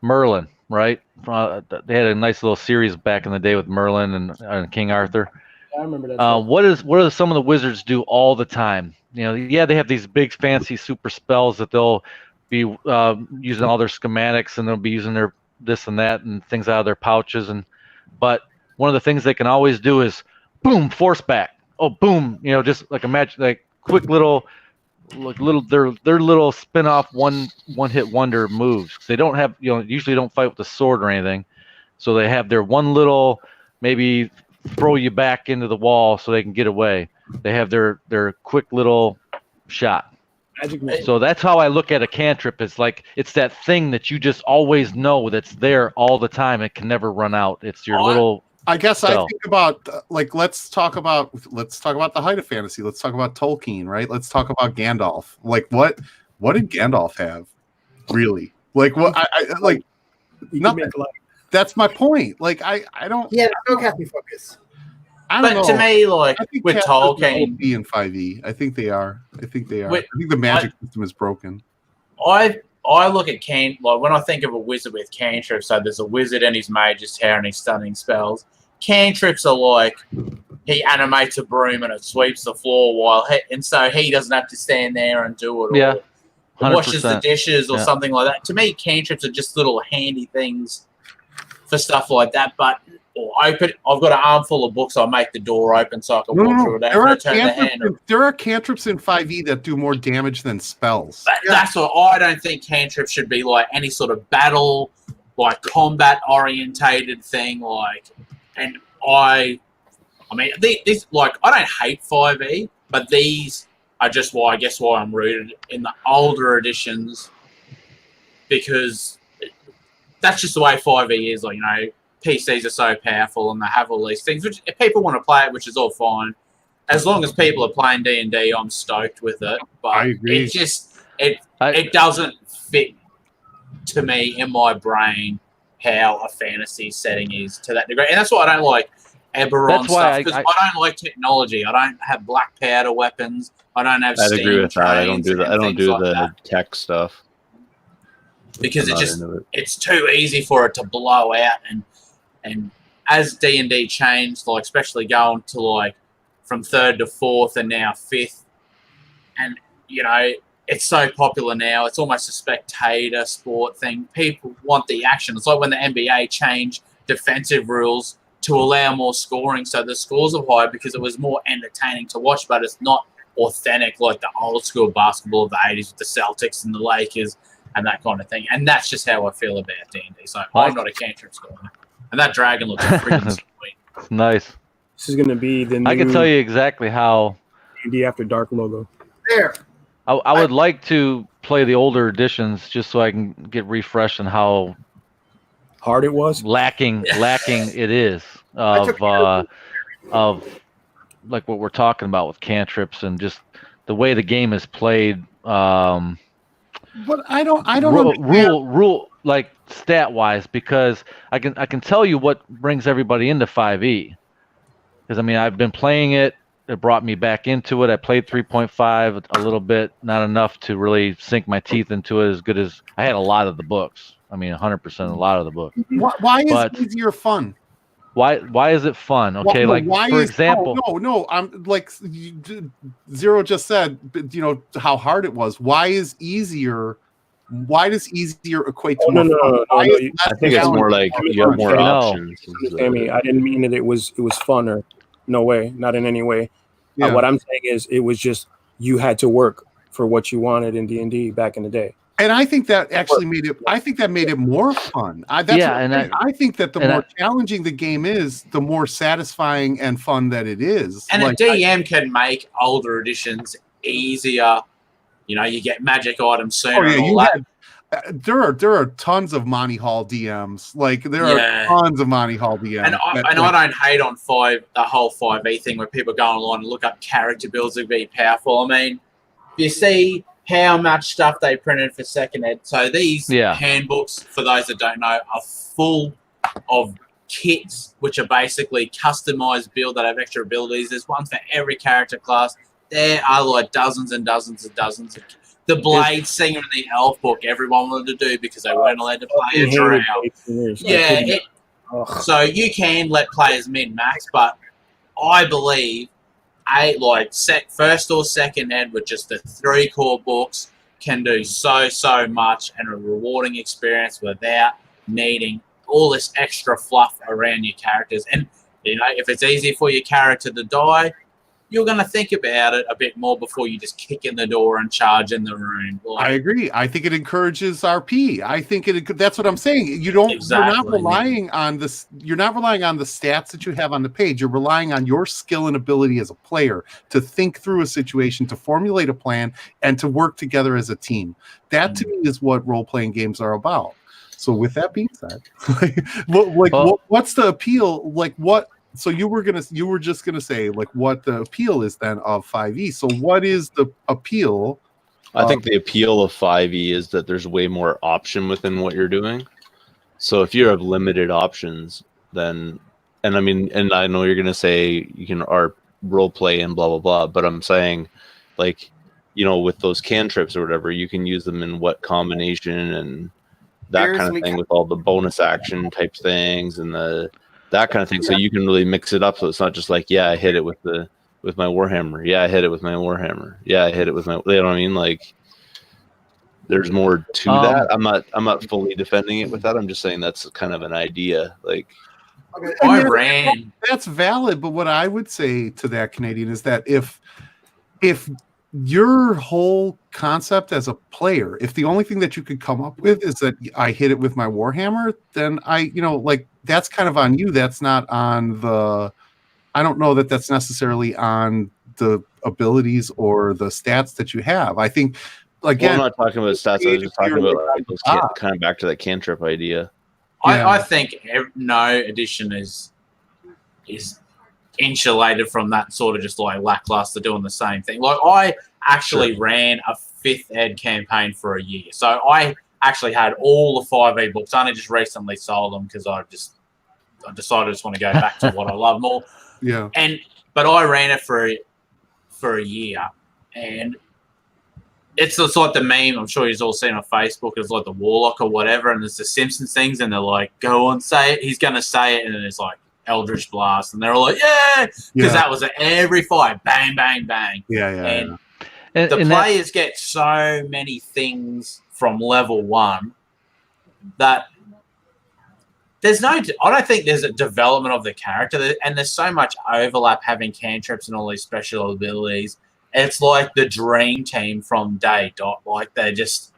Merlin, right? They had a nice little series back in the day with Merlin and King Arthur. I remember that. What do some of the wizards do all the time? They have these big fancy super spells that they'll be using all their schematics, and they'll be using their this and that and things out of their pouches, but one of the things they can always do is boom, force back. Oh, boom, just like imagine like quick little their little spin-off one hit wonder moves. They don't have usually don't fight with the sword or anything, so they have their one little maybe throw you back into the wall so they can get away. They have their quick little shot. So that's how I look at a cantrip. It's like it's that thing that you just always know that's there all the time. It can never run out. It's your little. I guess spell. I think about let's talk about the height of fantasy. Let's talk about Tolkien, right? Let's talk about Gandalf. Like what did Gandalf have? Really? Like what? I like nothing. That's my point. Like I don't. Yeah, no casting focus. But to me, like with Tolkien, B and 5e, I think they are. I think the magic system is broken. I look at like when I think of a wizard with cantrips. So there's a wizard and his mage's hair and his stunning spells. Cantrips are like he animates a broom and it sweeps the floor so he doesn't have to stand there and do it. Yeah, or washes the dishes or something like that. To me, cantrips are just little handy things for stuff like that. But I've got an armful of books. I'll make the door open so I can walk through it. There are cantrips in 5e that do more damage than spells. That's what I don't think cantrips should be like any sort of battle, like combat orientated thing. I mean, this like I don't hate 5e, but these are just why I'm rooted in the older editions, because that's just the way 5e is. Like PCs are so powerful and they have all these things, which if people want to play it, which is all fine. As long as people are playing D&D, I'm stoked with it. But I agree. It doesn't fit to me in my brain how a fantasy setting is to that degree. And that's why I don't like Eberron stuff, because I don't like technology. I don't have black powder weapons. I don't have I'd agree with that. I don't do that. I don't do the tech stuff. Because it's too easy for it to blow out, and as D&D changed, like especially going to like from 3rd to 4th and now 5th, and it's so popular now. It's almost a spectator sport thing. People want the action. It's like when the NBA changed defensive rules to allow more scoring, so the scores are high because it was more entertaining to watch, but it's not authentic like the old school basketball of the 80s with the Celtics and the Lakers and that kind of thing. And that's just how I feel about D&D. So I'm not a cantrip scorer. And that dragon looks freaking sweet. It's nice. This is going to be the new I can tell you exactly how D&D After Dark logo. There. I would like to play the older editions just so I can get refreshed on how hard it was. Lacking it is of like what we're talking about with cantrips and just the way the game is played. But I don't rule like stat wise, because I can tell you what brings everybody into 5e. because I mean I've been playing it. It brought me back into it. I played 3.5 a little bit, not enough to really sink my teeth into it as good as I had a lot of the books. I mean, 100% a lot of the book. Why is easier fun? Why is it fun? Okay, for example, no. I'm like Zero just said. You know how hard it was. Why is easier? Why does easier equate to more fun? I think it's more like you have more options. Sammy, I didn't mean that it was funner. No way, not in any way. Yeah. What I'm saying is, it was just you had to work for what you wanted in D&D back in the day. And I think that actually made it. I think that made it more fun. I think that the more challenging the game is, the more satisfying and fun that it is. And like, a DM can make older editions easier. You know, you get magic items sooner. There are tons of Monty Hall DMs. Like there are tons of Monty Hall DMs. And I don't hate on the whole 5e thing where people go online and look up character builds that be powerful. I mean, you see how much stuff they printed for second ed. So these handbooks, for those that don't know, are full of kits, which are basically customized build that have extra abilities. There's one for every character class. There are like dozens and dozens and dozens of the Blade Singer and the Elf book everyone wanted to do because they weren't allowed to play a drow. So you can let players min-max, but I believe first or second ed with just the 3 core books can do so much and a rewarding experience without needing all this extra fluff around your characters. And you know, if it's easy for your character to die, you're going to think about it a bit more before you just kick in the door and charge in the room. I agree. I think it encourages RP. I think that's what I'm saying. You're not relying on this. You're not relying on the stats that you have on the page. You're relying on your skill and ability as a player to think through a situation, to formulate a plan, and to work together as a team. That to me is what role-playing games are about. So with that being said, what's the appeal? Like what? So you were just gonna say like what the appeal is then of 5e. So what is the appeal? I think the appeal of 5e is that there's way more option within what you're doing. So if you have limited options, then and I know you're gonna say you can role play and blah blah blah, but I'm saying like, you know, with those cantrips or whatever, you can use them in what combination and that kind of thing with all the bonus action type things and that kind of thing. So you can really mix it up. So it's not just like, I hit it with my Warhammer. Yeah, I hit it with my Warhammer. Yeah, I hit it with my, you know what I mean? Like there's more to that. I'm not fully defending it with that. I'm just saying that's kind of an idea. Like that's valid. But what I would say to that, Canadian, is that if your whole concept as a player, if the only thing that you could come up with is that I hit it with my Warhammer, then that's kind of on you. That's not on I don't know that that's necessarily on the abilities or the stats that you have. I think, again, I'm not talking about stats. I was just talking about kind of back to that cantrip idea. I think no edition is insulated from that sort of just like lackluster doing the same thing. Like I actually ran a 5th ed campaign for a year. So I actually had all the 5e books. I only just recently sold them because I decided I just want to go back to what I love more. Yeah. But I ran it for a year, and it's like the meme. I'm sure you've all seen on Facebook. It's like the Warlock or whatever, and there's the Simpsons things, and they're like, "Go on, say it." He's gonna say it, and then it's like Eldritch Blast, and they're all like, "Yeah," because that was at every fight, bang, bang, bang. Yeah. And the players get so many things from level 1 that I don't think there's a development of the character, and there's so much overlap having cantrips and all these special abilities. It's like the dream team from day dot. Like they're just,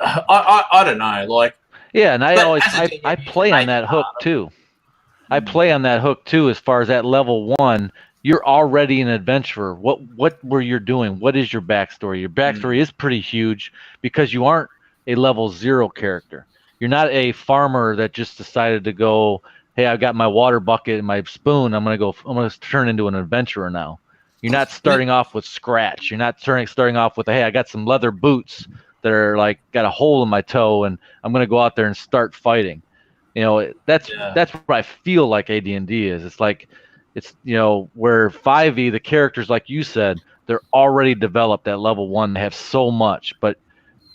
I don't know. Like and I play on that hook too. I play on that hook too. As far as at level 1, you're already an adventurer. What were you doing? What is your backstory? Your backstory is pretty huge because you aren't a level 0 character. You're not a farmer that just decided to go, hey, I've got my water bucket and my spoon. I'm going to turn into an adventurer now. You're not starting off with scratch. You're not starting off with, hey, I got some leather boots that are like got a hole in my toe and I'm going to go out there and start fighting. You know, that's what I feel like AD&D is. It's like It's, where 5e, the characters, like you said, they're already developed at level 1. They have so much. But,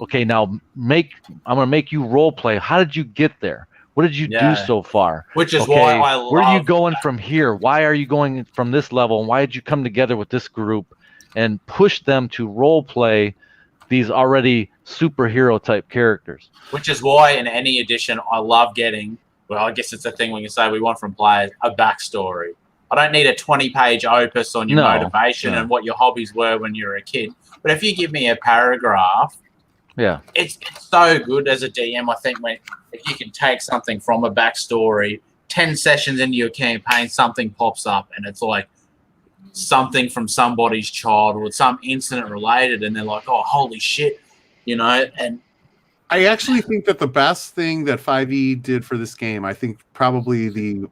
okay, now I'm going to make you role play. How did you get there? What did you do so far? Which is why I love... Where are you going from here? Why are you going from this level? And why did you come together with this group and push them to role play these already superhero type characters? Which is why in any edition I love getting, well, I guess it's a thing when you say we want from players, a backstory. I don't need a 20-page opus on your motivation and what your hobbies were when you were a kid. But if you give me a paragraph, it's so good as a DM, I think, if you can take something from a backstory, 10 sessions into your campaign, something pops up and it's like something from somebody's childhood, some incident related, and they're like, oh, holy shit, and I actually think that the best thing that 5e did for this game, I think probably the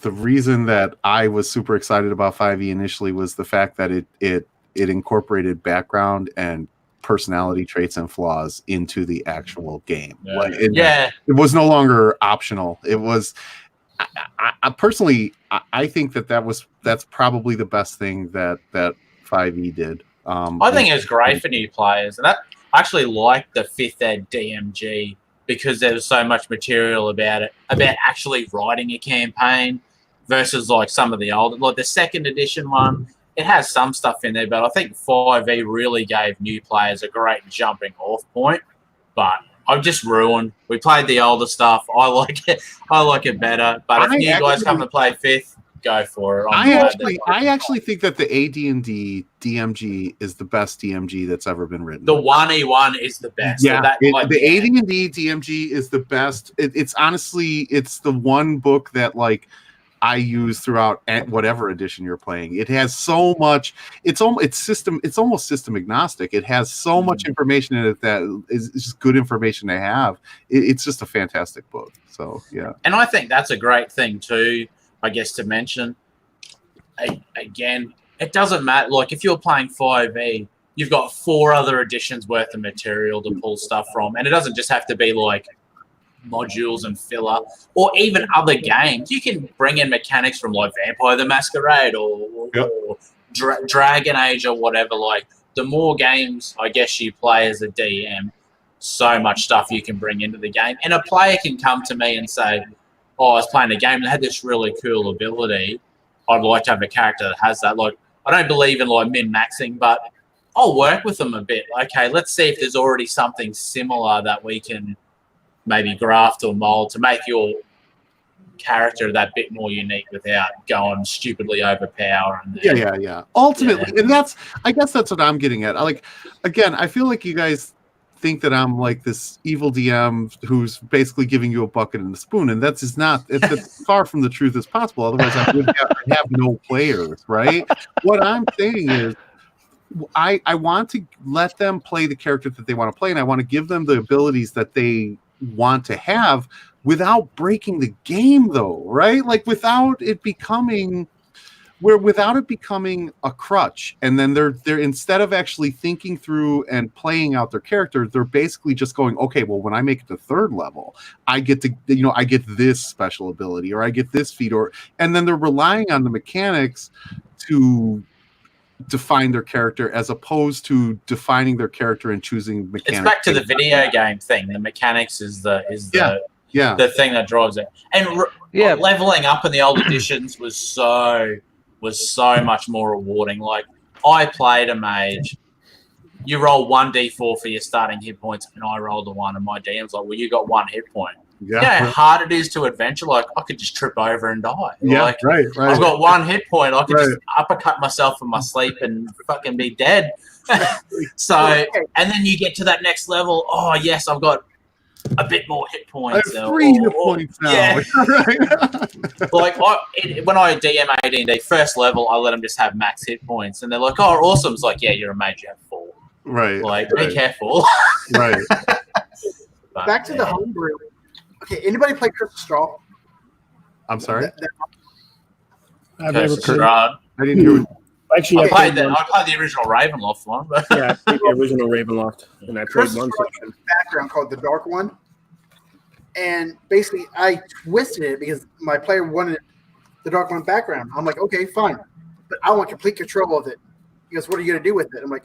reason that I was super excited about 5e initially was the fact that it incorporated background and personality traits and flaws into the actual game. It was no longer optional. It was, I personally, I think that's probably the best thing that 5e did. I think it was great for new players, and I actually liked the 5th ed DMG because there was so much material about it, about actually writing a campaign versus like some of the older, like the 2nd edition one. It has some stuff in there, but I think 5e really gave new players a great jumping off point. But I've just ruined. We played the older stuff. I like it. I like it better. But if new guys come to play 5th, go for it. I actually think that the AD&D DMG is the best DMG that's ever been written. The 1E1 is the best. Yeah, the AD&D DMG is the best. It's honestly, it's the one book that I use throughout whatever edition you're playing. It has so much. It's almost system agnostic. It has so much information in it that is just good information to have. It's just a fantastic book. So yeah. And I think that's a great thing too, I guess, to mention. Again, it doesn't matter. Like if you're playing 5e, you've got 4 other editions worth of material to pull stuff from, and it doesn't just have to be like modules and filler, or even other games. You can bring in mechanics from like Vampire the Masquerade or Dragon Age or whatever. Like the more games I guess you play as a DM, so much stuff you can bring into the game. And a player can come to me and say, oh, I was playing a game that had this really cool ability. I'd like to have a character that has that. Like I don't believe in like min-maxing, but I'll work with them a bit. Okay, let's see if there's already something similar that we can maybe graft or mold to make your character that bit more unique without going stupidly overpowering. Yeah. Ultimately, and I guess that's what I'm getting at. Again, I feel like you guys think that I'm like this evil DM who's basically giving you a bucket and a spoon, and that's it's far from the truth as possible. Otherwise, I would have no players, right? What I'm saying is, I want to let them play the character that they want to play, and I want to give them the abilities that they want to have without breaking the game, though, right? Like without it becoming a crutch, and then they're instead of actually thinking through and playing out their character, they're basically just going, okay, well, when I make it to 3rd level, I get to, I get this special ability, or I get this feat, and then they're relying on the mechanics to define their character as opposed to defining their character and choosing mechanics. It's back to the video game thing. The mechanics is the thing that drives it. And leveling up in the old editions was so much more rewarding. Like I played a mage. You roll 1d4 for your starting hit points, and I rolled a 1, and my DM's like, well, you got 1 hit point. Yeah. You know how hard it is to adventure? Like, I could just trip over and die. Yeah, like, right. I've got 1 hit point. I could just uppercut myself in my sleep and fucking be dead. So, and then you get to that next level. Oh, yes, I've got a bit more hit points. I have 3 hit points now. Yeah. Like, when I DM AD&D, first level, I let them just have max hit points. And they're like, oh, awesome. It's like, yeah, you're a mage. You have 4. Right. Like, be careful. Right. But, back to the homebrew. Okay, anybody play Crystal Straw? I'm sorry? I've never played. I didn't hear. Actually, I played the original Ravenloft one. But yeah, I played the original Ravenloft, and I played one section. Background called the Dark One, and basically I twisted it because my player wanted the Dark One background. I'm like, okay, fine, but I want complete control of it. He goes, what are you going to do with it? I'm like,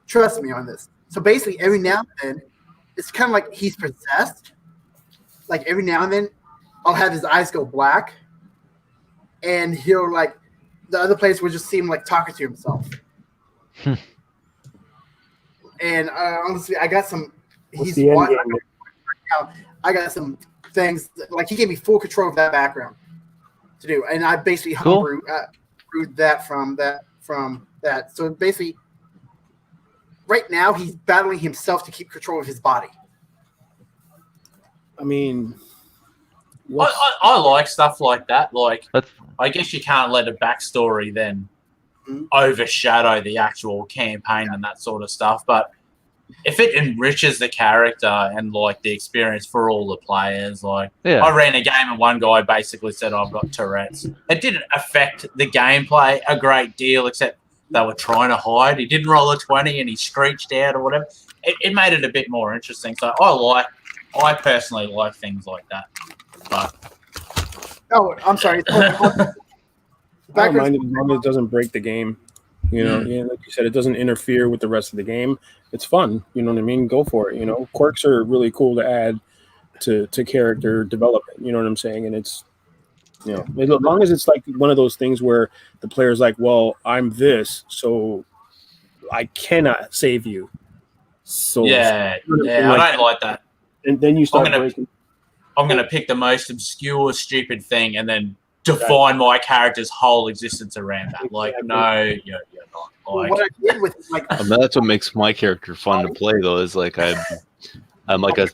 trust me on this. So basically, every now and then, it's kind of like he's possessed. Like every now and then, I'll have his eyes go black, and he'll like the other players will just see him like talking to himself. And honestly, I got some. What's He's the end watching game? right now. I got some things like he gave me full control of that background to do, and I basically brewed that from that. So basically, right now he's battling himself to keep control of his body. I mean, I like stuff like that. Like, I guess you can't let a backstory then overshadow the actual campaign and that sort of stuff. But if it enriches the character and like the experience for all the players, like I ran a game and one guy basically said, I've got Tourette's. It didn't affect the gameplay a great deal, except they were trying to hide. He didn't roll a 20 and he screeched out or whatever. It made it a bit more interesting. So I personally like things like that. But I'm sorry. I don't mind it as long as it doesn't break the game. You know, like you said, it doesn't interfere with the rest of the game. It's fun. You know what I mean? Go for it. You know, quirks are really cool to add to character development. You know what I'm saying? And it's, you know, as long as it's like one of those things where the player's like, well, I'm this, so I cannot save you. So I don't like that. And then you start breaking. I'm going to pick the most obscure, stupid thing and then define my character's whole existence around that. Like, no, you're not. Like, what I did with like, I mean, that's what makes my character fun to play, though. Is like I'm like a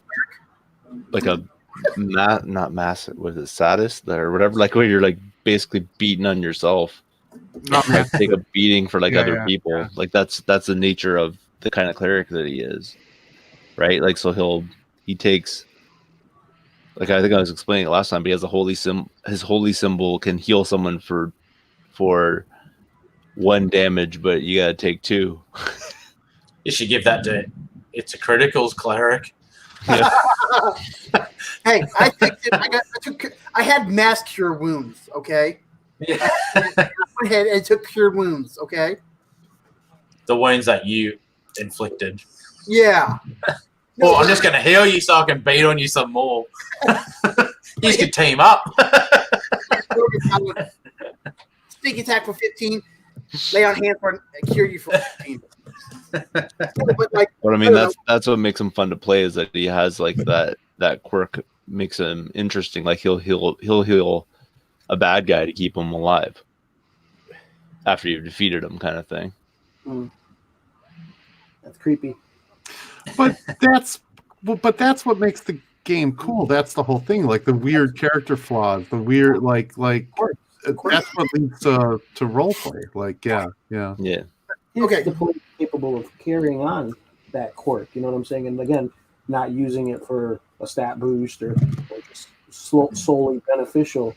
not mass, was it sadist or whatever? Like where you're like basically beating on yourself, like take a beating for like other people. Yeah. Like that's the nature of the kind of cleric that he is, right? Like so he takes. Like I think I was explaining it last time, but he has a holy symbol. His holy symbol can heal someone for 1 damage, but you gotta take 2. You should give that to it's a criticals cleric. Yeah. Hey, I picked it. I had mass cure wounds. Okay. Yeah. I went ahead and took cure wounds. Okay. The wounds that you inflicted. Yeah. Well, I'm just going to heal you so I can beat on you some more. You should team up. Sneak attack for 15. Lay on hand for cure you for 15. But I mean, that's what makes him fun to play is that he has like that quirk makes him interesting. Like he'll heal a bad guy to keep him alive after you've defeated him, kind of thing. That's creepy. But that's what makes the game cool. That's the whole thing. Like the weird character flaws, the weird like that's what leads to role play. Like yeah. Okay, the point capable of carrying on that quirk. You know what I'm saying? And again, not using it for a stat boost or just solely beneficial.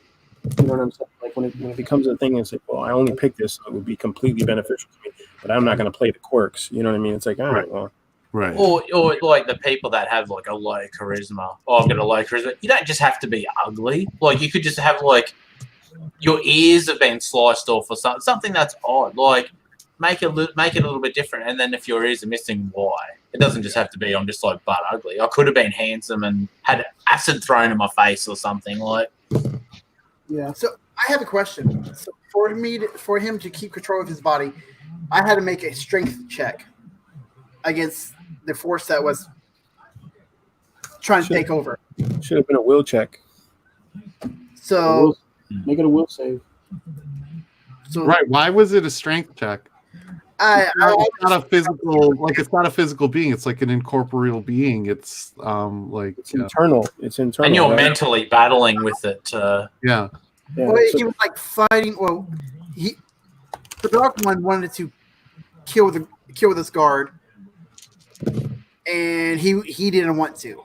You know what I'm saying? Like when it becomes a thing, it's like, well, I only picked this, so it would be completely beneficial to me, but I'm not going to play the quirks. You know what I mean? It's like, all right, well. Right. Or like the people that have like a low charisma. Oh, I've got a low charisma. You don't just have to be ugly. Like you could just have like your ears have been sliced off or something that's odd. Like make it a little bit different. And then if your ears are missing, why? It doesn't just have to be I'm just like butt ugly. I could have been handsome and had acid thrown in my face or something like. Yeah. So I have a question. So for him to keep control of his body, I had to make a strength check against the force that was trying to take over. Should have been a will check. So make it a will save. So right. Why was it a strength check? It's not a physical, like it's not a physical being. It's like an incorporeal being. It's like it's internal. It's internal. And you're mentally battling with it. Yeah. Well, he was like fighting. Well, the Dark One wanted to kill this guard, and he didn't want to.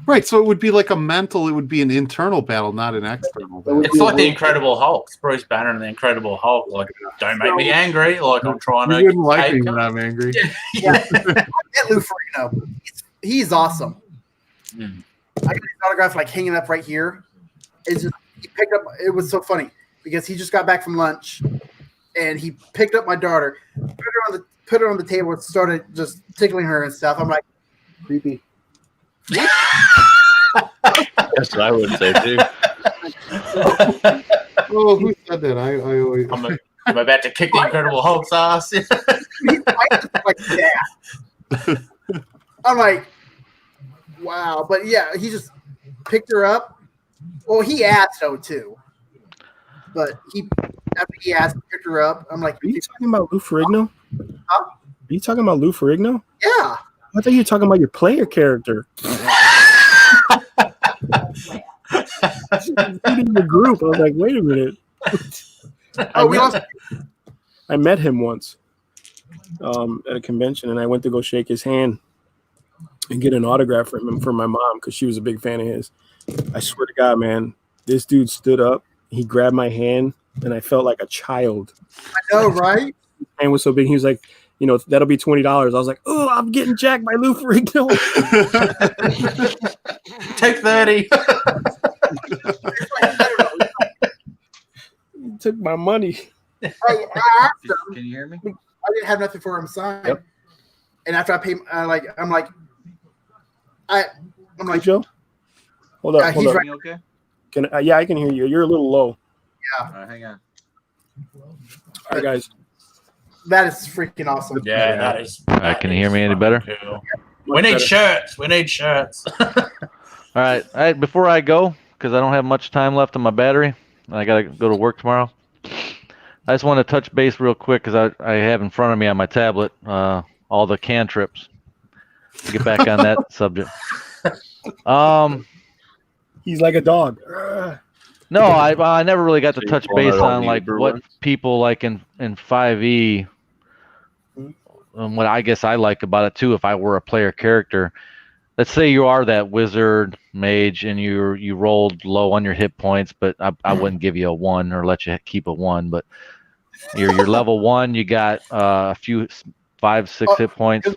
Right, so it would be like a mental. It would be an internal battle, not an external battle. It's like the Incredible Hulk. It's Bruce Banner and the Incredible Hulk. Like, don't make me angry. Like I'm trying to. You wouldn't like me when I'm angry. Yeah. I met Lou Ferrigno. He's awesome. I got his autograph like hanging up right here. It's just he picked up. It was so funny because he just got back from lunch, and he picked up my daughter, put her on the table, and started just tickling her and stuff. I'm like, creepy. That's what I would say too. Oh, who said that? I always. I'm about to kick the Incredible Hulk's ass. he's like that. I'm like, wow, but yeah, he just picked her up. Well, he asked though too, but after he asked, picked her up. I'm like, are you talking about Lou Ferrigno? Huh? Are you talking about Lou Ferrigno? Yeah. I thought you were talking about your player character. Reading the group, I was like, wait a minute. I met him once at a convention, and I went to go shake his hand and get an autograph from him for my mom because she was a big fan of his. I swear to God, man, this dude stood up, he grabbed my hand, and I felt like a child. I know, right? His hand was so big. He was like, that'll be $20. I was like, oh, I'm getting jacked by Lou Ferrigno. Take 30. He took my money. I asked him. Can you hear me? I didn't have nothing for him to sign. Yep. And after I paid, I'm like, Joe, hold up. he's right. Okay. Yeah, I can hear you. You're a little low. Yeah. All right, hang on. All right, guys. That is freaking awesome. Yeah, that is. All right, can you hear me any better? Cool. We need shirts. We need shirts. All right. Before I go, because I don't have much time left on my battery, and I got to go to work tomorrow. I just want to touch base real quick because I have in front of me on my tablet all the cantrips. To get back on that subject. He's like a dog. No, I never really got to touch base on like what people like in 5e. What I guess I like about it too, if I were a player character. Let's say you are that wizard mage and you rolled low on your hit points, but I wouldn't give you a 1 or let you keep a 1. But you're level 1, you got a few 5, 6 hit points.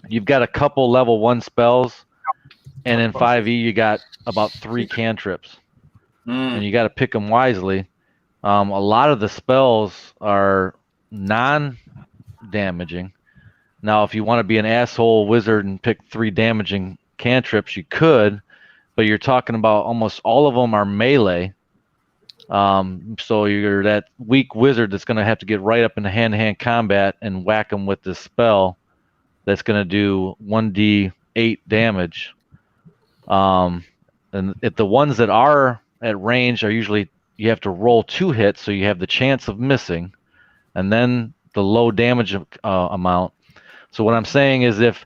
You've got a couple level 1 spells, and in 5e you got about 3 cantrips, and you got to pick them wisely. A lot of the spells are non-damaging. Now, if you want to be an asshole wizard and pick 3 damaging cantrips, you could, but you're talking about almost all of them are melee. So you're that weak wizard that's going to have to get right up into hand-to-hand combat and whack them with this spell that's going to do 1d8 damage. And if the ones that are at range are usually, you have to roll 2 hits, so you have the chance of missing, and then the low damage amount. So what I'm saying is, if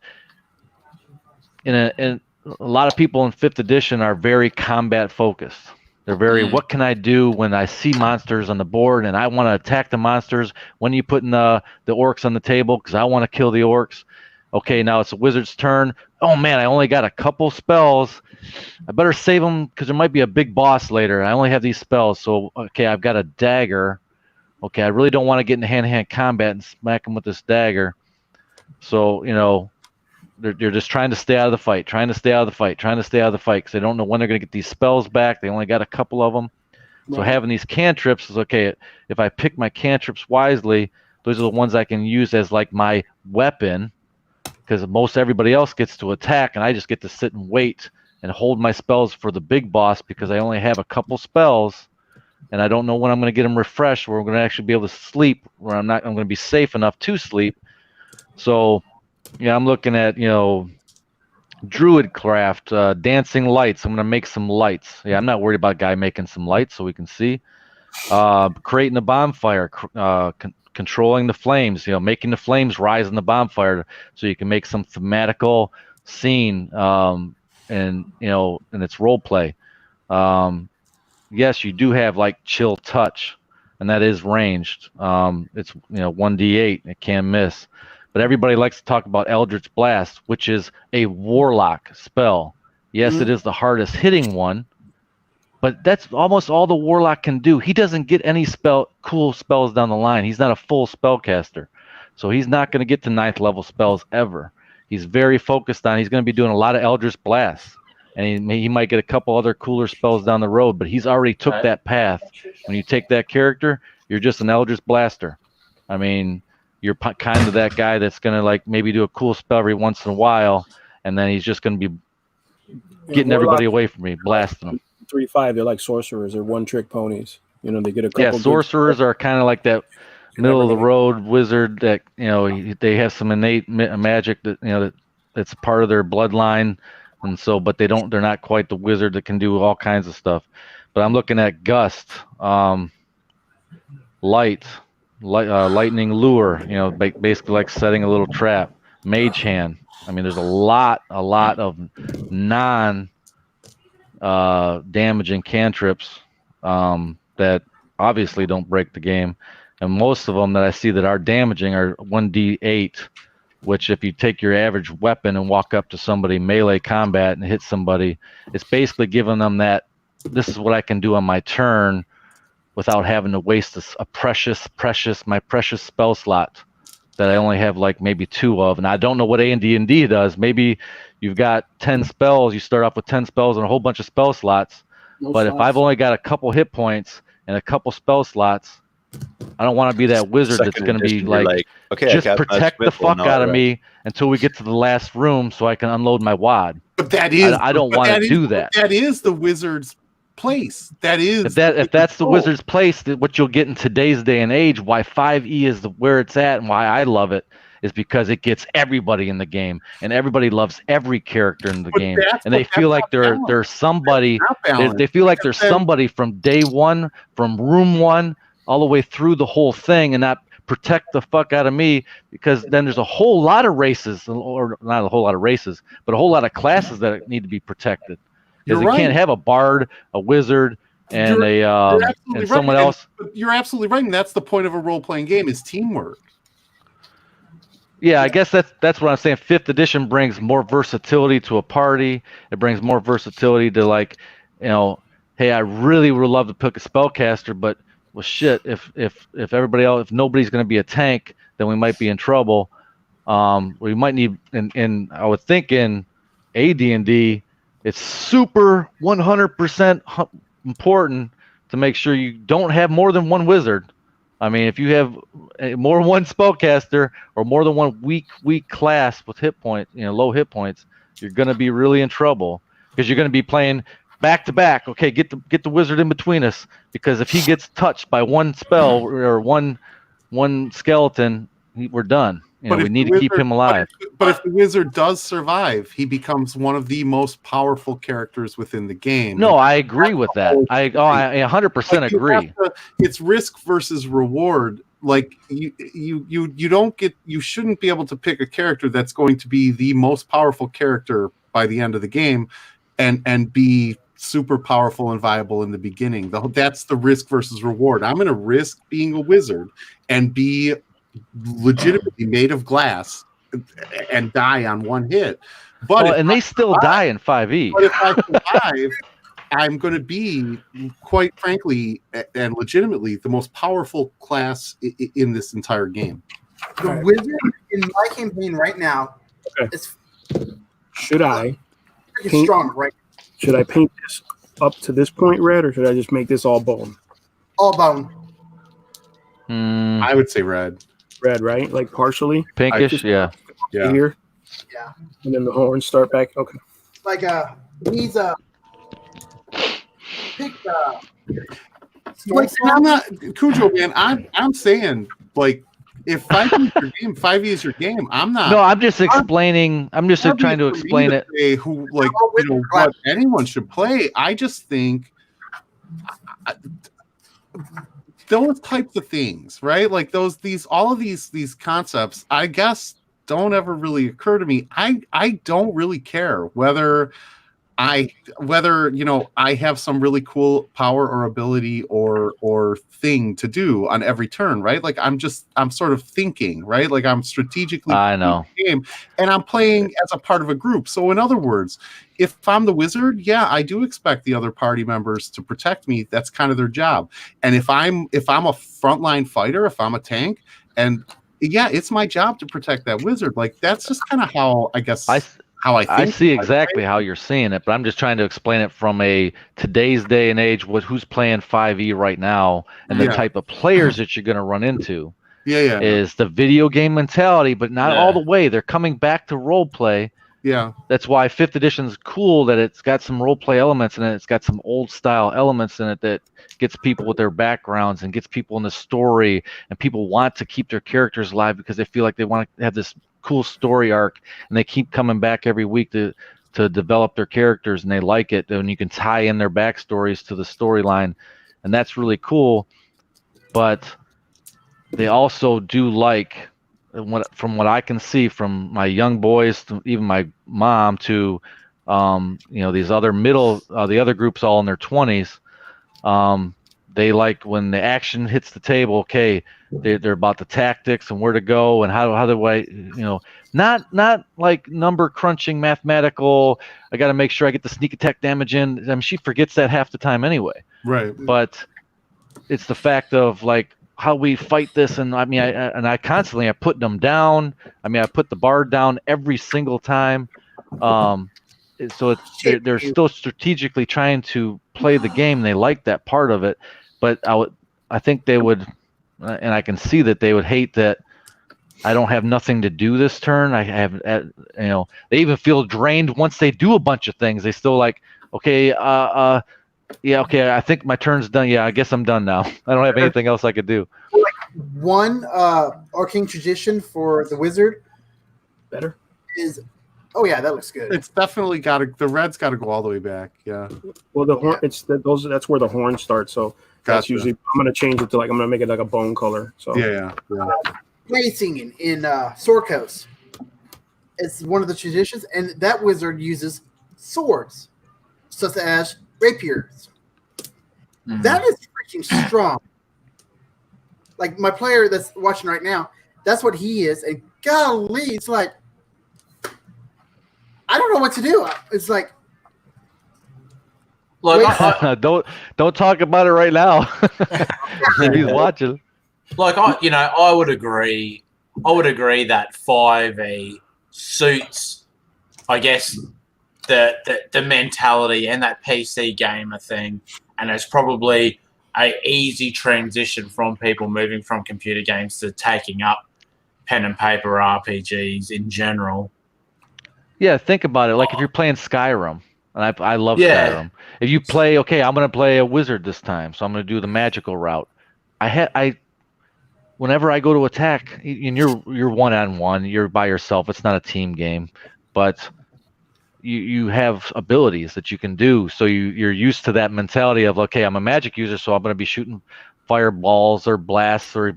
in a lot of people in 5th edition are very combat focused. They're very, what can I do when I see monsters on the board and I want to attack the monsters? When are you putting the orcs on the table? Because I want to kill the orcs. Okay, now it's a wizard's turn. Oh man, I only got a couple spells. I better save them because there might be a big boss later. I only have these spells. So, okay, I've got a dagger. Okay, I really don't want to get into hand-to-hand combat and smack them with this dagger. So, they're just trying to stay out of the fight, because they don't know when they're going to get these spells back. They only got a couple of them. Right. So having these cantrips is okay. If I pick my cantrips wisely, those are the ones I can use as like my weapon, because most everybody else gets to attack, and I just get to sit and wait and hold my spells for the big boss because I only have a couple spells, and I don't know when I'm going to get them refreshed, where I'm going to actually be able to sleep, where I'm going to be safe enough to sleep. So, yeah, I'm looking at, druid craft, dancing lights. I'm going to make some lights. Yeah, I'm not worried about a guy making some lights so we can see. Creating a bonfire, controlling the flames, making the flames rise in the bonfire so you can make some thematical scene, and it's role play. Yes, you do have like chill touch, and that is ranged. It's 1d8, it can miss. But everybody likes to talk about Eldritch Blast, which is a warlock spell. Yes, it is the hardest hitting one, but that's almost all the warlock can do. He doesn't get any cool spells down the line. He's not a full spellcaster, so he's not going to get to 9th level spells ever. He's very focused on. He's going to be doing a lot of Eldritch Blasts. and he might get a couple other cooler spells down the road, but he's already took that path. When you take that character, you're just an Eldritch Blaster. I mean, you're kind of that guy that's going to like maybe do a cool spell every once in a while, and then he's just going to be getting everybody away from me, blasting them. 3/5, they're like sorcerers. They're one-trick ponies. You know, they get a couple. Yeah, sorcerers are kind of like that middle of the road wizard that, you know, they have some innate magic that, you know, that's part of their bloodline, and so, but they're not quite the wizard that can do all kinds of stuff. But I'm looking at Gust, Lightning Lure, you know, basically like setting a little trap. Mage Hand. I mean, there's a lot of damaging cantrips that obviously don't break the game, and most of them that I see that are damaging are 1d8, which if you take your average weapon and walk up to somebody melee combat and hit somebody, it's basically giving them that this is what I can do on my turn without having to waste my precious spell slot that I only have like maybe 2 of. And I don't know what AD&D does. Maybe you've got 10 spells, you start off with 10 spells and a whole bunch of spell slots. But if I've only got a couple hit points and a couple spell slots, I don't want to be that wizard that's going to be like okay, just protect the fuck out of me until we get to the last room so I can unload my wad. But that is, I don't want to do that. That is the wizard's place. That is if that's the wizard's place, what you'll get in today's day and age, why 5e is where it's at and why I love it is because it gets everybody in the game and everybody loves every character in the game, and they feel like they're somebody. They feel like they're somebody from day one, from room one, all the way through the whole thing, and not protect the fuck out of me, because then there's a whole lot of races, or not a whole lot of races, but a whole lot of classes that need to be protected. Because you can't have a bard, a wizard, and and someone else. You're absolutely right, and that's the point of a role-playing game is teamwork. Yeah, I guess that's what I'm saying. 5th edition brings more versatility to a party. It brings more versatility to, like, you know, hey, I really would love to pick a spellcaster, but well, shit, if everybody else, if nobody's going to be a tank, then we might be in trouble. We might need, and I would think in AD&D, it's super 100% important to make sure you don't have more than one wizard. I mean, if you have more than one spellcaster or more than one weak class with hit points, you know, low hit points, you're going to be really in trouble, because you're going to be playing back to back. Okay, get the wizard in between us, because if he gets touched by one spell or one skeleton, we're done. You know, we need to keep him alive. But if the wizard does survive, he becomes one of the most powerful characters within the game. No, I agree with that. I 100% agree. It's risk versus reward. Like you don't get, you shouldn't be able to pick a character that's going to be the most powerful character by the end of the game, and be super powerful and viable in the beginning. That's the risk versus reward. I'm going to risk being a wizard and be legitimately made of glass and die on one hit. But they still die in 5e. But if I survive, I'm going to be, quite frankly and legitimately, the most powerful class in this entire game. The wizard in my campaign right now is should I strong, right? Should I paint this up to this point red, or should I just make this all bone? All bone. I would say red. Red, right? Like partially pinkish, yeah. Here, yeah. And then the horns start back. Okay. Like he's picked. Like, I'm not Cujo, man. I'm saying, like, if 5e is your game, 5e is your game. I'm not. No, I'm just explaining. I'm just trying to explain it. Who, like, you know, what anyone should play. I just think those types of things, right? Like all of these concepts, I guess, don't ever really occur to me. I don't really care whether you know, I have some really cool power or ability or thing to do on every turn, right? Like I'm sort of thinking, right? Like I'm strategically I know the game, and I'm playing as a part of a group. So in other words, if I'm the wizard, yeah, I do expect the other party members to protect me. That's kind of their job. And if I'm a frontline fighter, if I'm a tank, and yeah, it's my job to protect that wizard. Like that's just kind of how I guess how I think. I see exactly how you're seeing it, but I'm just trying to explain it from a today's day and age, who's playing 5e right now, and the type of players that you're going to run into. Is the video game mentality, but not all the way. They're coming back to role play. Yeah. That's why 5th edition is cool, that it's got some role play elements in it. It's got some old style elements in it that gets people with their backgrounds and gets people in the story, and people want to keep their characters alive because they feel like they want to have this cool story arc, and they keep coming back every week to develop their characters, and they like it. And you can tie in their backstories to the storyline, and that's really cool. But they also do like, from what I can see from my young boys to even my mom to these other the other groups all in their 20s, they like when the action hits the table. Okay, they're about the tactics and where to go and how do I, not like number crunching mathematical. I got to make sure I get the sneak attack damage in. I mean, she forgets that half the time anyway. Right. But it's the fact of like how we fight this, and I mean, I constantly put them down. I mean, I put the bard down every single time. So they're still strategically trying to play the game. They like that part of it, but I think they would, and I can see that they would hate that I don't have nothing to do this turn. I have, they even feel drained once they do a bunch of things. They still like, okay, okay, I think my turn's done. Yeah, I guess I'm done now. I don't have anything else I could do. One arcane tradition for the wizard better is, oh yeah, that looks good. It's definitely the red's got to go all the way back. Yeah. Well, the horn, that's where the horn starts. So that's usually, I'm going to change it to I'm going to make it like a bone color. So yeah. Play singing in Sorkos. It's one of the traditions, and that wizard uses swords, such as rapiers. That is freaking strong. Like my player that's watching right now, that's what he is. And golly, it's like, I don't know what to do. It's like, don't talk about it right now. He's watching. Like I would agree. I would agree that 5e suits, I guess, the mentality and that PC gamer thing, and it's probably a easy transition from people moving from computer games to taking up pen and paper RPGs in general. Yeah, think about it. Like if you're playing Skyrim, and I love Skyrim. If you play, okay, I'm going to play a wizard this time, so I'm going to do the magical route. Whenever I go to attack, and you're one-on-one, you're by yourself. It's not a team game, but you have abilities that you can do. So you're used to that mentality of, okay, I'm a magic user, so I'm going to be shooting fireballs or blasts or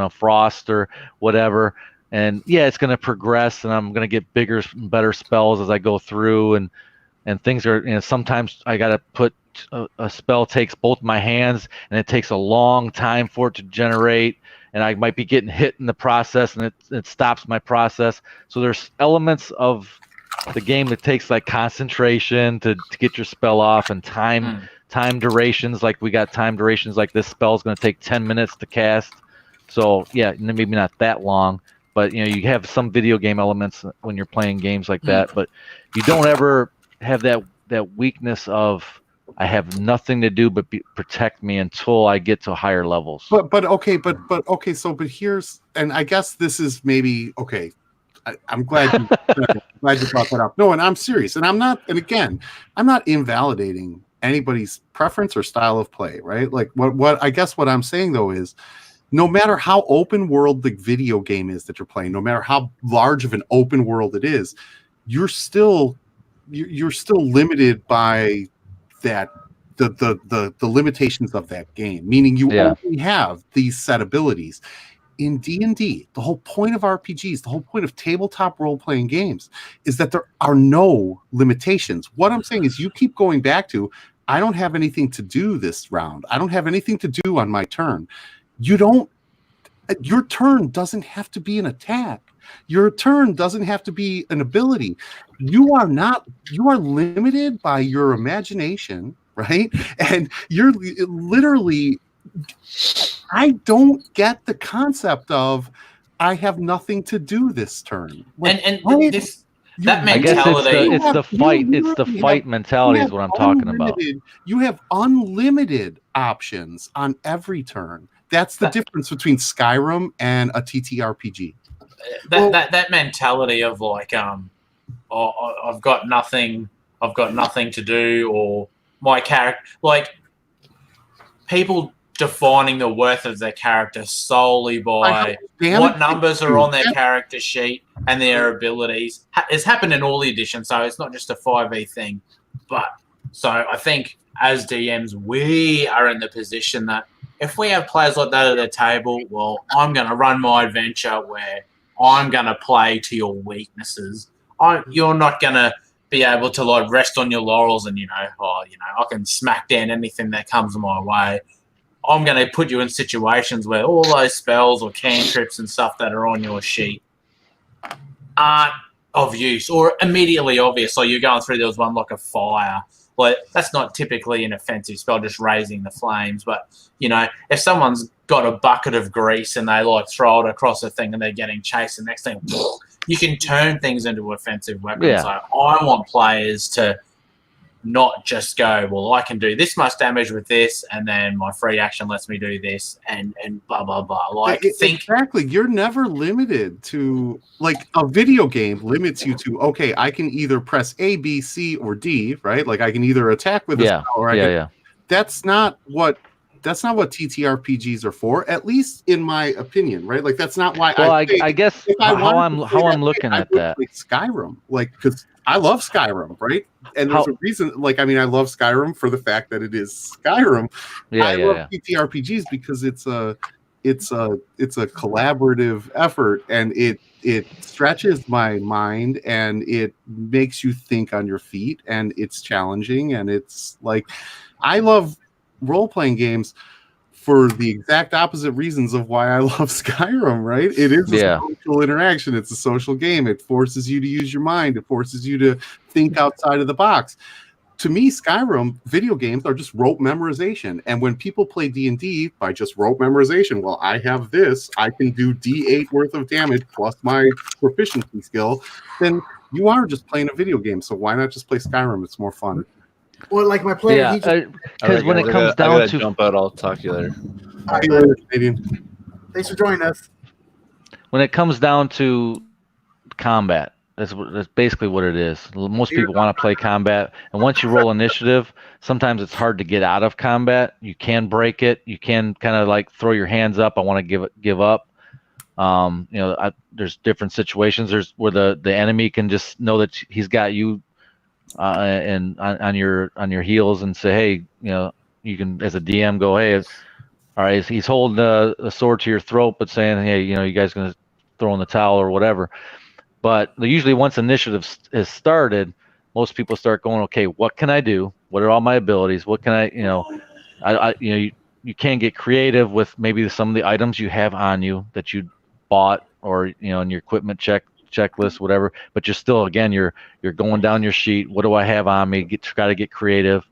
frost or whatever. And yeah, it's going to progress, and I'm going to get bigger, better spells as I go through, and things are. Sometimes I got to put a spell takes both my hands, and it takes a long time for it to generate, and I might be getting hit in the process, and it stops my process. So there's elements of the game that takes like concentration to get your spell off, and time durations. Like we got time durations, like this spell is going to take 10 minutes to cast. So yeah, maybe not that long, but you have some video game elements when you're playing games like that, but you don't ever have that weakness of, I have nothing to do but protect me until I get to higher levels. But okay. So here's, and I guess this is maybe okay. I'm glad you brought that up. No, and I'm serious, and I'm not. And again, I'm not invalidating anybody's preference or style of play, right? Like what I guess what I'm saying though is, no matter how open world the video game is that you're playing, no matter how large of an open world it is, you're still limited by that the limitations of that game, meaning you only have these set abilities. In D&D, the whole point of RPGs, the whole point of tabletop role-playing games is that there are no limitations. What I'm saying is you keep going back to, I don't have anything to do this round. I don't have anything to do on my turn. Your turn doesn't have to be an attack. Your turn doesn't have to be an ability. You are limited by your imagination, right? And you're literally, I don't get the concept of I have nothing to do this turn. Like, That I guess mentality. it's the fight mentality is what I'm talking about. You have unlimited options on every turn. That's the difference between Skyrim and a TTRPG. That mentality of like I've got nothing to do, or my character, like people defining the worth of their character solely by what numbers are on their character sheet and their abilities. It's happened in all the editions, so it's not just a 5e thing. But so I think as DMs, we are in the position that if we have players like that at the table, well, I'm going to run my adventure where I'm going to play to your weaknesses. You're not going to be able to like rest on your laurels and I can smack down anything that comes my way. I'm going to put you in situations where all those spells or cantrips and stuff that are on your sheet aren't of use or immediately obvious. So you're going through, there was one like a fire. Like that's not typically an offensive spell, just raising the flames. But, if someone's got a bucket of grease and they like throw it across a thing and they're getting chased, the next thing, you can turn things into offensive weapons. Yeah. So I want players to not just go, well, I can do this much damage with this, and then my free action lets me do this, and blah, blah, blah. Exactly. You're never limited to, like, a video game limits you to, okay, I can either press A, B, C, or D, right? Like, I can either attack with a spell or I can... That's not what TTRPGs are for, at least in my opinion, right? Like, that's not why I guess how I'm looking at that. Like Skyrim, like, because I love Skyrim, right? And there's a reason, like, I love Skyrim for the fact that it is Skyrim. I love TTRPGs because it's a collaborative effort, and it stretches my mind and it makes you think on your feet, and it's challenging, and it's like, I love role-playing games for the exact opposite reasons of why I love Skyrim, right? It is a social interaction. It's a social game. It forces you to use your mind. It forces you to think outside of the box. To me, Skyrim video games are just rote memorization. And when people play D&D by just rote memorization, well, I have this, I can do D8 worth of damage plus my proficiency skill, then you are just playing a video game. So why not just play Skyrim? It's more fun. Well, like my player, because when it comes down to jump out, I'll talk to you later. All right, Canadian. Thanks for joining us. When it comes down to combat, that's basically what it is. Most people want to play combat, and once you roll initiative, sometimes it's hard to get out of combat. You can break it. You can kind of like throw your hands up. I want to give up. There's different situations. There's where the enemy can just know that he's got you. And on your heels, and say, hey, you can, as a DM, go, hey, all right, he's holding a sword to your throat, but saying, hey, you guys gonna throw in the towel or whatever. But usually, once initiative is started, most people start going, okay, what can I do? What are all my abilities? What can you can get creative with maybe some of the items you have on you that you bought, or in your equipment checklist, whatever, but you're still, again, you're going down your sheet. What do I have on me? Got to get creative.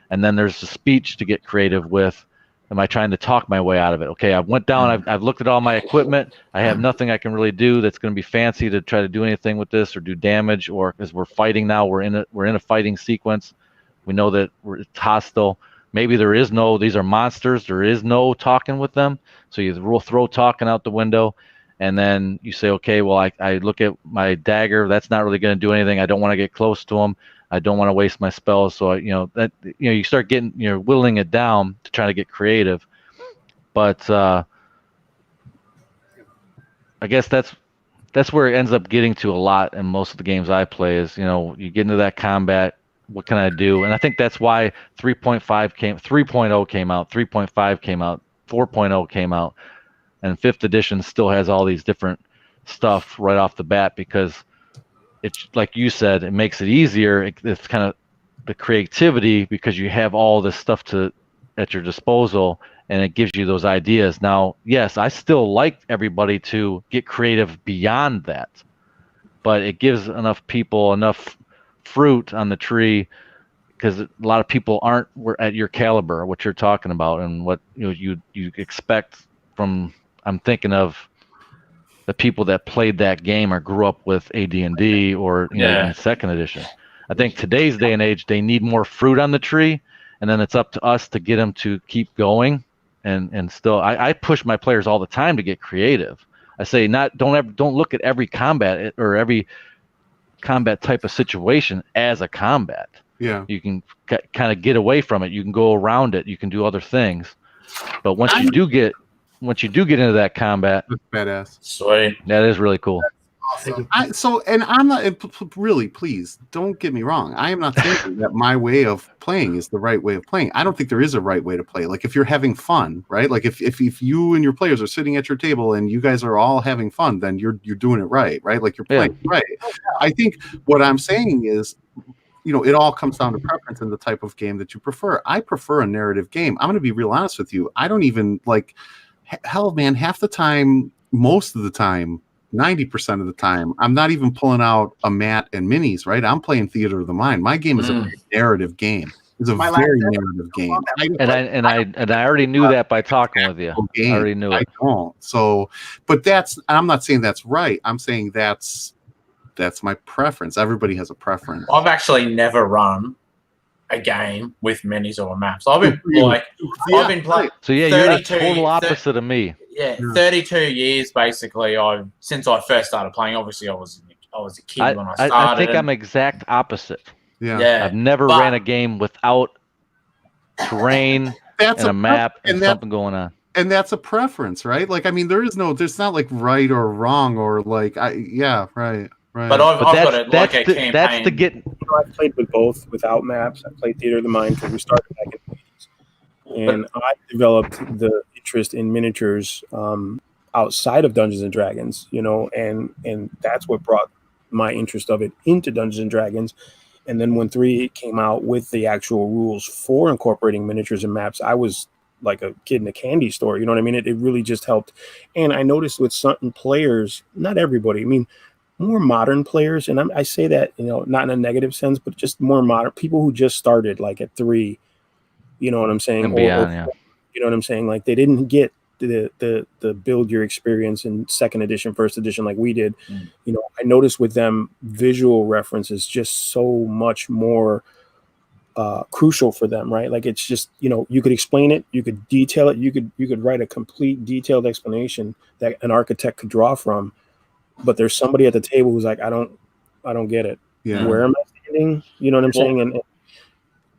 And then there's the speech to get creative with. Am I trying to talk my way out of it? Okay, I went down, I've looked at all my equipment. I have nothing I can really do that's going to be fancy to try to do anything with this or do damage, or because we're fighting now, we're in a fighting sequence. We know that it's hostile. Maybe these are monsters. There is no talking with them. So you throw talking out the window. And then you say, okay, well, I look at my dagger. That's not really going to do anything. I don't want to get close to them. I don't want to waste my spells. So you start getting, whittling it down to try to get creative. But I guess that's where it ends up getting to a lot in most of the games I play. Is you get into that combat. What can I do? And I think that's why 3.0 came out, 3.5 came out, 4.0 came out. And 5th edition still has all these different stuff right off the bat, because it's like you said, it makes it easier. It's kind of the creativity, because you have all this stuff at your disposal, and it gives you those ideas. Now, yes, I still like everybody to get creative beyond that, but it gives enough people enough fruit on the tree, because a lot of people aren't at your caliber, what you're talking about, and what you expect from. I'm thinking of the people that played that game or grew up with AD&D or even second edition. I think today's day and age, they need more fruit on the tree, and then it's up to us to get them to keep going. And still, I push my players all the time to get creative. I say don't look at every combat or every combat type of situation as a combat. Yeah, you can kind of get away from it. You can go around it. You can do other things. But once you do get into that combat, that's badass. Sweet. That is really cool. Awesome. I'm not really, please don't get me wrong. I am not thinking that my way of playing is the right way of playing. I don't think there is a right way to play. Like if you're having fun, right? Like if you and your players are sitting at your table and you guys are all having fun, then you're doing it right? Like you're playing right. I think what I'm saying is, it all comes down to preference and the type of game that you prefer. I prefer a narrative game. I'm going to be real honest with you. I don't even hell, man, half the time, most of the time, 90% of the time, I'm not even pulling out a mat and minis, right? I'm playing Theater of the Mind. My game is a narrative game. It's a very narrative game. And I already knew that by talking with you. I already knew it. I don't. So, but I'm not saying that's right. I'm saying that's my preference. Everybody has a preference. I've actually never run a game with minis or maps. I've been playing. So yeah, you're the total opposite of me. Yeah, 32 years basically. Since I first started playing. Obviously, I was a kid when I started. I think I'm exact opposite. Yeah. I've never ran a game without terrain and a map and something going on. And that's a preference, right? Like, I mean, there's not like right or wrong or like, right. But I've got it like a campaign. That's the get. I've played with both without maps. I played Theater of the Mind because we started back in the 80s. And I developed the interest in miniatures outside of Dungeons and Dragons, and that's what brought my interest of it into Dungeons and Dragons. And then when 3 came out with the actual rules for incorporating miniatures and maps, I was like a kid in a candy store. You know what I mean? It really just helped. And I noticed with certain players, not everybody, I mean, more modern players, and I say that, not in a negative sense, but just more modern people who just started like at 3, you know what I'm saying? And beyond, yeah. You know what I'm saying? Like they didn't get the build your experience in second edition, first edition like we did. I noticed with them visual reference is just so much more crucial for them, right? Like it's just, you could explain it, you could detail it, you could write a complete detailed explanation that an architect could draw from, but there's somebody at the table who's like, I don't get it. Yeah. Where am I standing? You know what I'm saying? And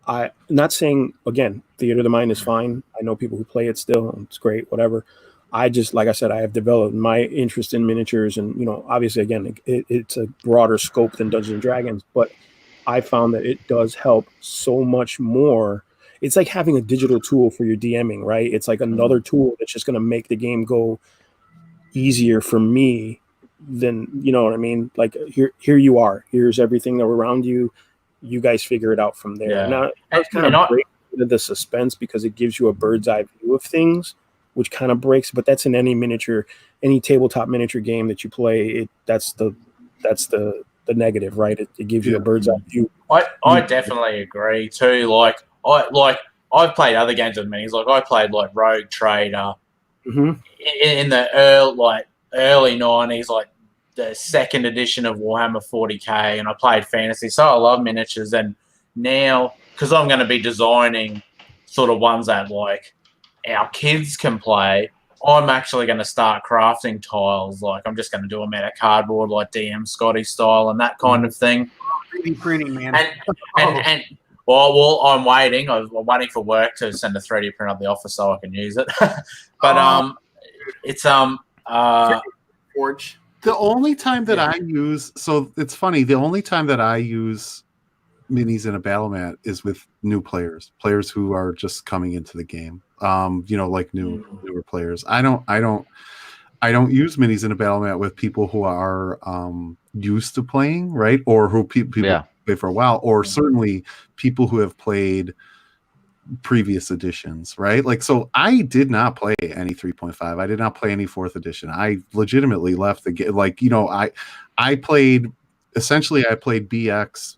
I'm not saying, again, Theater of the Mind is fine. I know people who play it still. It's great, whatever. I just, like I said, I have developed my interest in miniatures, and obviously, again, it's a broader scope than Dungeons and Dragons, but I found that it does help so much more. It's like having a digital tool for your DMing, right? It's like another tool that's just going to make the game go easier for me than, you know what I mean? Like here you are. Here's everything around you. You guys figure it out from there. Yeah. Now, it's kind of break the suspense because it gives you a bird's eye view of things, which kind of breaks. But that's in any tabletop miniature game that you play. That's the negative, right? It gives you a bird's eye view. I definitely agree too. I've played other games with minis. Like I played like Rogue Trader in the early 90s, like the second edition of Warhammer 40k, and I played fantasy. So I love miniatures, and now because I'm going to be designing sort of ones that like our kids can play, I'm actually going to start crafting tiles. Like I'm just going to do them out of cardboard, like DM Scotty style and that kind of thing. 3D printing, man. And well, I'm waiting. I'm waiting for work to send a 3D print up the office so I can use it. But it's Forge. The only time that I use, so it's funny, the only time that I use minis in a battle mat is with new players who are just coming into the game. Like newer players. I don't use minis in a battle mat with people who are used to playing, right? Or who people play for a while, or certainly people who have played previous editions, right? Like, so I did not play any 3.5. I did not play any 4th edition. I legitimately left the game. Like, I played BX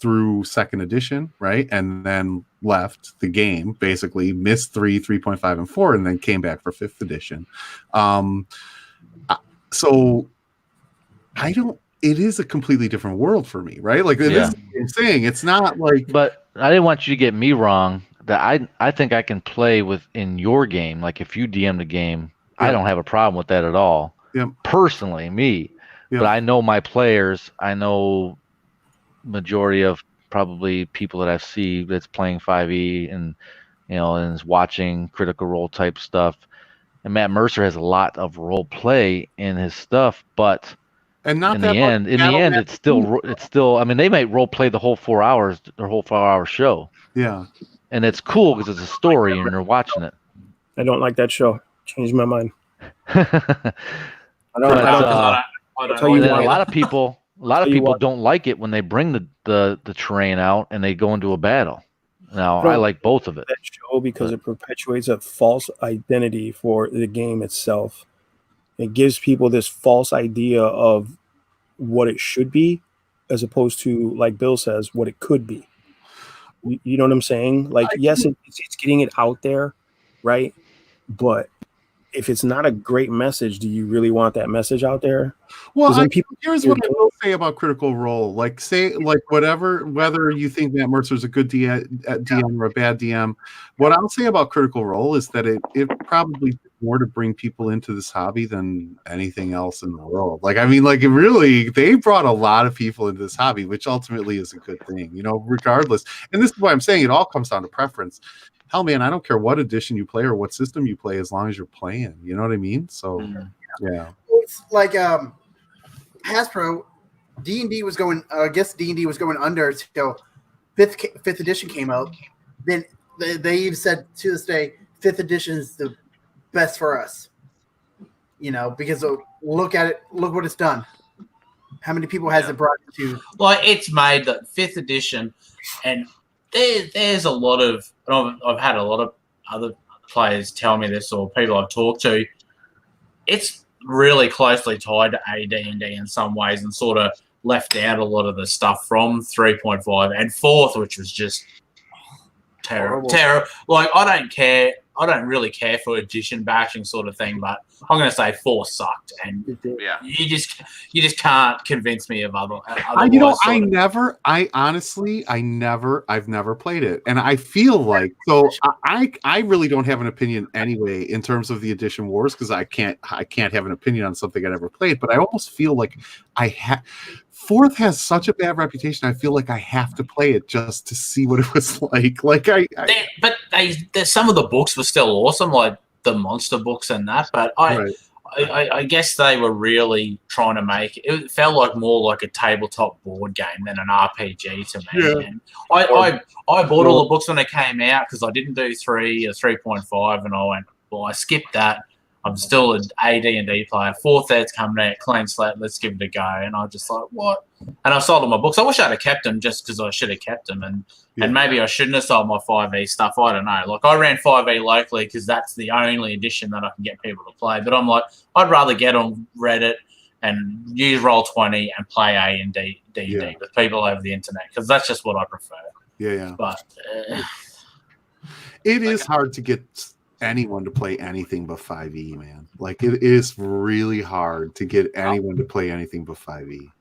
through 2nd edition, right? And then left the game, basically missed 3.5 and 4, and then came back for 5th edition. So I don't. It is a completely different world for me, right? Like this is what I'm saying. It's not like. But I didn't want you to get me wrong. That I think I can play within your game. Like if you DM the game, I don't have a problem with that at all. Yep. Personally, me. Yep. But I know my players. I know majority of probably people that I see that's playing 5e and and is watching Critical Role type stuff. And Matt Mercer has a lot of role play in his stuff, but and not in the end, it's still. I mean, they might role play the whole 4 hours, their whole 4-hour show. Yeah, and it's cool because it's a story and you're watching it. I don't like that show. Changed my mind. I don't. A lot of people don't like it when they bring the terrain out and they go into a battle. Now, I like both of it. That show because it perpetuates a false identity for the game itself. It gives people this false idea of what it should be, as opposed to, like Bill says, what it could be. You know what I'm saying? Like, yes, it's getting it out there, right? But if it's not a great message, do you really want that message out there? Well, here's what I will say about Critical Role. Like, whether you think Matt Mercer's a good DM or a bad DM, what I'll say about Critical Role is that it probably did more to bring people into this hobby than anything else in the world. Like, I mean, like, they brought a lot of people into this hobby, which ultimately is a good thing, regardless. And this is why I'm saying it all comes down to preference. Hell, man, I don't care what edition you play or what system you play as long as you're playing. You know what I mean? So, yeah. It's like Hasbro, D&D was going. I guess D&D was going under until fifth edition came out. Then they even said to this day, 5th edition is the best for us. Because look at it, look what it's done. How many people has it brought to? Like, it's made the 5th edition, and there's a lot of. I've had a lot of other players tell me this, or people I've talked to. It's really closely tied to AD&D in some ways, and sort of left out a lot of the stuff from 3.5 and 4th, which was just terrible. Like, I don't care. I don't really care for edition bashing sort of thing, but I'm going to say 4 sucked, and you just can't convince me of other. I've never played it, and I feel like I really don't have an opinion anyway in terms of the edition wars, because I can't have an opinion on something I never played, but I almost feel like 4th has such a bad reputation. I feel like I have to play it just to see what it was like. Some of the books were still awesome, like the monster books and that. But I guess they were really trying to make it felt like more like a tabletop board game than an RPG to me. Yeah. And I bought all the books when they came out because I didn't do 3 or 3.5, and I went, well, I skipped that. I'm still an AD&D player. 4th ed's coming out, clean slate, let's give it a go. And I was just like, what? And I sold all my books. I wish I'd have kept them just because I should have kept them. And maybe I shouldn't have sold my 5e stuff. I don't know. Like, I ran 5e locally because that's the only edition that I can get people to play. But I'm like, I'd rather get on Reddit and use Roll20 and play A&D with people over the internet, because that's just what I prefer. Yeah. But it is hard to get anyone to play anything but 5e, man. Like, it is really hard to get anyone to play anything but 5e.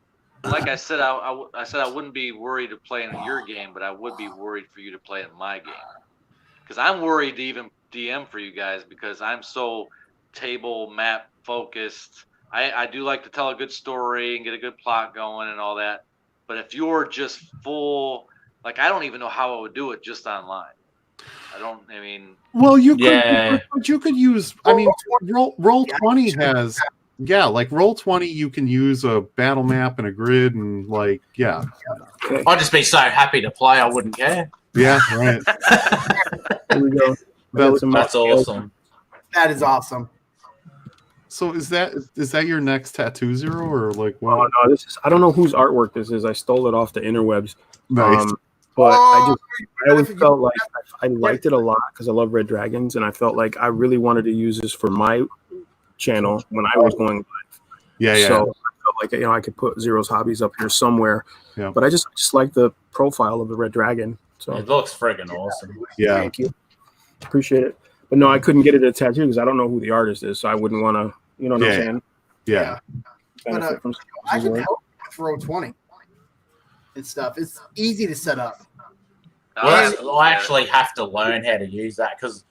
Like I said, I said I wouldn't be worried to play in your game, but I would be worried for you to play in my game, because I'm worried to even DM for you guys, because I'm so table map focused. I do like to tell a good story and get a good plot going and all that, but if you're just full, like, I don't even know how I would do it just online. Well, you could use. I mean, Roll20 has. Yeah, like Roll20, you can use a battle map and a grid, and like, I'd just be so happy to play, I wouldn't care. Yeah, right. There we go. That's awesome. That is awesome. So is that your next Tattoo Zero, or like what? Oh, no, I don't know whose artwork this is. I stole it off the interwebs. Nice. But I always felt like I liked it a lot because I love Red Dragons, and I felt like I really wanted to use this for my channel when I was going live. Yeah. So I felt like I could put Zero's Hobbies up here somewhere. Yeah. But I just like the profile of the Red Dragon. So it looks friggin' awesome. Yeah. Thank you. Appreciate it. But no, I couldn't get it a tattoo because I don't know who the artist is, so I wouldn't want to. You know what I'm saying? Yeah. But Benefit from I can work. help with Roll20 and stuff. It's easy to set up. Well, I actually have to learn how to use that because,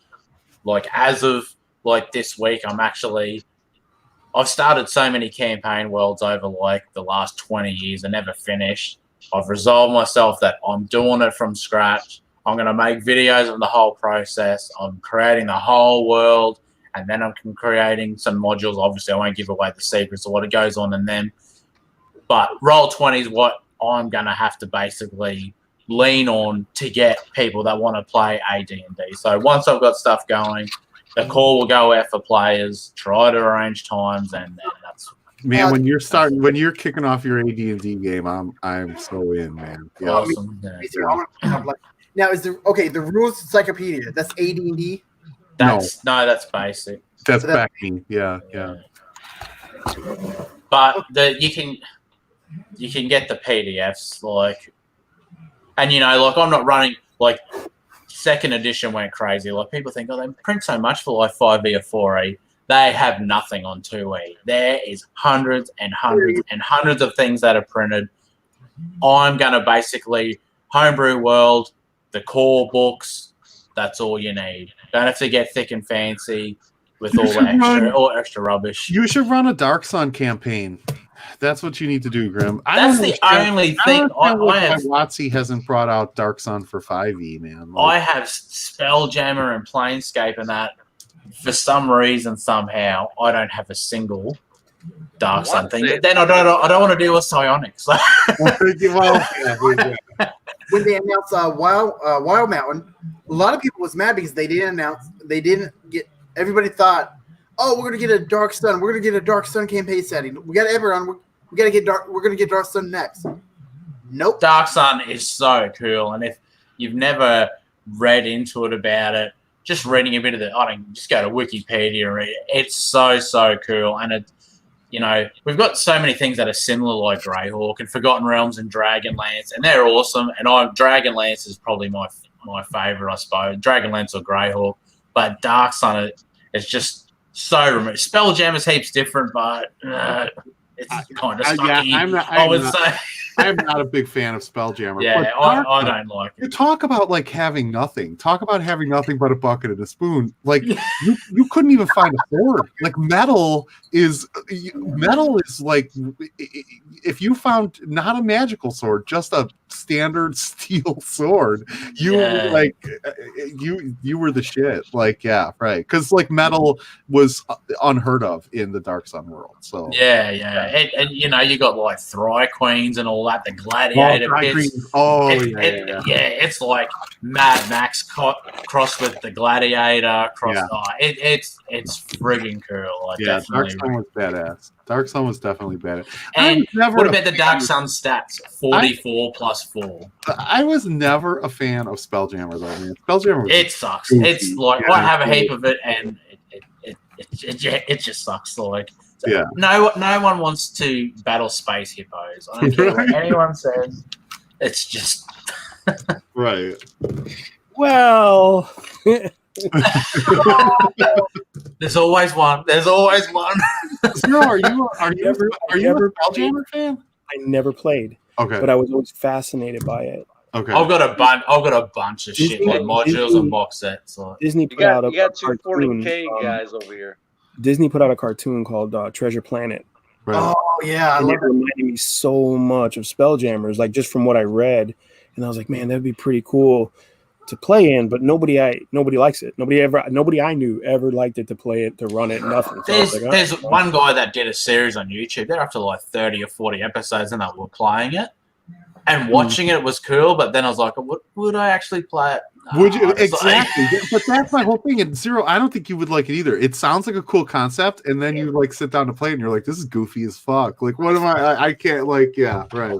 like, as of like this week, I've started so many campaign worlds over like the last 20 years and never finished. I've resolved myself that I'm doing it from scratch. I'm going to make videos of the whole process. I'm creating the whole world, and then I'm creating some modules. Obviously, I won't give away the secrets of what goes on in them. But Roll20 is what I'm going to have to basically lean on to get people that want to play AD&D. So once I've got stuff going, the call will go out for players, try to arrange times, and that's... Man, when you're kicking off your AD&D game, I'm so in, man. Yeah. Awesome. Yeah. Now, is the rules encyclopedia? That's AD&D. That's basic. That's backing. Yeah. But you can get the PDFs, like, and like I'm not running like second edition went crazy. Like people think, oh, they print so much for like 5e or 4e. They have nothing on 2e. There is hundreds and hundreds and hundreds of things that are printed. I'm gonna basically homebrew world, the core books. That's all you need. Don't have to get thick and fancy with all the extra rubbish. You should run a Dark Sun campaign. That's what you need to do, Grim. That's the only thing. WotC hasn't brought out Dark Sun for 5e, man. I have Spelljammer and Planescape and that. For some reason, somehow, I don't have a single Dark Sun thing. Then I don't want to deal with psionics. When they announced Wild Mountain, a lot of people was mad because they didn't get. Everybody thought, oh, we're gonna get a Dark Sun. We're gonna get a Dark Sun campaign setting. We got Eberron. We gotta get Dark. We're gonna get Dark Sun next. Nope. Dark Sun is so cool, and if you've never read into it about it, just reading a bit of just go to Wikipedia and read it. It's so cool, and we've got so many things that are similar, like Greyhawk and Forgotten Realms and Dragonlance, and they're awesome. And Dragonlance is probably my favorite, I suppose. Dragonlance or Greyhawk, but Dark Sun is just so remote. Spelljammer's heaps different, but it's kind of stucky. I would say. I'm not a big fan of Spelljammer. Yeah, I don't like it. You talk about like having nothing. Talk about having nothing but a bucket and a spoon. Like you couldn't even find a sword. Like metal is like if you found not a magical sword, just a standard steel sword, you were the shit. Like right, because like metal was unheard of in the Dark Sun world. So yeah, and you got like Thry Queens and all that, the Gladiator pits. It's like Mad Max crossed with the Gladiator. It's friggin' cool. Dark Sun was badass. Dark Sun was definitely badass. And what about the Dark Sun stats? 44 plus 4. I was never a fan of Spelljammer though. Man. Spelljammer. It sucks. It's like I have a heap of it, and it just sucks. Like. No one wants to battle space hippos. I don't care what anyone says. It's just right. Well, there's always one. Zero, are you ever a Spelljammer fan? I never played. Okay, but I was always fascinated by it. Okay, I've got a bunch of shit like modules and box sets. Like. Disney put out you got 240K guys over here. Disney put out a cartoon called Treasure Planet. Right. Oh yeah, and it reminded me so much of Spelljammers, like just from what I read, and I was like, man, that'd be pretty cool to play in. But nobody likes it. Nobody I knew ever liked it to play it, to run it. Nothing. So there's one guy that did a series on YouTube. They're up to like 30 or 40 episodes, and they were playing it and watching it was cool. But then I was like, would I actually play it? Would you exactly? But that's my whole thing. And Zero, I don't think you would like it either. It sounds like a cool concept, and then you like sit down to play, and you're like, "This is goofy as fuck." Like, what am I can't like. Yeah, right.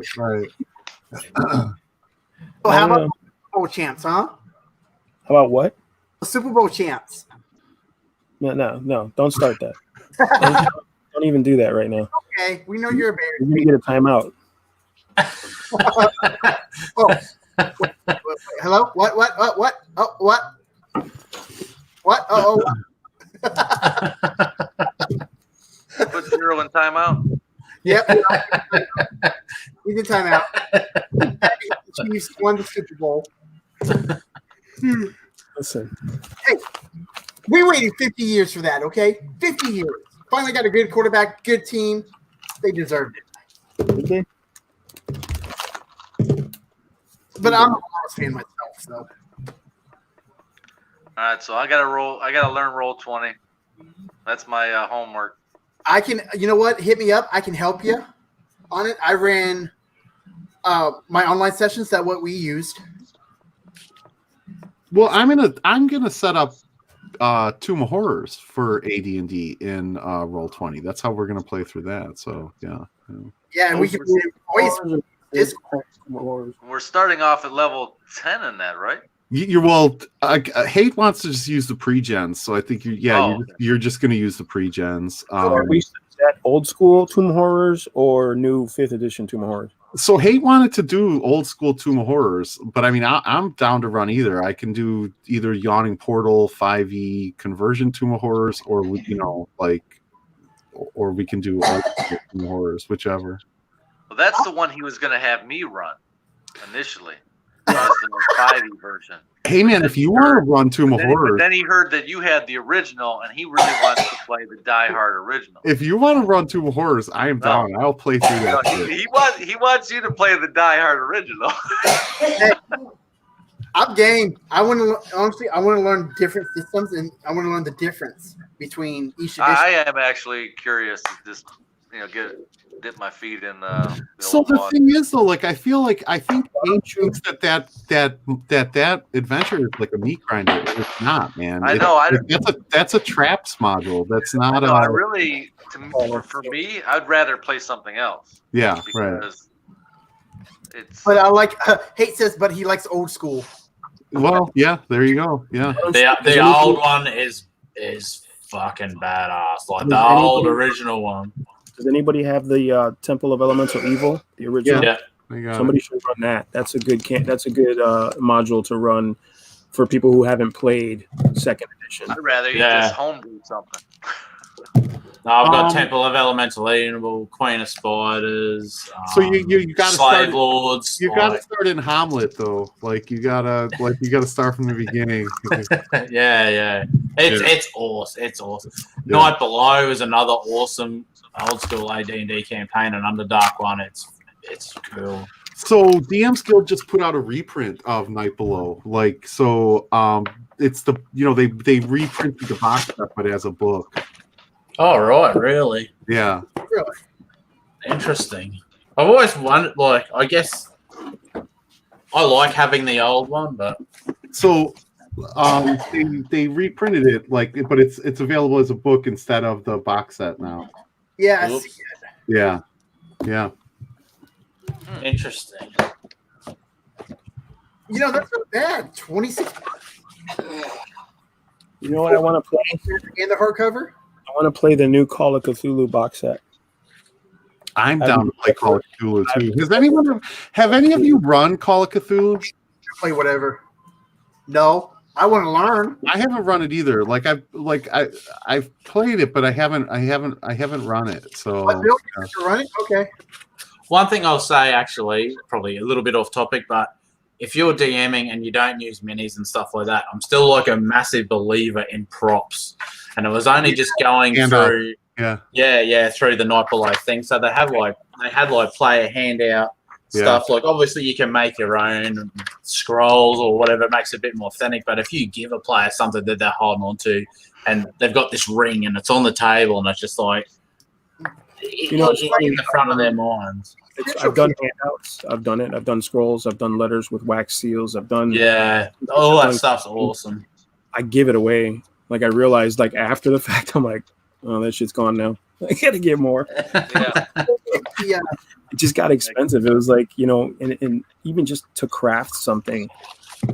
Well, how about Super Bowl champs, huh? How about what? The Super Bowl champs. No! Don't start that. don't even do that right now. Okay, we know you're a bear. You're gonna get a timeout. Wait, hello? What? Oh, what? What? Put Zero Portal in timeout? Yep. He's in timeout. The Chiefs won the Super Bowl. Listen. Hey, we waited 50 years for that, okay? 50 years. Finally got a good quarterback, good team. They deserved it. Okay. But I'm a Browns fan myself, so. All right, so I gotta learn Roll20. That's my homework. I can, you know what? Hit me up. I can help you on it. I ran my online sessions. That what we used. Well, I'm gonna set up Tomb of Horrors for AD&D in Roll20. That's how we're gonna play through that. So yeah. Yeah, and we can always. We're starting off at level 10 in that, right? Hate wants to just use the pre-gens, so I think you're just going to use the pre-gens. Are we that old school Tomb Horrors or new 5th edition Tomb Horrors? So Hate wanted to do old school Tomb of Horrors, but I mean I'm down to run either. I can do either Yawning Portal 5e conversion Tomb of Horrors, or we can do old school Tomb of Horrors, whichever. Well, that's the one he was going to have me run initially. That was the 5e version. Hey man, if you want to run Tomb of Horrors, but then he heard that you had the original, and he really wants to play the die-hard original. If you want to run Tomb of Horrors, I am down. I'll play through that. He wants you to play the die-hard original. Hey, I'm game. I want to learn different systems, and I want to learn the difference between each edition. I am actually curious to just dip my feet in. So the thing is, though, like I think Abe thinks that adventure is like a meat grinder. It's not, man. I know. That's a traps module. That's not for me, I'd rather play something else. Yeah, right. But I like Hate says, but he likes old school. Well, yeah, there you go. Yeah, the old one is fucking badass. Like the old original one. Does anybody have the Temple of Elemental Evil, the original? Yeah. Somebody should run that. That's a good module to run for people who haven't played 2nd edition. I'd rather you just homebrew something. No, I've got Temple of Elemental Evil, Queen of Spiders. So you got to Slave Lords. You got to start in Hamlet though. You gotta start from the beginning. yeah. It's awesome. It's awesome. Yeah. Night Below is another awesome old school AD&D campaign, and Underdark one. It's cool. So DM's Guild just put out a reprint of Night Below. It's they reprinted the box set, but as a book. Oh right, really? Yeah. Really interesting. I've always wondered. I guess I like having the old one, but so they reprinted it but it's available as a book instead of the box set now. Yeah, I see it. Yeah. Interesting. That's not bad. $26. You know what I want to play? And the hardcover? I want to play the new Call of Cthulhu box set. I'm down to play Call of Cthulhu too. Have any of you run Call of Cthulhu? Play whatever. No, I want to learn. I haven't run it either. I've played it, but I haven't run it. So run it? Okay. One thing I'll say, actually, probably a little bit off topic, but if you're DMing and you don't use minis and stuff like that, I'm still like a massive believer in props. And it was only just going through through the Night Below thing. So they had player handout stuff. Like obviously you can make your own scrolls or whatever, it makes it a bit more authentic. But if you give a player something that they're holding on to and they've got this ring and it's on the table and it's just like in the front of their minds. I've done handouts. I've done it. I've done scrolls. I've done letters with wax seals. I've done all that stuff's awesome. I give it away. Like I realized, after the fact, I'm like, oh, that shit's gone now. I gotta get more. Yeah. It just got expensive. It was like, and even just to craft something,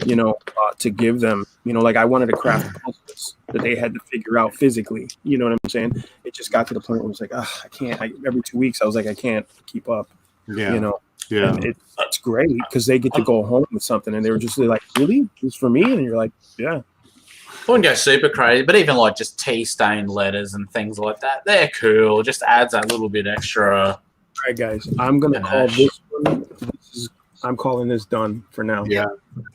to give them, I wanted to craft puzzles that they had to figure out physically. You know what I'm saying? It just got to the point where it was like, I can't. Every 2 weeks, I was like, I can't keep up. Yeah. Yeah. And it's great because they get to go home with something, and they were just like, really? It's for me? And you're like, yeah. wouldn't go super crazy, but even like just tea-stained letters and things like that, they're cool. Just adds that little bit extra. All right, guys, I'm gonna call this one. I'm calling this done for now. Yeah,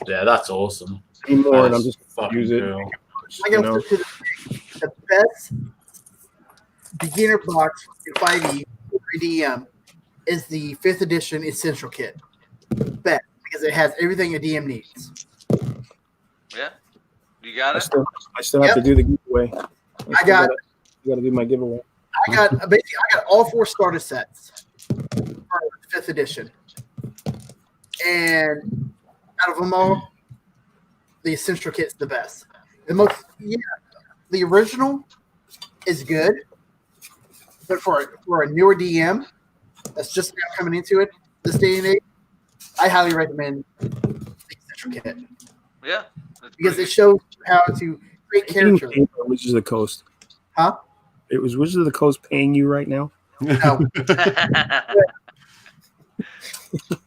that's awesome. Any more, and I'm just gonna use it. Cool. I guess the best beginner box in 5e for DM is the 5th edition Essential Kit. Best because it has everything a DM needs. Yeah, you got it. I still have to do the giveaway. I got to do my giveaway. I got all 4 starter sets for 5th edition, and out of them all, the Essential Kit's the best. The original is good, but for a newer DM that's just now coming into it this day and age, I highly recommend the Essential Kit. Yeah, because it shows how to create characters. Wizards of the Coast. Huh? It was Wizards of the Coast paying you right now? No.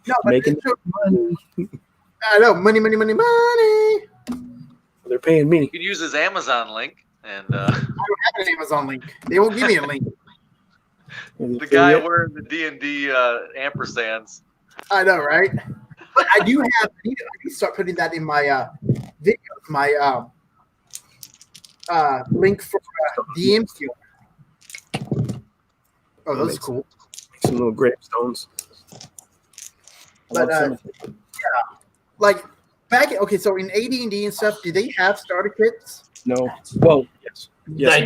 No, making money. I know, money. They're paying me. You can use his Amazon link, and I don't have an Amazon link. They won't give me a link. The guy wearing the D&D ampersands. I know, right? But I do have. I need to start putting that in my video. My link for DM skill. Oh, those are cool. Some little gravestones. But yeah, like back. Okay, so in AD&D and stuff, do they have starter kits? No. Well, yes. They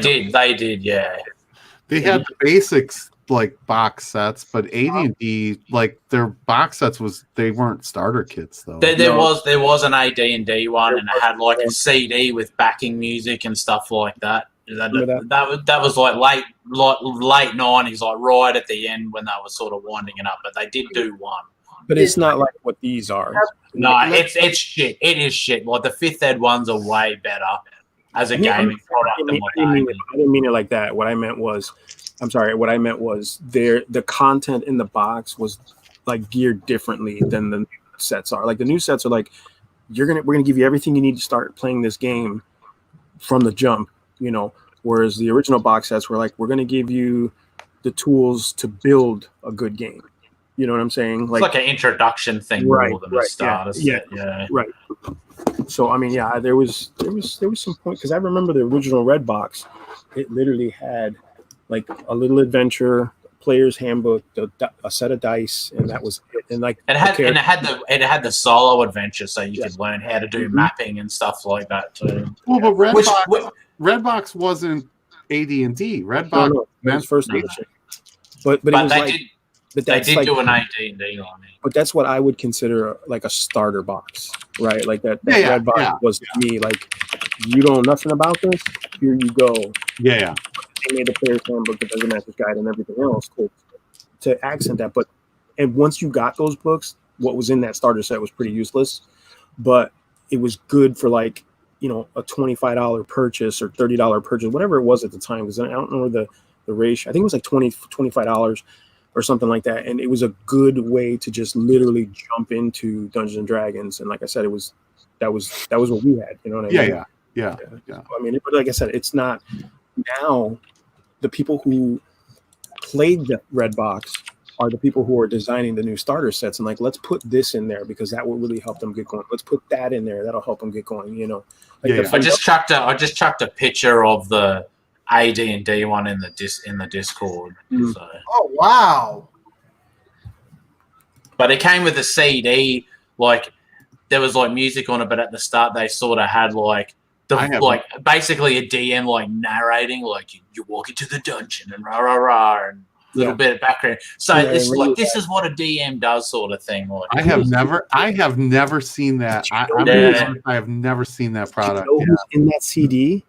did. Yeah. They had the basics like box sets, but AD&D like their box sets they weren't starter kits though. There was an AD&D one, and it had like a CD with backing music and stuff like that. That was like late 90s, like right at the end when they were sort of winding it up. But they did do one. But it's not like what these are. No, it's shit. It is shit. Like the 5th ed ones are way better as a gaming product than what I didn't mean it like that. What I meant was the content in the box was like geared differently than the new sets are. Like the new sets are like we're gonna give you everything you need to start playing this game from the jump, you know. Whereas the original box sets were like, we're gonna give you the tools to build a good game. You know what I'm saying? Like, it's like an introduction thing more than a starter set. Yeah. Right. So I mean, yeah, there was some point because I remember the original Red Box. It literally had like a little adventure, player's handbook, a set of dice, and that was it. And like it had the solo adventure, so you could learn how to do mapping and stuff like that too. Well, but Red Box wasn't AD&D. Red Box was first edition. But it was they did do an AD&D on it. But that's what I would consider like a starter box, right? Like that Red Box was to me like, you don't know nothing about this, here you go. Yeah. They made the player's handbook, the Dungeon Master's Guide, and everything else to accent that. And once you got those books, what was in that starter set was pretty useless, but it was good for like, you know, a $25 purchase or $30 purchase, whatever it was at the time. Because I don't know the ratio. I think it was like $25 or something like that. And it was a good way to just literally jump into Dungeons and Dragons. And like I said, that was what we had. You know what I mean? Yeah. I mean, but like I said, it's not now. The people who played the Red Box are the people who are designing the new starter sets and like, let's put this in there because that will really help them get going. Let's put that in there. That'll help them get going. You know, I just chucked a picture of the AD&D one in the Discord. Mm-hmm. So. Oh wow! But it came with a CD. Like there was like music on it, but at the start they sort of had like basically a DM like narrating, like you walk into the dungeon and rah rah rah and a little bit of background. So this is what a DM does, sort of thing. Like I have never seen that. I have never seen that product. You know who's in that CD?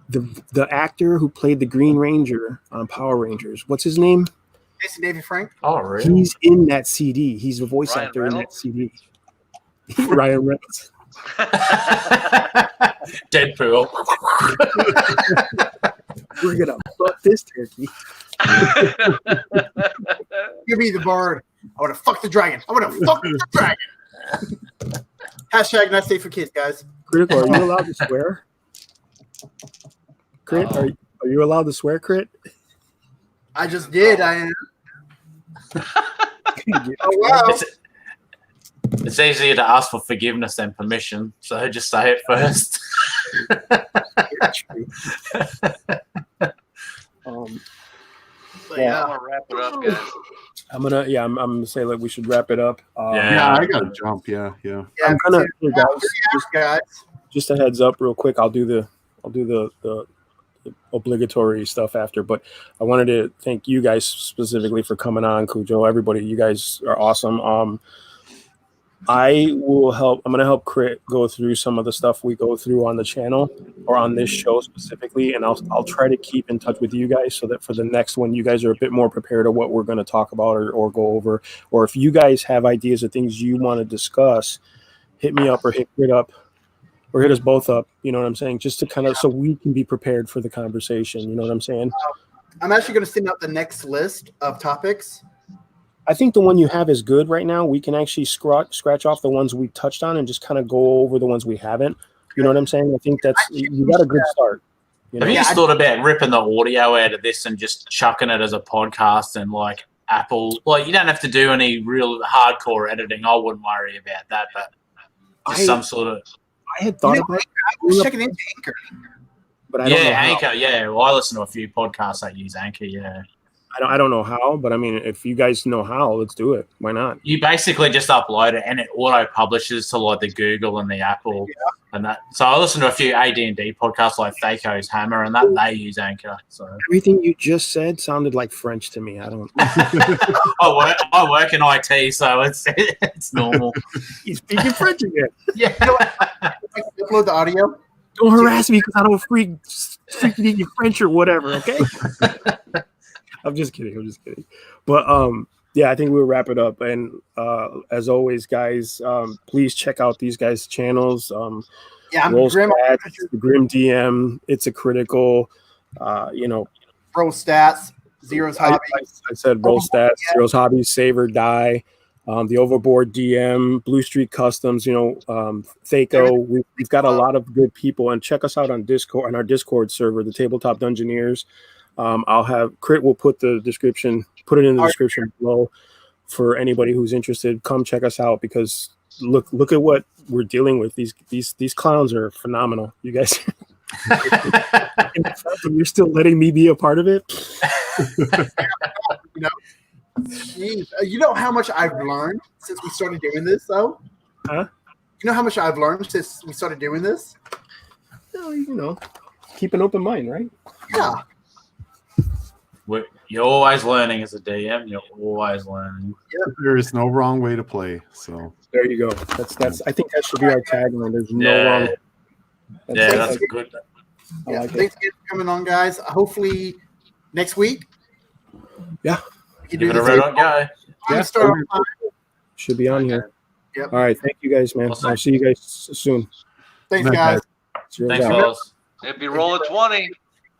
The actor who played the Green Ranger on Power Rangers. What's his name? Jason David Frank. Oh, really? He's in that CD. He's the voice actor Reynolds? in that CD. Ryan Reynolds. Deadpool. We're gonna fuck this turkey. Give me the bard. I want to fuck the dragon. I want to fuck the dragon. Hashtag not safe for kids, guys. Critical, are you allowed to swear? Crit, are you allowed to swear, Crit? I just did. I am. Oh, wow. It's easier to ask for forgiveness than permission, so just say it first. Yeah, I'm gonna wrap it up, guys. I'm gonna say that we should wrap it up. Yeah, I gotta jump. Yeah. I'm gonna, guys, just a heads up, real quick. I'll do the obligatory stuff after, but I wanted to thank you guys specifically for coming on, Cujo. Everybody, you guys are awesome. I'm going to help Crit go through some of the stuff we go through on the channel or on this show specifically, and I'll try to keep in touch with you guys so that for the next one, you guys are a bit more prepared of what we're going to talk about or go over. Or if you guys have ideas of things you want to discuss, hit me up or hit Crit up or hit us both up. You know what I'm saying? Just to kind of so we can be prepared for the conversation. You know what I'm saying? I'm actually going to send out the next list of topics. I think the one you have is good right now. We can actually scratch off the ones we touched on and just kind of go over the ones we haven't. You know what I'm saying? I think you got a good start. You know? Have you just thought about ripping the audio out of this and just chucking it as a podcast and like Apple? Like you don't have to do any real hardcore editing. I wouldn't worry about that, but just some sort of. I had thought about it. I was checking into Anchor. But I don't know how. Anchor. Yeah, well, I listen to a few podcasts that use Anchor. Yeah. I don't know how, but I mean, if you guys know how, let's do it. Why not? You basically just upload it, and it auto publishes to like the Google and the Apple, and that. So I listen to a few AD&D podcasts like Thaco's Hammer, and that they use Anchor. So everything you just said sounded like French to me. I don't. I work in IT, so it's normal. He's speaking French again. Yeah. Upload the audio. Don't harass me because I don't freaking you French or whatever. Okay. I'm just kidding. But yeah, I think we'll wrap it up. And as always, guys, please check out these guys' channels. I'm Grim. The Grim DM. It's a critical. RollStats, Zero's Hobbies. I said RollStats, Zero's Hobbies, Save or Die. The Overboard DM, BlustreekCustoms. Thaco. We've got a lot of good people. And check us out on Discord, on our Discord server, the Tabletop Dungeoneers. I'll have Crit will put it in the description below for anybody who's interested. Come check us out because look at what we're dealing with. These clowns are phenomenal. You guys, you're still letting me be a part of it. You know how much I've learned since we started doing this, though. Huh? You know how much I've learned since we started doing this. Well, keep an open mind, right? Yeah. You're always learning as a DM. You're always learning. Yep. There is no wrong way to play. So there you go. That's. I think that should be our tagline. There's no wrong. That's good. Thanks again for coming on, guys. Hopefully next week. Yeah. Give it a red hot go. Yeah. Should be on here. Yep. All right. Thank you guys, man. I'll see you guys soon. Thanks, guys. Thanks, fellas. It'd be roll a 20.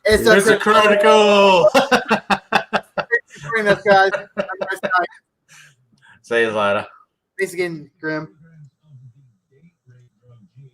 It's a critical. Thanks for joining us, guys. Have a nice night. See you later. Thanks again, Grim.